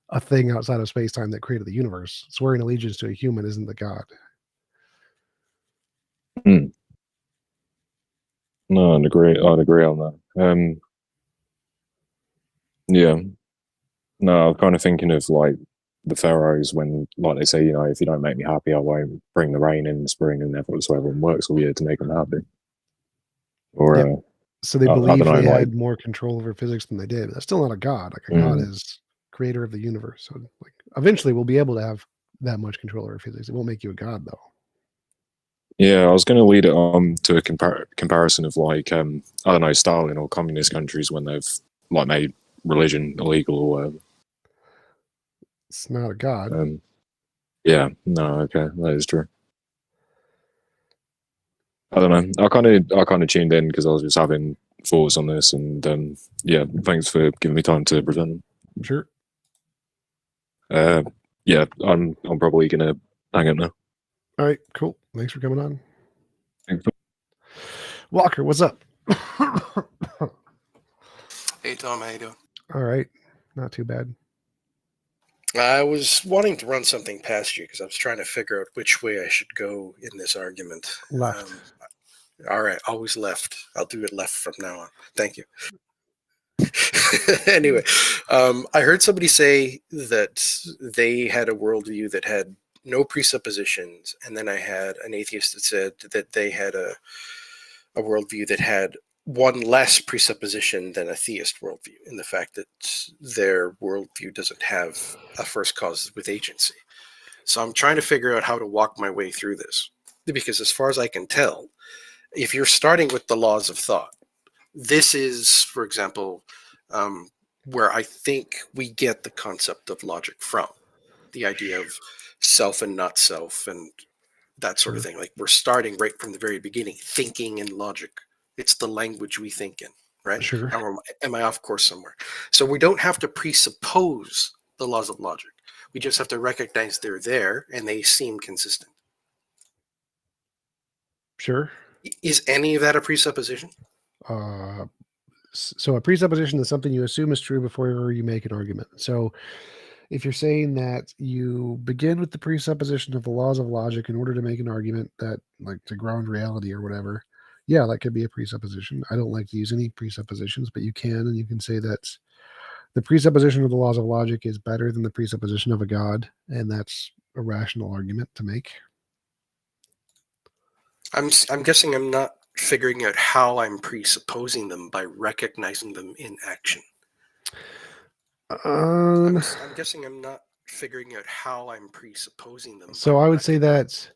a thing outside of space-time that created the universe. Swearing allegiance to a human isn't the god. No, I'd agree on that. Yeah. No, I'm kind of thinking of like the pharaohs when, like they say, you know, if you don't make me happy, I won't bring the rain in the spring, and therefore so everyone works all year to make them happy. Or Yeah. So they I believe don't know, they like, had more control over physics than they did. That's still not a god. Like a god is creator of the universe. So like eventually we'll be able to have that much control over physics. It won't make you a god though. yeah, I was going to lead it on to a comparison of like I don't know, Stalin or communist countries when they've like made religion illegal or whatever. It's not a god. Yeah, no, okay, that is true. I don't know. I kind of tuned in because I was just having thoughts on this, and yeah, thanks for giving me time to present them. Sure. Yeah, I'm probably gonna hang up now. All right, cool. Thanks for coming on. Thanks. Walker, what's up? Hey, Hey Tom, how you doing? All right, not too bad. I was wanting to run something past you because I was trying to figure out which way I should go in this argument. Left. All right, always left. I'll do it left from now on. Thank you. Anyway, I heard somebody say that they had a worldview that had no presuppositions, and then I had an atheist that said that they had a worldview that had one less presupposition than a theist worldview, in the fact that their worldview doesn't have a first cause with agency. So I'm trying to figure out how to walk my way through this, because as far as I can tell, if you're starting with the laws of thought, this is, for example, where I think we get the concept of logic from, the idea of self and not self and that sort of thing. Like, we're starting right from the very beginning, thinking in logic. It's the language we think in, right? Sure. Or am I off course somewhere? So we don't have to presuppose the laws of logic. We just have to recognize they're there and they seem consistent. Sure. Is any of that a presupposition? So a presupposition is something you assume is true before you make an argument. So if you're saying that you begin with the presupposition of the laws of logic in order to make an argument that, like, to ground reality or whatever, yeah, that could be a presupposition. I don't like to use any presuppositions, but you can, and you can say that the presupposition of the laws of logic is better than the presupposition of a God, and that's a rational argument to make. I'm guessing I'm not figuring out how I'm presupposing them by recognizing them in action. I'm guessing I'm not figuring out how I'm presupposing them. So I would say that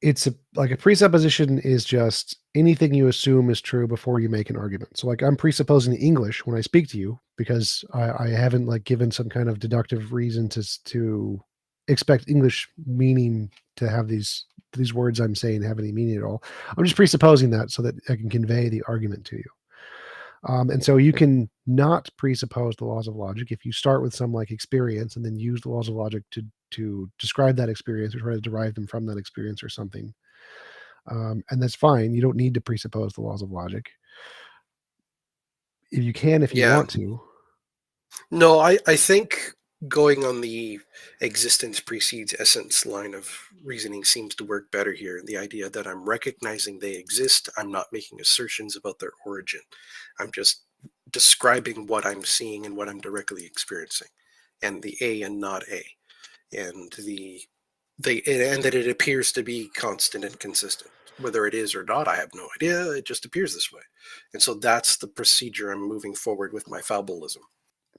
it's like a presupposition is just anything you assume is true before you make an argument. So, like, I'm presupposing English when I speak to you because I haven't, like, given some kind of deductive reason to expect English meaning to have these words I'm saying have any meaning at all. I'm just presupposing that so that I can convey the argument to you. And so you can not presuppose the laws of logic if you start with some, like, experience and then use the laws of logic to describe that experience or try to derive them from that experience or something. And that's fine. You don't need to presuppose the laws of logic. If you can, if you want to. No, I think going on the existence precedes essence line of reasoning seems to work better here. The idea that I'm recognizing they exist, I'm not making assertions about their origin. I'm just describing what I'm seeing and what I'm directly experiencing, and the A and not A, and and that it appears to be constant and consistent. Whether it is or not, I have no idea. It just appears this way, and so that's the procedure I'm moving forward with my fabulism.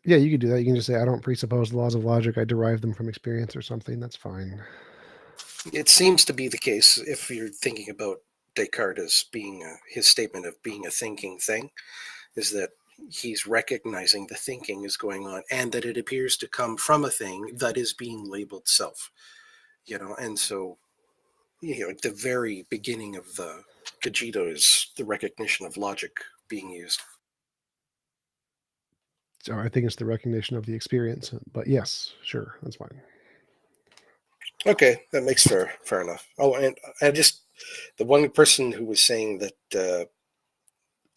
Yeah, you could do that. You can just say, I don't presuppose the laws of logic. I derive them from experience or something. That's fine. It seems to be the case if you're thinking about Descartes as being his statement of being a thinking thing, is that he's recognizing the thinking is going on and that it appears to come from a thing that is being labeled self. And so, at the very beginning of the Cogito is the recognition of logic being used. So I think it's the recognition of the experience, but yes, sure, that's fine. Okay, that makes fair enough. Oh, and I just, the one person who was saying that,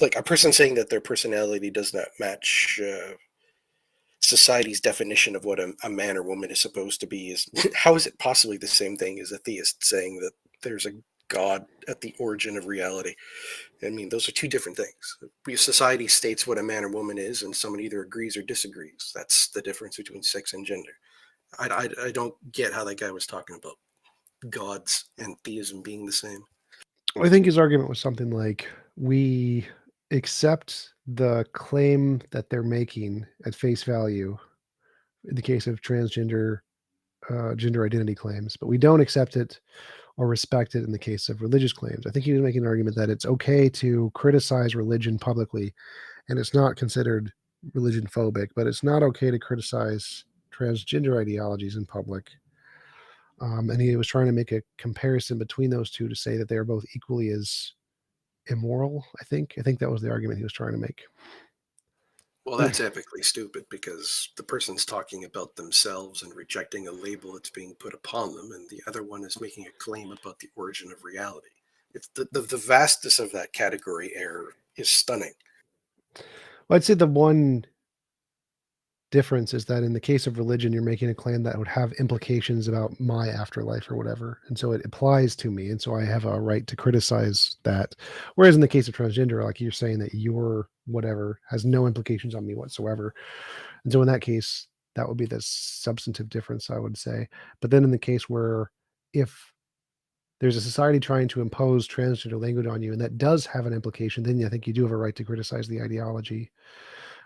like, a person saying that their personality does not match society's definition of what a man or woman is supposed to be is, how is it possibly the same thing as a theist saying that there's a God at the origin of reality? I mean, those are two different things. Society states what a man or woman is, and someone either agrees or disagrees. That's the difference between sex and gender. I don't get how that guy was talking about gods and theism being the same. I think his argument was something like, we accept the claim that they're making at face value in the case of transgender gender identity claims, but we don't accept it or respect it in the case of religious claims. I think he was making an argument that it's okay to criticize religion publicly, and it's not considered religion phobic, but it's not okay to criticize transgender ideologies in public. And he was trying to make a comparison between those two to say that they are both equally as immoral. I think that was the argument he was trying to make. Well, that's epically stupid, because the person's talking about themselves and rejecting a label that's being put upon them, and the other one is making a claim about the origin of reality. It's the vastness of that category error is stunning. I'd say the one difference is that in the case of religion, you're making a claim that would have implications about my afterlife or whatever. And so it applies to me. And so I have a right to criticize that. Whereas in the case of transgender, like you're saying that your whatever has no implications on me whatsoever. And so in that case, that would be the substantive difference, I would say. But then in the case where if there's a society trying to impose transgender language on you, and that does have an implication, then I think you do have a right to criticize the ideology.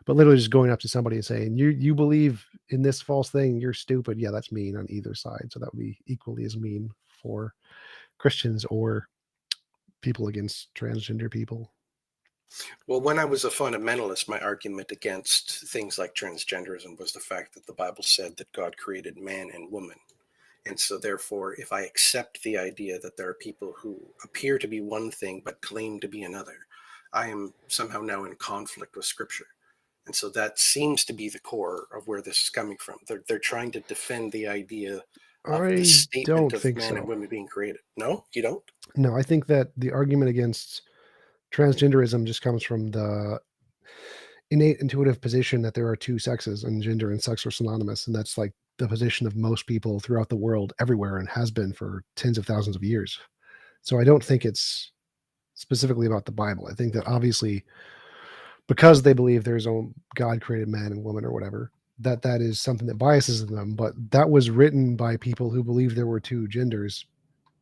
But literally just going up to somebody and saying, you believe in this false thing, you're stupid. Yeah, that's mean on either side. So that would be equally as mean for Christians or people against transgender people. Well, when I was a fundamentalist, my argument against things like transgenderism was the fact that the Bible said that God created man and woman. And so therefore, if I accept the idea that there are people who appear to be one thing but claim to be another, I am somehow now in conflict with Scripture. And so that seems to be the core of where this is coming from. They're trying to defend the idea of the I statement don't of think man and so. women being created. No, you don't? No, I think that the argument against transgenderism just comes from the innate intuitive position that there are two sexes and gender and sex are synonymous. And that's like the position of most people throughout the world everywhere and has been for tens of thousands of years. So I don't think it's specifically about the Bible. I think that obviously because they believe there's a God created man and woman or whatever, that is something that biases them. But that was written by people who believe there were two genders,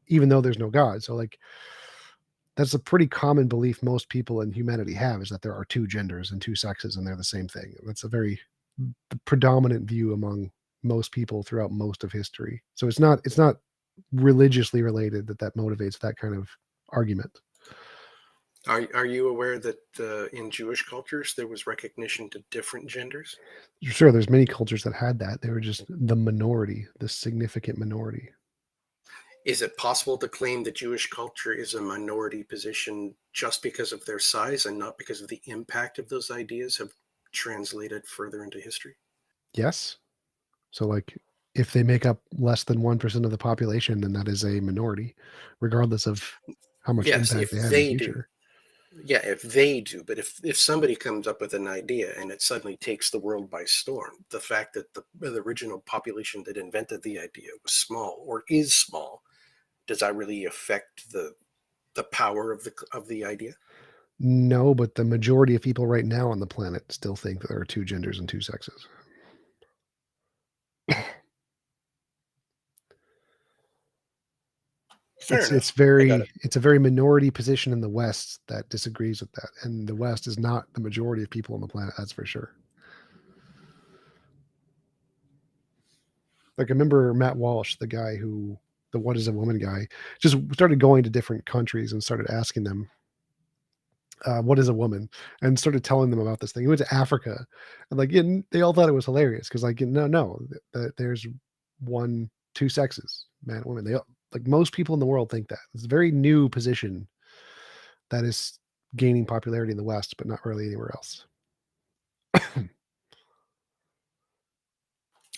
even though there's no God. So like that's a pretty common belief most people in humanity have, is that there are two genders and two sexes and they're the same thing. That's a very predominant view among most people throughout most of history. So it's not religiously related that motivates that kind of argument. Are you aware that in Jewish cultures there was recognition to different genders? Sure, there's many cultures that had that. They were just the minority, the significant minority. Is it possible to claim that Jewish culture is a minority position just because of their size and not because of the impact of those ideas have translated further into history? Yes. So like if they make up less than 1% of the population, then that is a minority, regardless of how much Yes, impact if they have in they the do. future. Yeah, if they do. But if somebody comes up with an idea and it suddenly takes the world by storm, the fact that the original population that invented the idea was small or is small, does that really affect the power of the idea? No, but the majority of people right now on the planet still think that there are two genders and two sexes. Fair enough. It's a very minority position in the West that disagrees with that, and the West is not the majority of people on the planet. That's for sure. Like I remember Matt Walsh, the guy the "What is a Woman" guy, just started going to different countries and started asking them, "What is a woman?" and started telling them about this thing. He went to Africa, and like they all thought it was hilarious because like no, there's two sexes, man and woman. They all, like most people in the world think that it's a very new position that is gaining popularity in the West, but not really anywhere else.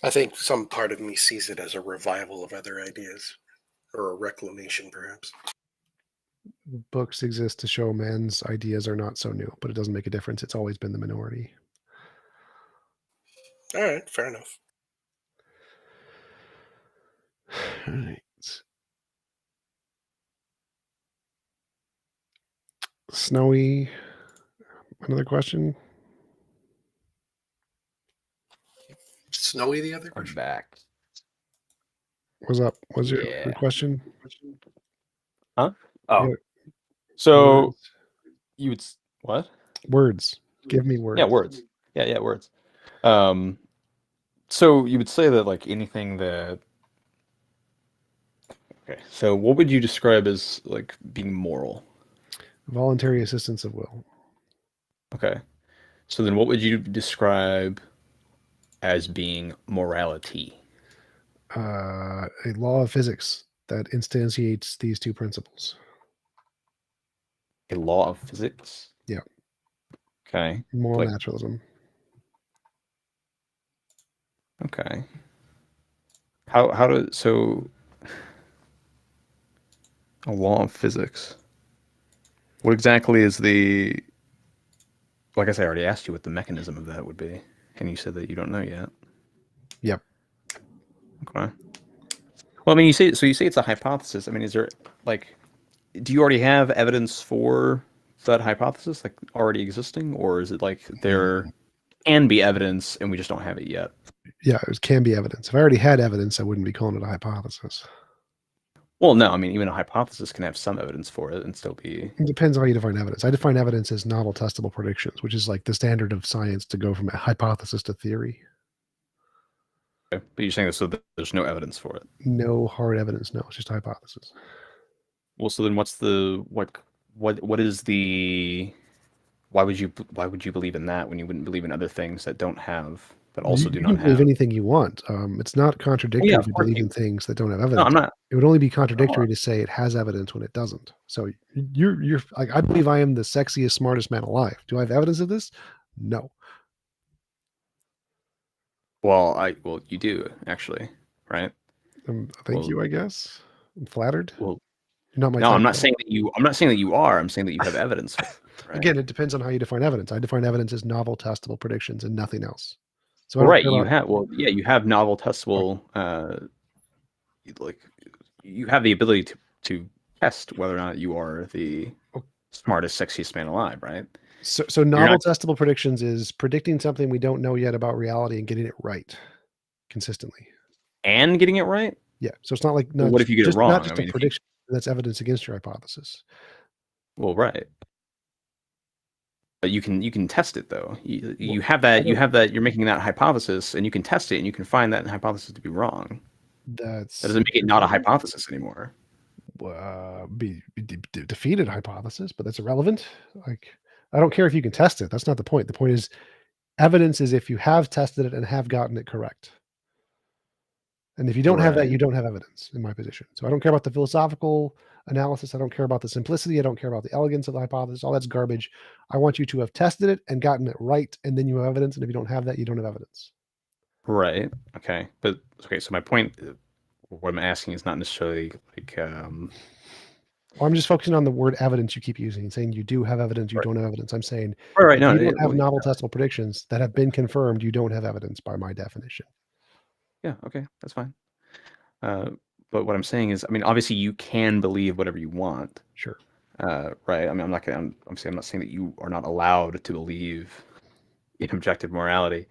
I think some part of me sees it as a revival of other ideas, or a reclamation, perhaps. Books exist to show man's ideas are not so new, but it doesn't make a difference. It's always been the minority. All right, fair enough. All right. Snowy, another question? Snowy, the other I'm question? back. What's up? What's your question? Huh? Oh. Yeah. So Words. you would what? Words. Give me words. Yeah, words. Yeah, words. So you would say that like anything that Okay. So what would you describe as like being moral? Voluntary assistance of will. Okay. So then what would you describe as being morality? A law of physics that instantiates these two principles. A law of physics? Yeah. Okay. Moral naturalism. Okay. So a law of physics. What exactly is Like I said, I already asked you what the mechanism of that would be, and you said that you don't know yet. Yep. Okay. Well, I mean, you say it's a hypothesis. I mean, is there like, do you already have evidence for that hypothesis, like already existing, or is it like there can be evidence and we just don't have it yet? Yeah, it can be evidence. If I already had evidence, I wouldn't be calling it a hypothesis. Well, no, I mean, even a hypothesis can have some evidence for it and still be. It depends on how you define evidence. I define evidence as novel testable predictions, which is like the standard of science to go from a hypothesis to theory. Okay. But you're saying that so there's no evidence for it. No hard evidence. No, it's just a hypothesis. Well, so then what's the what is the why would you believe in that when you wouldn't believe in other things that don't have that also You do can not believe have? anything you want. It's not contradictory of to course believe you- in things that don't have evidence. No, I'm not. It would only be contradictory to say it has evidence when it doesn't. So you're like, I believe I am the sexiest, smartest man alive. Do I have evidence of this? No. Well, you do actually, right? Thank Well- you, I guess. I'm flattered. Well, You're not my no, type. I'm not saying that you. I'm not saying that you are. I'm saying that you have evidence. For it, right? Again, it depends on how you define evidence. I define evidence as novel, testable predictions and nothing else. So I Well, don't right, care you about- have. Well, yeah, you have novel testable. Like you have the ability to test whether or not you are the smartest, sexiest man alive, right? So novel not- testable predictions is predicting something we don't know yet about reality and getting it right consistently. And getting it right. Yeah. So it's not like Well, what if you get it just, wrong? Not just I mean, a if you- prediction. That's evidence against your hypothesis. Well, right. But you can test it though. You have that. You're making that hypothesis, and you can test it, and you can find that hypothesis to be wrong. That doesn't make it not a hypothesis anymore. Be defeated hypothesis, but that's irrelevant. Like, I don't care if you can test it. That's not the point. The point is evidence is if you have tested it and have gotten it correct. And if you don't have that, Right. you don't have evidence in my position. So I don't care about the philosophical analysis. I don't care about the simplicity. I don't care about the elegance of the hypothesis. All that's garbage. I want you to have tested it and gotten it right, and then you have evidence. And if you don't have that, you don't have evidence. Right. Okay. But okay. So my point, what I'm asking is not necessarily like. Well, I'm just focusing on the word evidence you keep using and saying you do have evidence, you don't have evidence. I'm saying Right. if No. you don't have novel testable predictions that have been confirmed, you don't have evidence by my definition. Yeah. Okay. That's fine. But what I'm saying is, I mean, obviously you can believe whatever you want. Sure. Right. I mean, I'm not not saying that you are not allowed to believe in objective morality.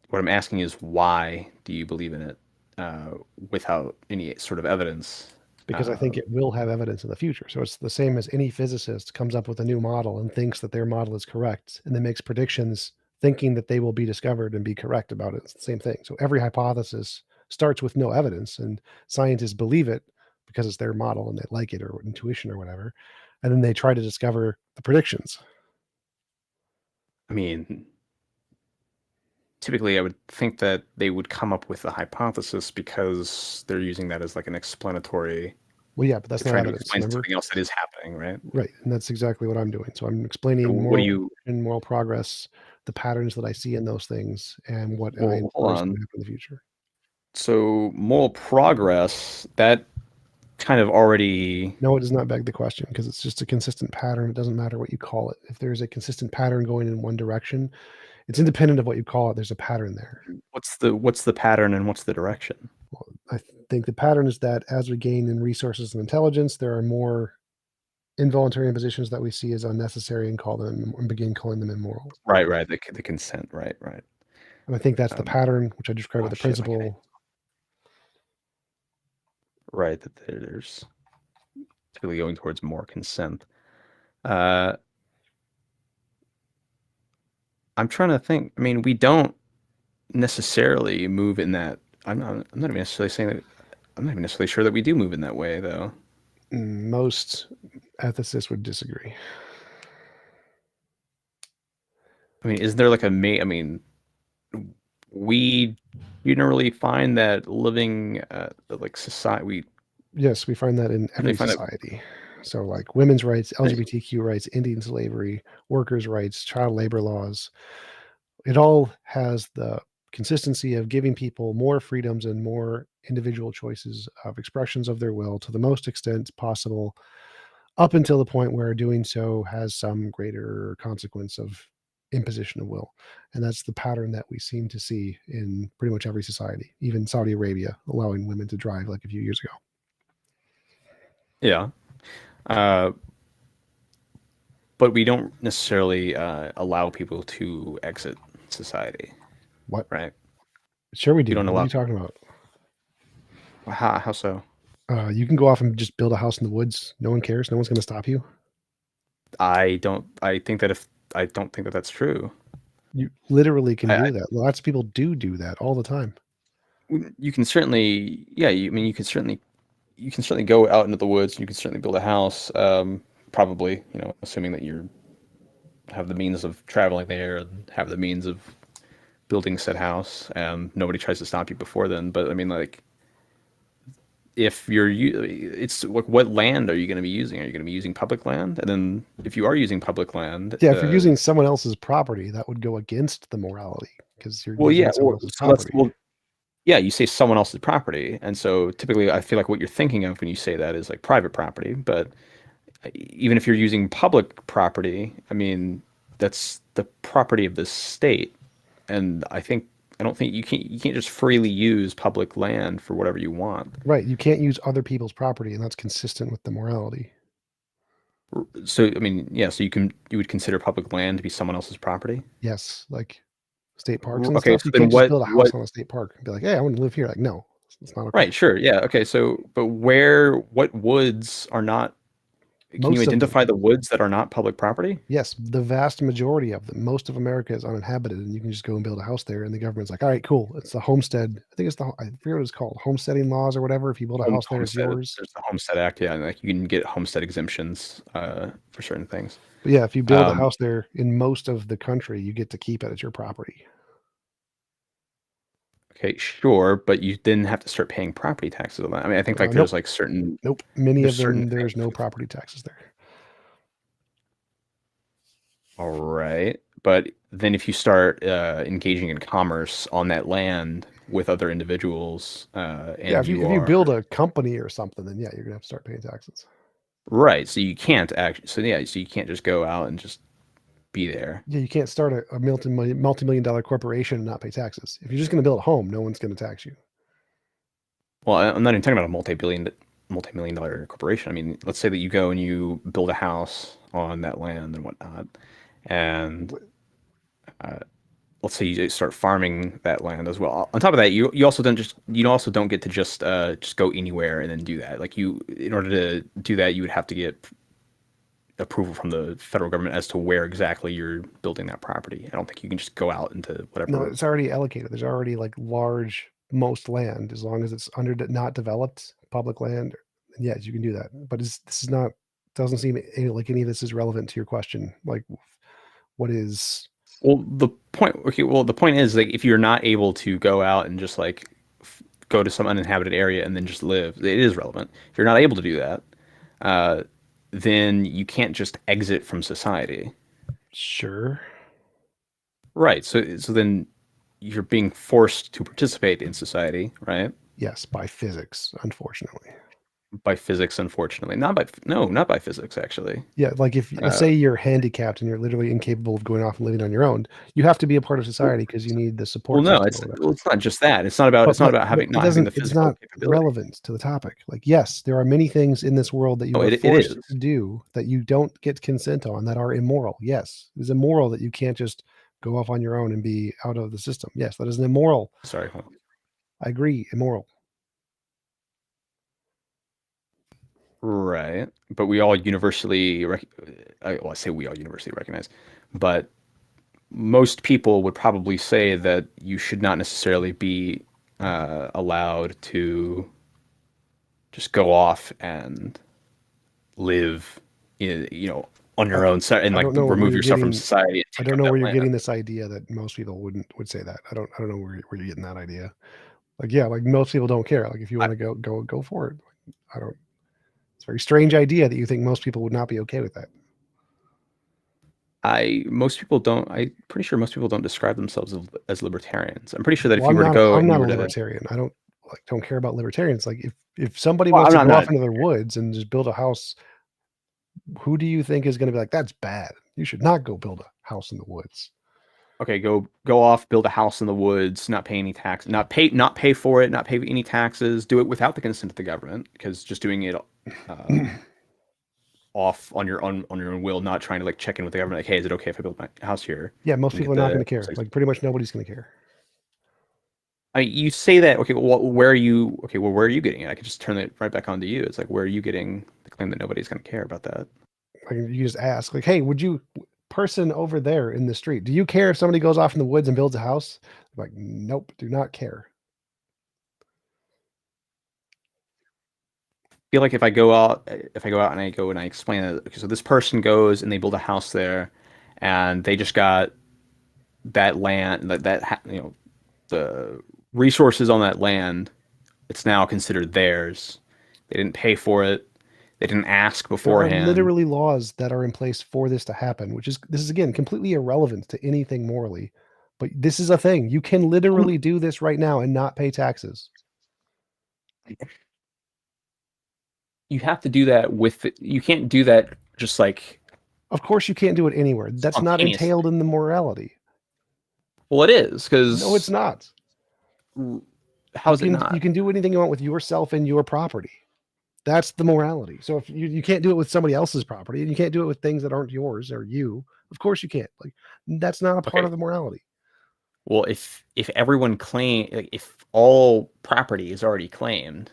What I'm asking is, why do you believe in it without any sort of evidence? Because I think it will have evidence in the future. So it's the same as any physicist comes up with a new model and thinks that their model is correct and then makes predictions thinking that they will be discovered and be correct about it. It's the same thing. So every hypothesis starts with no evidence, and scientists believe it because it's their model and they like it, or intuition or whatever. And then they try to discover the predictions. I mean, typically I would think that they would come up with a hypothesis because they're using that as like an explanatory. Well, yeah, but that's not trying to evidence. explain Remember? something else that is happening, right? Right. And that's exactly what I'm doing. So I'm explaining So what moral, do you- and moral progress, the patterns that I see in those things, and what Well, I hold infer is on. going to happen in the future. So moral progress, that kind of already. No, it does not beg the question, because it's just a consistent pattern. It doesn't matter what you call it. If there's a consistent pattern going in one direction, it's independent of what you call it. There's a pattern there. What's the pattern and what's the direction? Well, I think the pattern is that as we gain in resources and intelligence, there are more involuntary impositions that we see as unnecessary and begin calling them immoral. Right. The consent. Right. And I think that's the pattern, which I describe as the principle. Right, that there's typically going towards more consent. I'm trying to think. I mean, we don't necessarily move in that. I'm not even necessarily saying that. I'm not even necessarily sure that we do move in that way, though. Most ethicists would disagree. I mean, isn't there like I mean, we generally find that living like society. Yes, we find that in every society. So like women's rights, LGBTQ rights, Indian slavery, workers' rights, child labor laws. It all has the consistency of giving people more freedoms and more individual choices of expressions of their will to the most extent possible, up until the point where doing so has some greater consequence of imposition of will. And that's the pattern that we seem to see in pretty much every society, even Saudi Arabia allowing women to drive like a few years ago. Yeah. But we don't necessarily allow people to exit society. What? Right? Sure we do. You don't What allow. are you talking about? How so? You can go off and just build a house in the woods. No one cares. No one's going to stop you. I don't think that that's true. You literally can do that. Lots of people do that all the time. You can certainly, yeah. You can certainly go out into the woods. And you can certainly build a house. Probably, assuming that you have the means of traveling there and have the means of building said house, and nobody tries to stop you before then. But I mean, like, if it's like, what land are you going to be using? Are you going to be using public land? And then if you are using public land, yeah, if you're using someone else's property, that would go against the morality because you're using someone else's property. Yeah, you say someone else's property, and so typically, I feel like what you're thinking of when you say that is like private property. But even if you're using public property, I mean, that's the property of the state, and I don't think you can't just freely use public land for whatever you want. Right, you can't use other people's property, and that's consistent with the morality. So I mean, yeah, so you would consider public land to be someone else's property? Yes, like state parks and okay, stuff. so You then can't just build a house on a state park and be like, hey, I want to live here. Like, no, it's not okay. Right, sure, yeah, okay. So, but what woods are not? Can you identify the woods that are not public property? Yes, the vast majority of them. Most of America is uninhabited, and you can just go and build a house there. And the government's like, all right, cool. It's the homestead. I forget what it's called, homesteading laws or whatever. If you build a house there, it's yours. There's the Homestead Act, yeah, and like you can get homestead exemptions for certain things. But yeah, if you build a house there in most of the country, you get to keep it as your property. Okay, sure, but you then have to start paying property taxes on that. I mean, I think like there's like certain. Nope, many of them there's no property taxes there. All right, but then if you start engaging in commerce on that land with other individuals, and if you build a company or something, then yeah, you're gonna have to start paying taxes. Right, so you can't actually. So you can't just go out and just be there. Yeah, you can't start a multi-million-dollar corporation and not pay taxes. If you're just going to build a home, no one's going to tax you. Well, I'm not even talking about a multi-million-dollar corporation. I mean, let's say that you go and you build a house on that land and whatnot, and let's say you start farming that land as well. On top of that, you also don't get to just go anywhere and then do that. Like in order to do that, you would have to get approval from the federal government as to where exactly you're building that property. I don't think you can just go out into whatever. No, it's already allocated. There's already like most land, as long as it's not developed public land. Yes, you can do that. But doesn't seem like any of this is relevant to your question. Like, what is? Well, the point is, like, if you're not able to go out and just like go to some uninhabited area and then just live, it is relevant. If you're not able to do that, then you can't just exit from society. Sure. Right. So then you're being forced to participate in society, right? Yes, by physics, unfortunately. By physics, unfortunately. Not by physics, actually. Yeah, like if say you're handicapped and you're literally incapable of going off and living on your own, you have to be a part of society because you need the support. Well, no, it's not just that. It's not about having the physical It's not relevant to the topic. Like, yes, there are many things in this world that you are forced to do that you don't get consent on that are immoral. Yes, it is immoral that you can't just go off on your own and be out of the system. Yes, that is an immoral. Sorry. I agree, immoral. Right, but we all universally I say we all universally recognize, but most people would probably say that you should not necessarily be allowed to just go off and live on your own and like remove yourself from society. I don't know where you're getting this idea that most people would say that. I don't know where you're getting that idea. Like, yeah, like most people don't care. Like, if you want to go for it. It's a very strange idea that you think most people would not be okay with that. I'm pretty sure most people don't describe themselves as libertarians. I'm pretty sure that if you were to go, I'm not a libertarian. I don't care about libertarians. Like, if somebody wants to go off into the woods and just build a house Who do you think is going to be like, that's bad? You should not go build a house in the woods. Okay, go off, build a house in the woods, not pay any tax, not pay for it, not pay any taxes. Do it without the consent of the government, because just doing it off on your own will, not trying to like check in with the government, like, hey, is it okay if I build my house here? Yeah, most people are not going to care. Like pretty much nobody's going to care. I mean, you say that, okay, well, where are you? Okay, well, where are you getting it? I could just turn it right back onto you. It's like, where are you getting the claim that nobody's going to care about that? Like, you just ask, like, hey, would you, person over there in the street, do you care if somebody goes off in the woods and builds a house? Like, nope, do not care. I feel like if I go out and I explain it, okay, so this person goes and they build a house there, and they just got that land, the resources on that land, it's now considered theirs. They didn't pay for it. They didn't ask beforehand. There are literally laws that are in place for this to happen, this is again completely irrelevant to anything morally, but this is a thing. You can literally do this right now and not pay taxes. You have to do that you can't do that just like. Of course you can't do it anywhere. That's not entailed in the morality. Well, it is, because no, it's not. How's it not? You can do anything you want with yourself and your property. That's the morality. So if you can't do it with somebody else's property, and you can't do it with things that aren't yours or you, of course you can't. Like, that's not a part of the morality. Well, if everyone if all property is already claimed,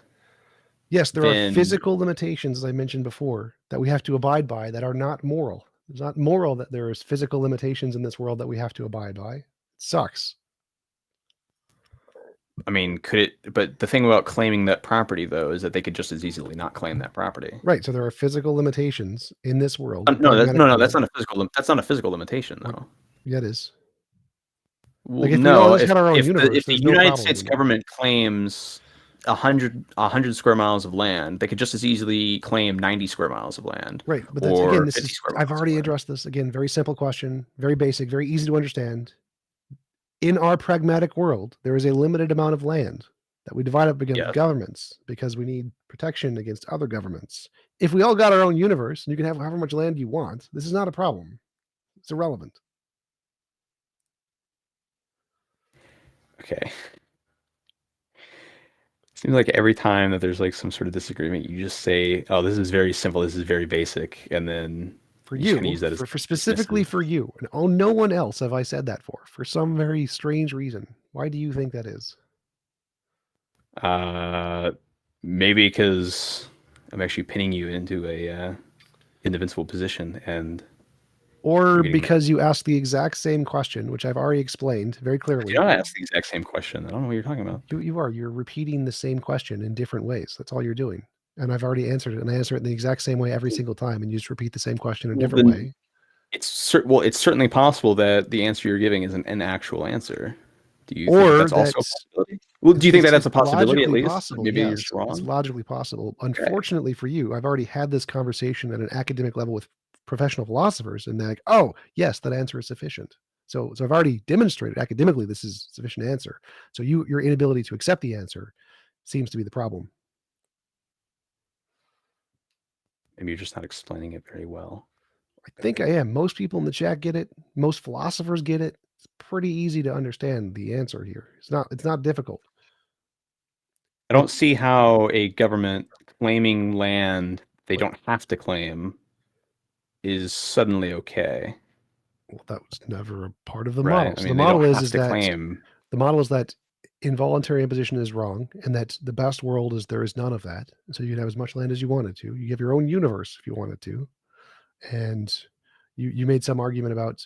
yes, there are physical limitations, as I mentioned before, that we have to abide by that are not moral. It's not moral that there is physical limitations in this world that we have to abide by. It sucks. I mean, but the thing about claiming that property, though, is that they could just as easily not claim that property. Right. So there are physical limitations in this world. No, that's not a physical limitation, though. Yeah, it is. Like, if the United States government claims 100 square miles of land, they could just as easily claim 90 square miles of land. Right. But that's, again, I've already addressed this. Again, very simple question, very basic, very easy to understand. In our pragmatic world, there is a limited amount of land that we divide up against governments because we need protection against other governments. If we all got our own universe and you can have however much land you want, this is not a problem. It's irrelevant. Okay. Seems like every time that there's like some sort of disagreement, you just say, "Oh, this is very simple. This is very basic," and then for you, use that for specifically for you, and no one else have I said that for some very strange reason. Why do you think that is? Maybe because I'm actually pinning you into a indefensible position, or because you asked the exact same question, which I've already explained very clearly. You don't ask the exact same question. I don't know what you're talking about. You're repeating the same question in different ways. That's all you're doing. And I've already answered it, and I answer it in the exact same way every single time, and you just repeat the same question in a different way. It's certainly possible that the answer you're giving isn't an actual answer. Do you think that's also a possibility? Well, do you think that's a possibility at least? Possible, maybe yes, you're just wrong. It's logically possible. Unfortunately for you, I've already had this conversation at an academic level with professional philosophers, and they're like, "Oh, yes, that answer is sufficient." So I've already demonstrated academically this is a sufficient answer. So your inability to accept the answer seems to be the problem. Maybe you're just not explaining it very well. I think I am. Most people in the chat get it. Most philosophers get it. It's pretty easy to understand the answer here. It's not difficult. I don't see how a government claiming land they don't have to claim is suddenly okay. Well, that was never a part of the model. So the model is that involuntary imposition is wrong, and that the best world is there is none of that. So you can have as much land as you wanted to. You have your own universe if you wanted to. And you made some argument about,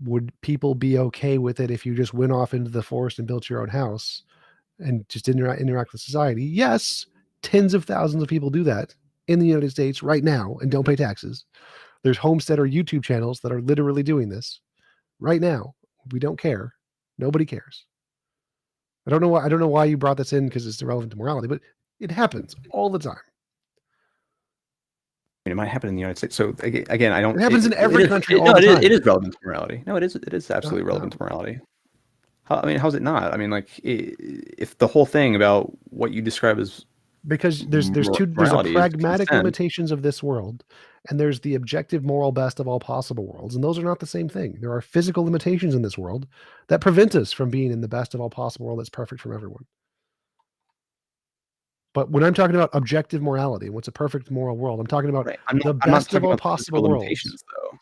would people be okay with it if you just went off into the forest and built your own house and just didn't interact with society? Yes, tens of thousands of people do that in the United States right now and don't pay taxes. There's homesteader YouTube channels that are literally doing this right now. We don't care. Nobody cares. I don't know why you brought this in, because it's irrelevant to morality, but it happens all the time. I mean, it might happen in the United States. So again, I don't. It happens in every country all the time. It is relevant to morality. No, it is absolutely relevant to morality. How's it not? I mean, like, if the whole thing about what you describe as Because there's a morality is pragmatic consent. limitations of this world, and there's the objective moral best of all possible worlds, and those are not the same thing. There are physical limitations in this world that prevent us from being in the best of all possible world that's perfect from everyone. But when I'm talking about objective morality, what's a perfect moral world, I'm talking about the best of all possible limitations, worlds. though.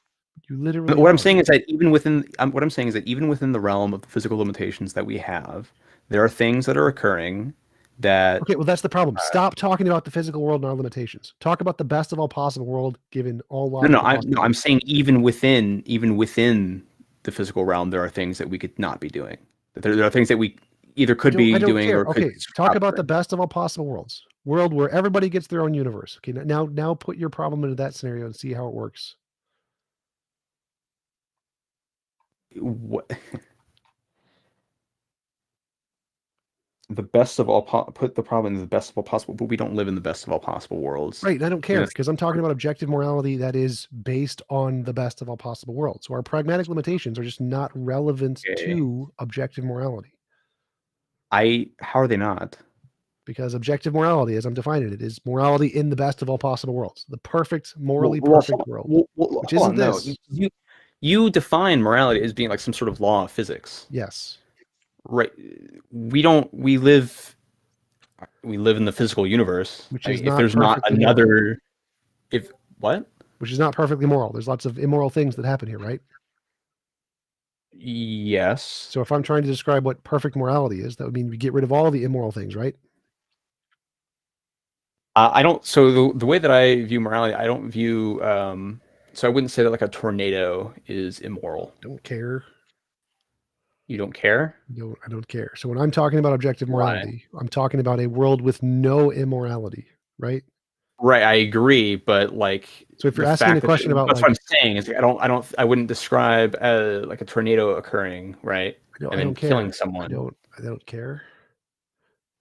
You literally. What I'm saying is that even within the realm of the physical limitations that we have, there are things that are occurring that. Okay, well that's the problem. Stop talking about the physical world and our limitations. Talk about the best of all possible world, given all laws. I'm saying even within the physical realm, there are things that we could not be doing. There are things that we either could be doing or could. Okay, talk about the best of all possible worlds. World where everybody gets their own universe. Okay, now put your problem into that scenario and see how it works. What? The best of all put the problem in the best of all possible, but we don't live in the best of all possible worlds. Right, I don't care because I'm talking about objective morality that is based on the best of all possible worlds. So our pragmatic limitations are just not relevant to objective morality. How are they not? Because objective morality, as I'm defining it, is morality in the best of all possible worlds, the perfect, morally perfect world, which isn't this. You define morality as being like some sort of law of physics. Yes. Right. We live in the physical universe. Which is if there's not another moral. Which is not perfectly moral. There's lots of immoral things that happen here, right? Yes. So if I'm trying to describe what perfect morality is, that would mean we get rid of all the immoral things, right? I don't. So the way that I view morality, I don't view. So I wouldn't say that like a tornado is immoral. Don't care. You don't care? No, I don't care. So when I'm talking about objective morality, I'm talking about a world with no immorality, right? Right, I agree, but like. So if you're asking a question about, that's what I'm saying is I wouldn't describe like a tornado occurring, right? I don't care. Killing someone. I don't care.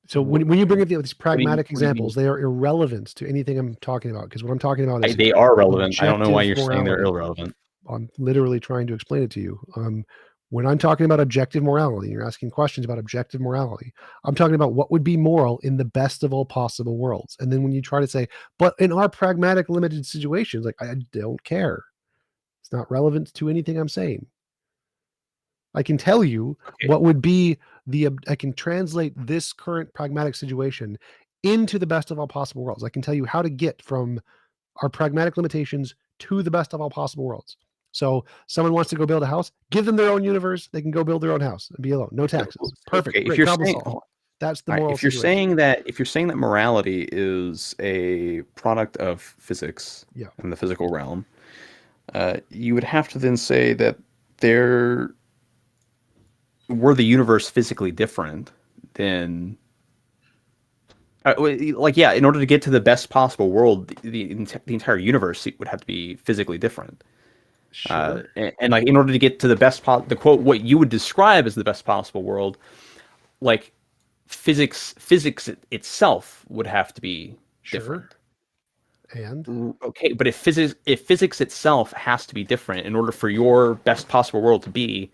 So when you bring up these pragmatic examples, they are irrelevant to anything I'm talking about, because what I'm talking about is they are relevant. I don't know why you're saying they're irrelevant. I'm literally trying to explain it to you. When I'm talking about objective morality, you're asking questions about objective morality, I'm talking about what would be moral in the best of all possible worlds. And then when you try to say, but in our pragmatic limited situations, like, I don't care. It's not relevant to anything I'm saying. I can tell you what would be I can translate this current pragmatic situation into the best of all possible worlds. I can tell you how to get from our pragmatic limitations to the best of all possible worlds. So someone wants to go build a house, give them their own universe. They can go build their own house and be alone. No taxes. Perfect. Okay, if you're saying, that's the moral. If you're saying that morality is a product of physics in the physical realm, you would have to then say that were the universe physically different, then in order to get to the best possible world, the entire universe would have to be physically different. Sure. And like in order to get to the best the quote what you would describe as the best possible world, like physics itself would have to be different. And okay, but if physics itself has to be different in order for your best possible world to be,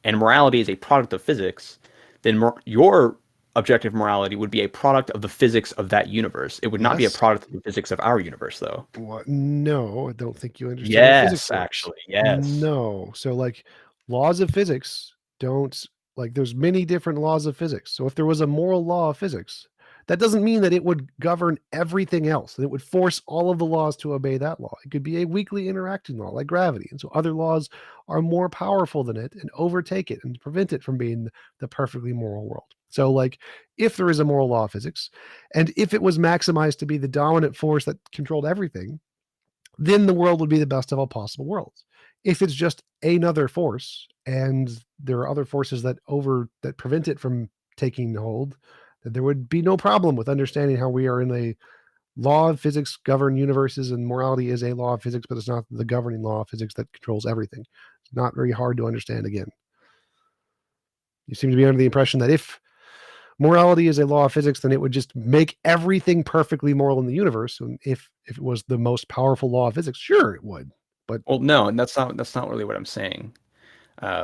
and morality is a product of physics, then your objective morality would be a product of the physics of that universe. It would not be a product of the physics of our universe, though. What? No, I don't think you understand. Yes, actually, yes. No. So like laws of physics don't, like, there's many different laws of physics. So if there was a moral law of physics, that doesn't mean that it would govern everything else. It would force all of the laws to obey that law. It could be a weakly interacting law like gravity. And so other laws are more powerful than it and overtake it and prevent it from being the perfectly moral world. So like if there is a moral law of physics, and if it was maximized to be the dominant force that controlled everything, then the world would be the best of all possible worlds. If it's just another force and there are other forces that prevent it from taking hold, there would be no problem with understanding how we are in a law of physics govern universes, and morality is a law of physics, but it's not the governing law of physics that controls everything. It's not very hard to understand. Again, you seem to be under the impression that if morality is a law of physics, then it would just make everything perfectly moral in the universe. And if it was the most powerful law of physics, sure, it would. But well, no, and that's not really what I'm saying.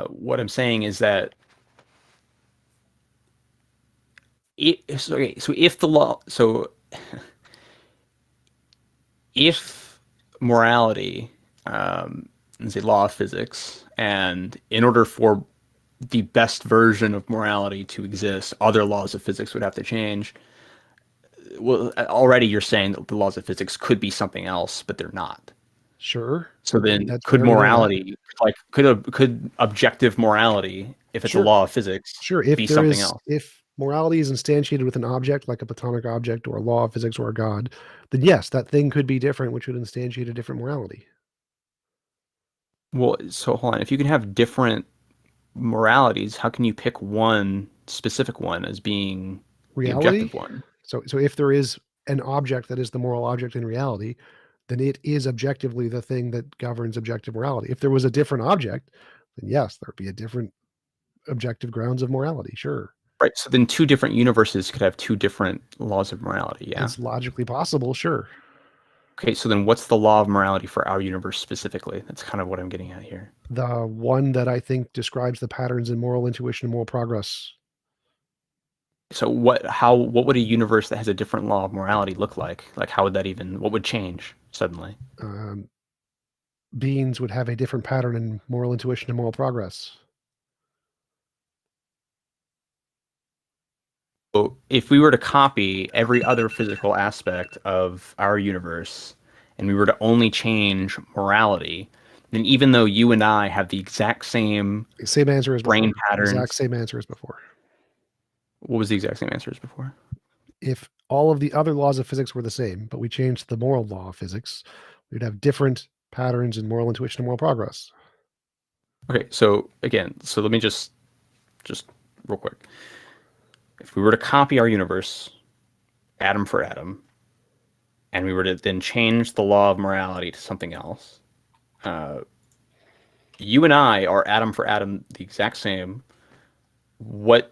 What I'm saying is that so if the law, so if morality is a law of physics, and in order for the best version of morality to exist, other laws of physics would have to change. Well, already you're saying that the laws of physics could be something else, but they're not. Sure. So then, That's could we already know that. morality, like, could objective morality, if it's a Sure. law of physics, Sure, if be there something is, else? if morality is instantiated with an object, like a Platonic object or a law of physics or a God, then yes, that thing could be different, which would instantiate a different morality. Well, so hold on. If you can have different moralities, how can you pick one specific one as being the Reality. objective one? So if there is an object that is the moral object in reality, then it is objectively the thing that governs objective morality. If there was a different object, then yes, there would be a different objective grounds of morality. Sure. Right. So then two different universes could have two different laws of morality. Yeah. It's logically possible. Sure. Okay. So then what's the law of morality for our universe specifically? That's kind of what I'm getting at here. The one that I think describes the patterns in moral intuition and moral progress. So what would a universe that has a different law of morality look like? Like, how would that even, what would change suddenly? Beings would have a different pattern in moral intuition and moral progress. So if we were to copy every other physical aspect of our universe and we were to only change morality, then even though you and I have the exact same answer as brain before. patterns. Exact same answer as before. What was the exact same answer as before? If all of the other laws of physics were the same, but we changed the moral law of physics, we'd have different patterns in moral intuition and moral progress. Okay, so again, so let me just real quick. If we were to copy our universe, atom for atom, and we were to then change the law of morality to something else, you and I are atom for atom the exact same. What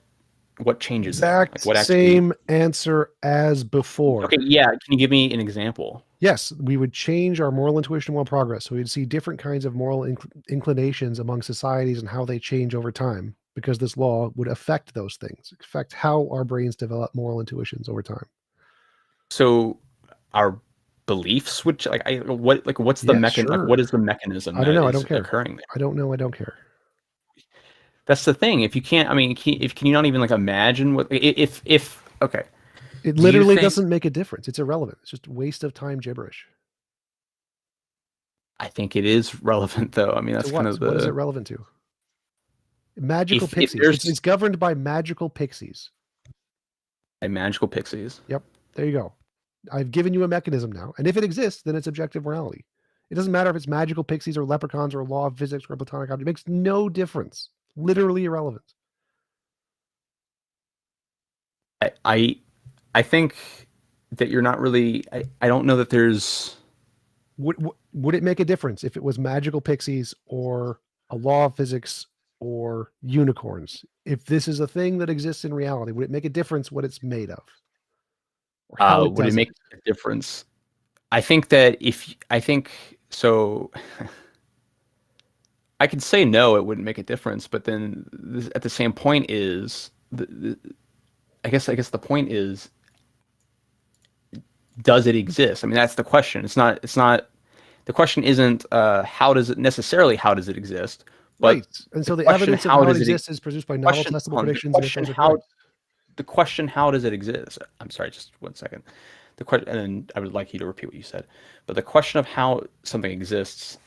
changes? Exact like what same answer as before. Okay, yeah. Can you give me an example? Yes, we would change our moral intuition and moral progress. So we'd see different kinds of moral inclinations among societies and how they change over time, because this law would affect those things, affect how our brains develop moral intuitions over time. So our beliefs would what's the mechanism? Like, what is the mechanism? I don't know. I don't care. Occurring there? I don't know. I don't care. That's the thing. If you can't, I mean, can you not even like imagine what if okay? It literally doesn't make a difference. It's irrelevant. It's just a waste of time gibberish. I think it is relevant, though. I mean, that's kind of the. What is it relevant to? Magical pixies. It's governed by magical pixies. By magical pixies. Yep. There you go. I've given you a mechanism now. And if it exists, then it's objective morality. It doesn't matter if it's magical pixies or leprechauns or a law of physics or a Platonic object. It makes no difference. Literally irrelevant. I think that you're not really. I don't know that there's. Would it make a difference if it was magical pixies or a law of physics or unicorns? If this is a thing that exists in reality, would it make a difference what it's made of? Would it make a difference? I think that I could say no, it wouldn't make a difference. But then at the same point is, I guess the point is, does it exist? I mean, that's the question. It's not. The question isn't how does it exist? But right. And so the evidence of how it exists is produced by novel testable predictions. The question, how does it exist? I'm sorry, just 1 second. The question, and then I would like you to repeat what you said. But the question of how something exists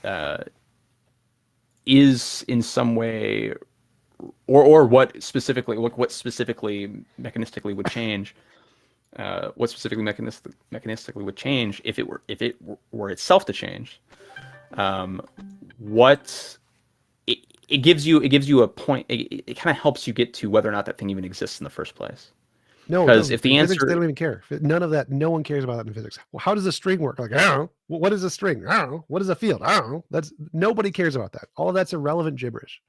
is in some way, or what specifically mechanistically would change. What specifically mechanistically would change if it were itself to change? It gives you a point. It kind of helps you get to whether or not that thing even exists in the first place. No, because if the answer, they don't even care. None of that. No one cares about that in physics. Well, how does a string work? Like, I don't know. What is a string? I don't know. What is a field? I don't know. Nobody cares about that. All of that's irrelevant gibberish.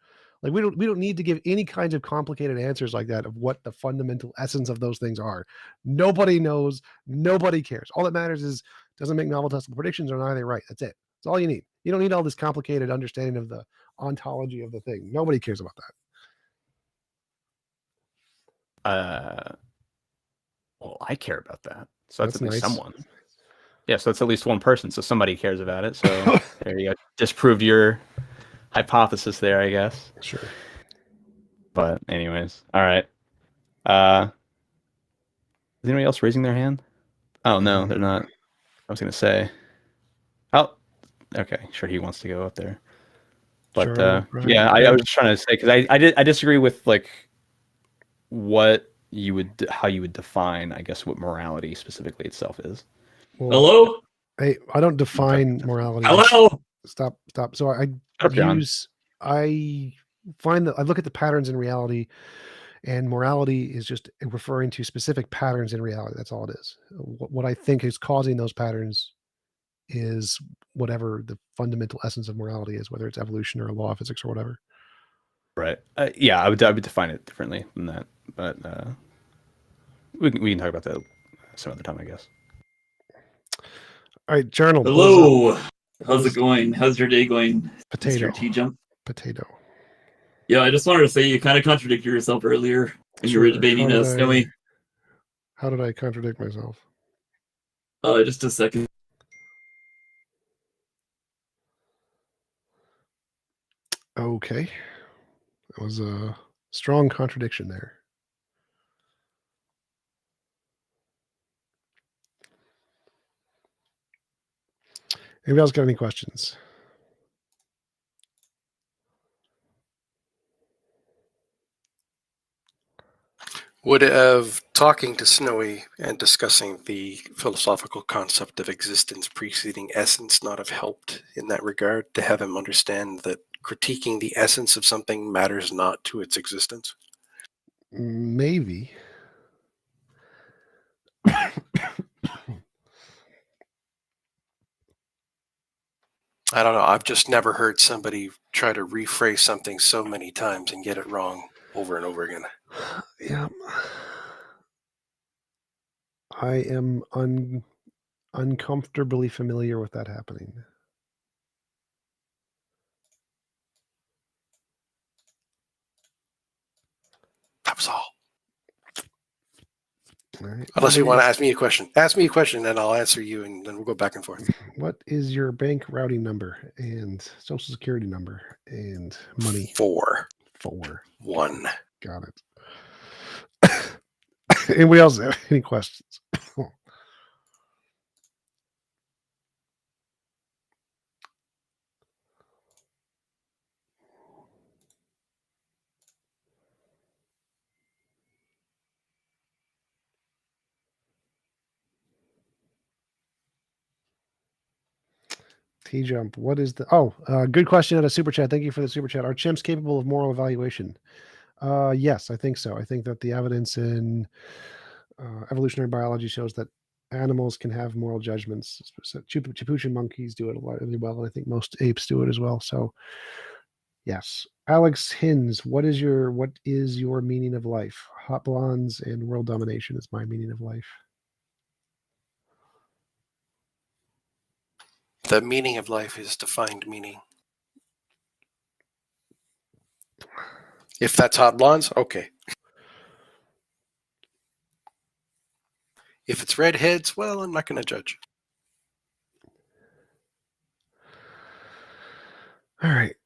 Like we don't need to give any kinds of complicated answers like that of what the fundamental essence of those things are. Nobody knows. Nobody cares. All that matters is, does it make novel testable predictions or are they right? That's it. That's all you need. You don't need all this complicated understanding of the ontology of the thing. Nobody cares about that. Well, I care about that. So that's That's at least nice. someone. Yeah, so that's at least one person. So somebody cares about it. So there you go. Disproved your hypothesis there, I guess. Sure. But anyways, all right. Is anybody else raising their hand? Oh no, they're not. I was gonna say. Oh, okay. Sure, he wants to go up there. But yeah, I was just trying to say because I disagree with like how you would define, I guess, what morality specifically itself is. Well, hello. I don't define morality. Hello. Stop. So I find that I look at the patterns in reality, and morality is just referring to specific patterns in reality. That's all it is. What I think is causing those patterns is whatever the fundamental essence of morality is, whether it's evolution or a law of physics or whatever. Right. Yeah, I would define it differently than that, but we can talk about that some other time, I guess. All right, Journal. Hello. How's it going? How's your day going, Potato. Mr. TJump? Potato. Yeah, I just wanted to say you kind of contradicted yourself earlier when you were debating Snowy. How did I contradict myself? Just a second. Okay. That was a strong contradiction there. Anybody else got any questions? Would talking to Snowy and discussing the philosophical concept of existence preceding essence not have helped in that regard, to have him understand that critiquing the essence of something matters not to its existence? Maybe. I don't know. I've just never heard somebody try to rephrase something so many times and get it wrong over and over again. Yeah. I am uncomfortably familiar with that happening. That was all. Right. Unless you want to ask me a question. Ask me a question and I'll answer you, and then we'll go back and forth. What is your bank routing number and social security number and money? 4. 1. Got it. Anybody else have any questions? TJump, what is the good question at a super chat. Thank you for the super chat. Are chimps capable of moral evaluation? Yes, I think so. I think that the evidence in evolutionary biology shows that animals can have moral judgments. Capuchin monkeys do it a lot really well, and I think most apes do it as well. So yes. Alex Hins, what is your meaning of life? Hot blondes and world domination is my meaning of life. The meaning of life is defined meaning. If that's hot blondes, okay. If it's redheads, well, I'm not going to judge. All right.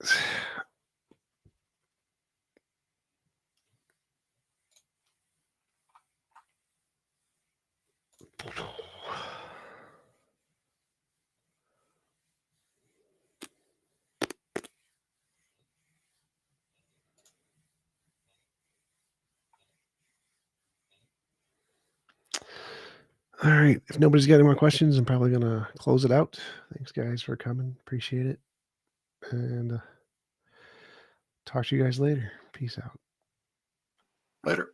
All right. If nobody's got any more questions, I'm probably going to close it out. Thanks, guys, for coming. Appreciate it. And talk to you guys later. Peace out. Later.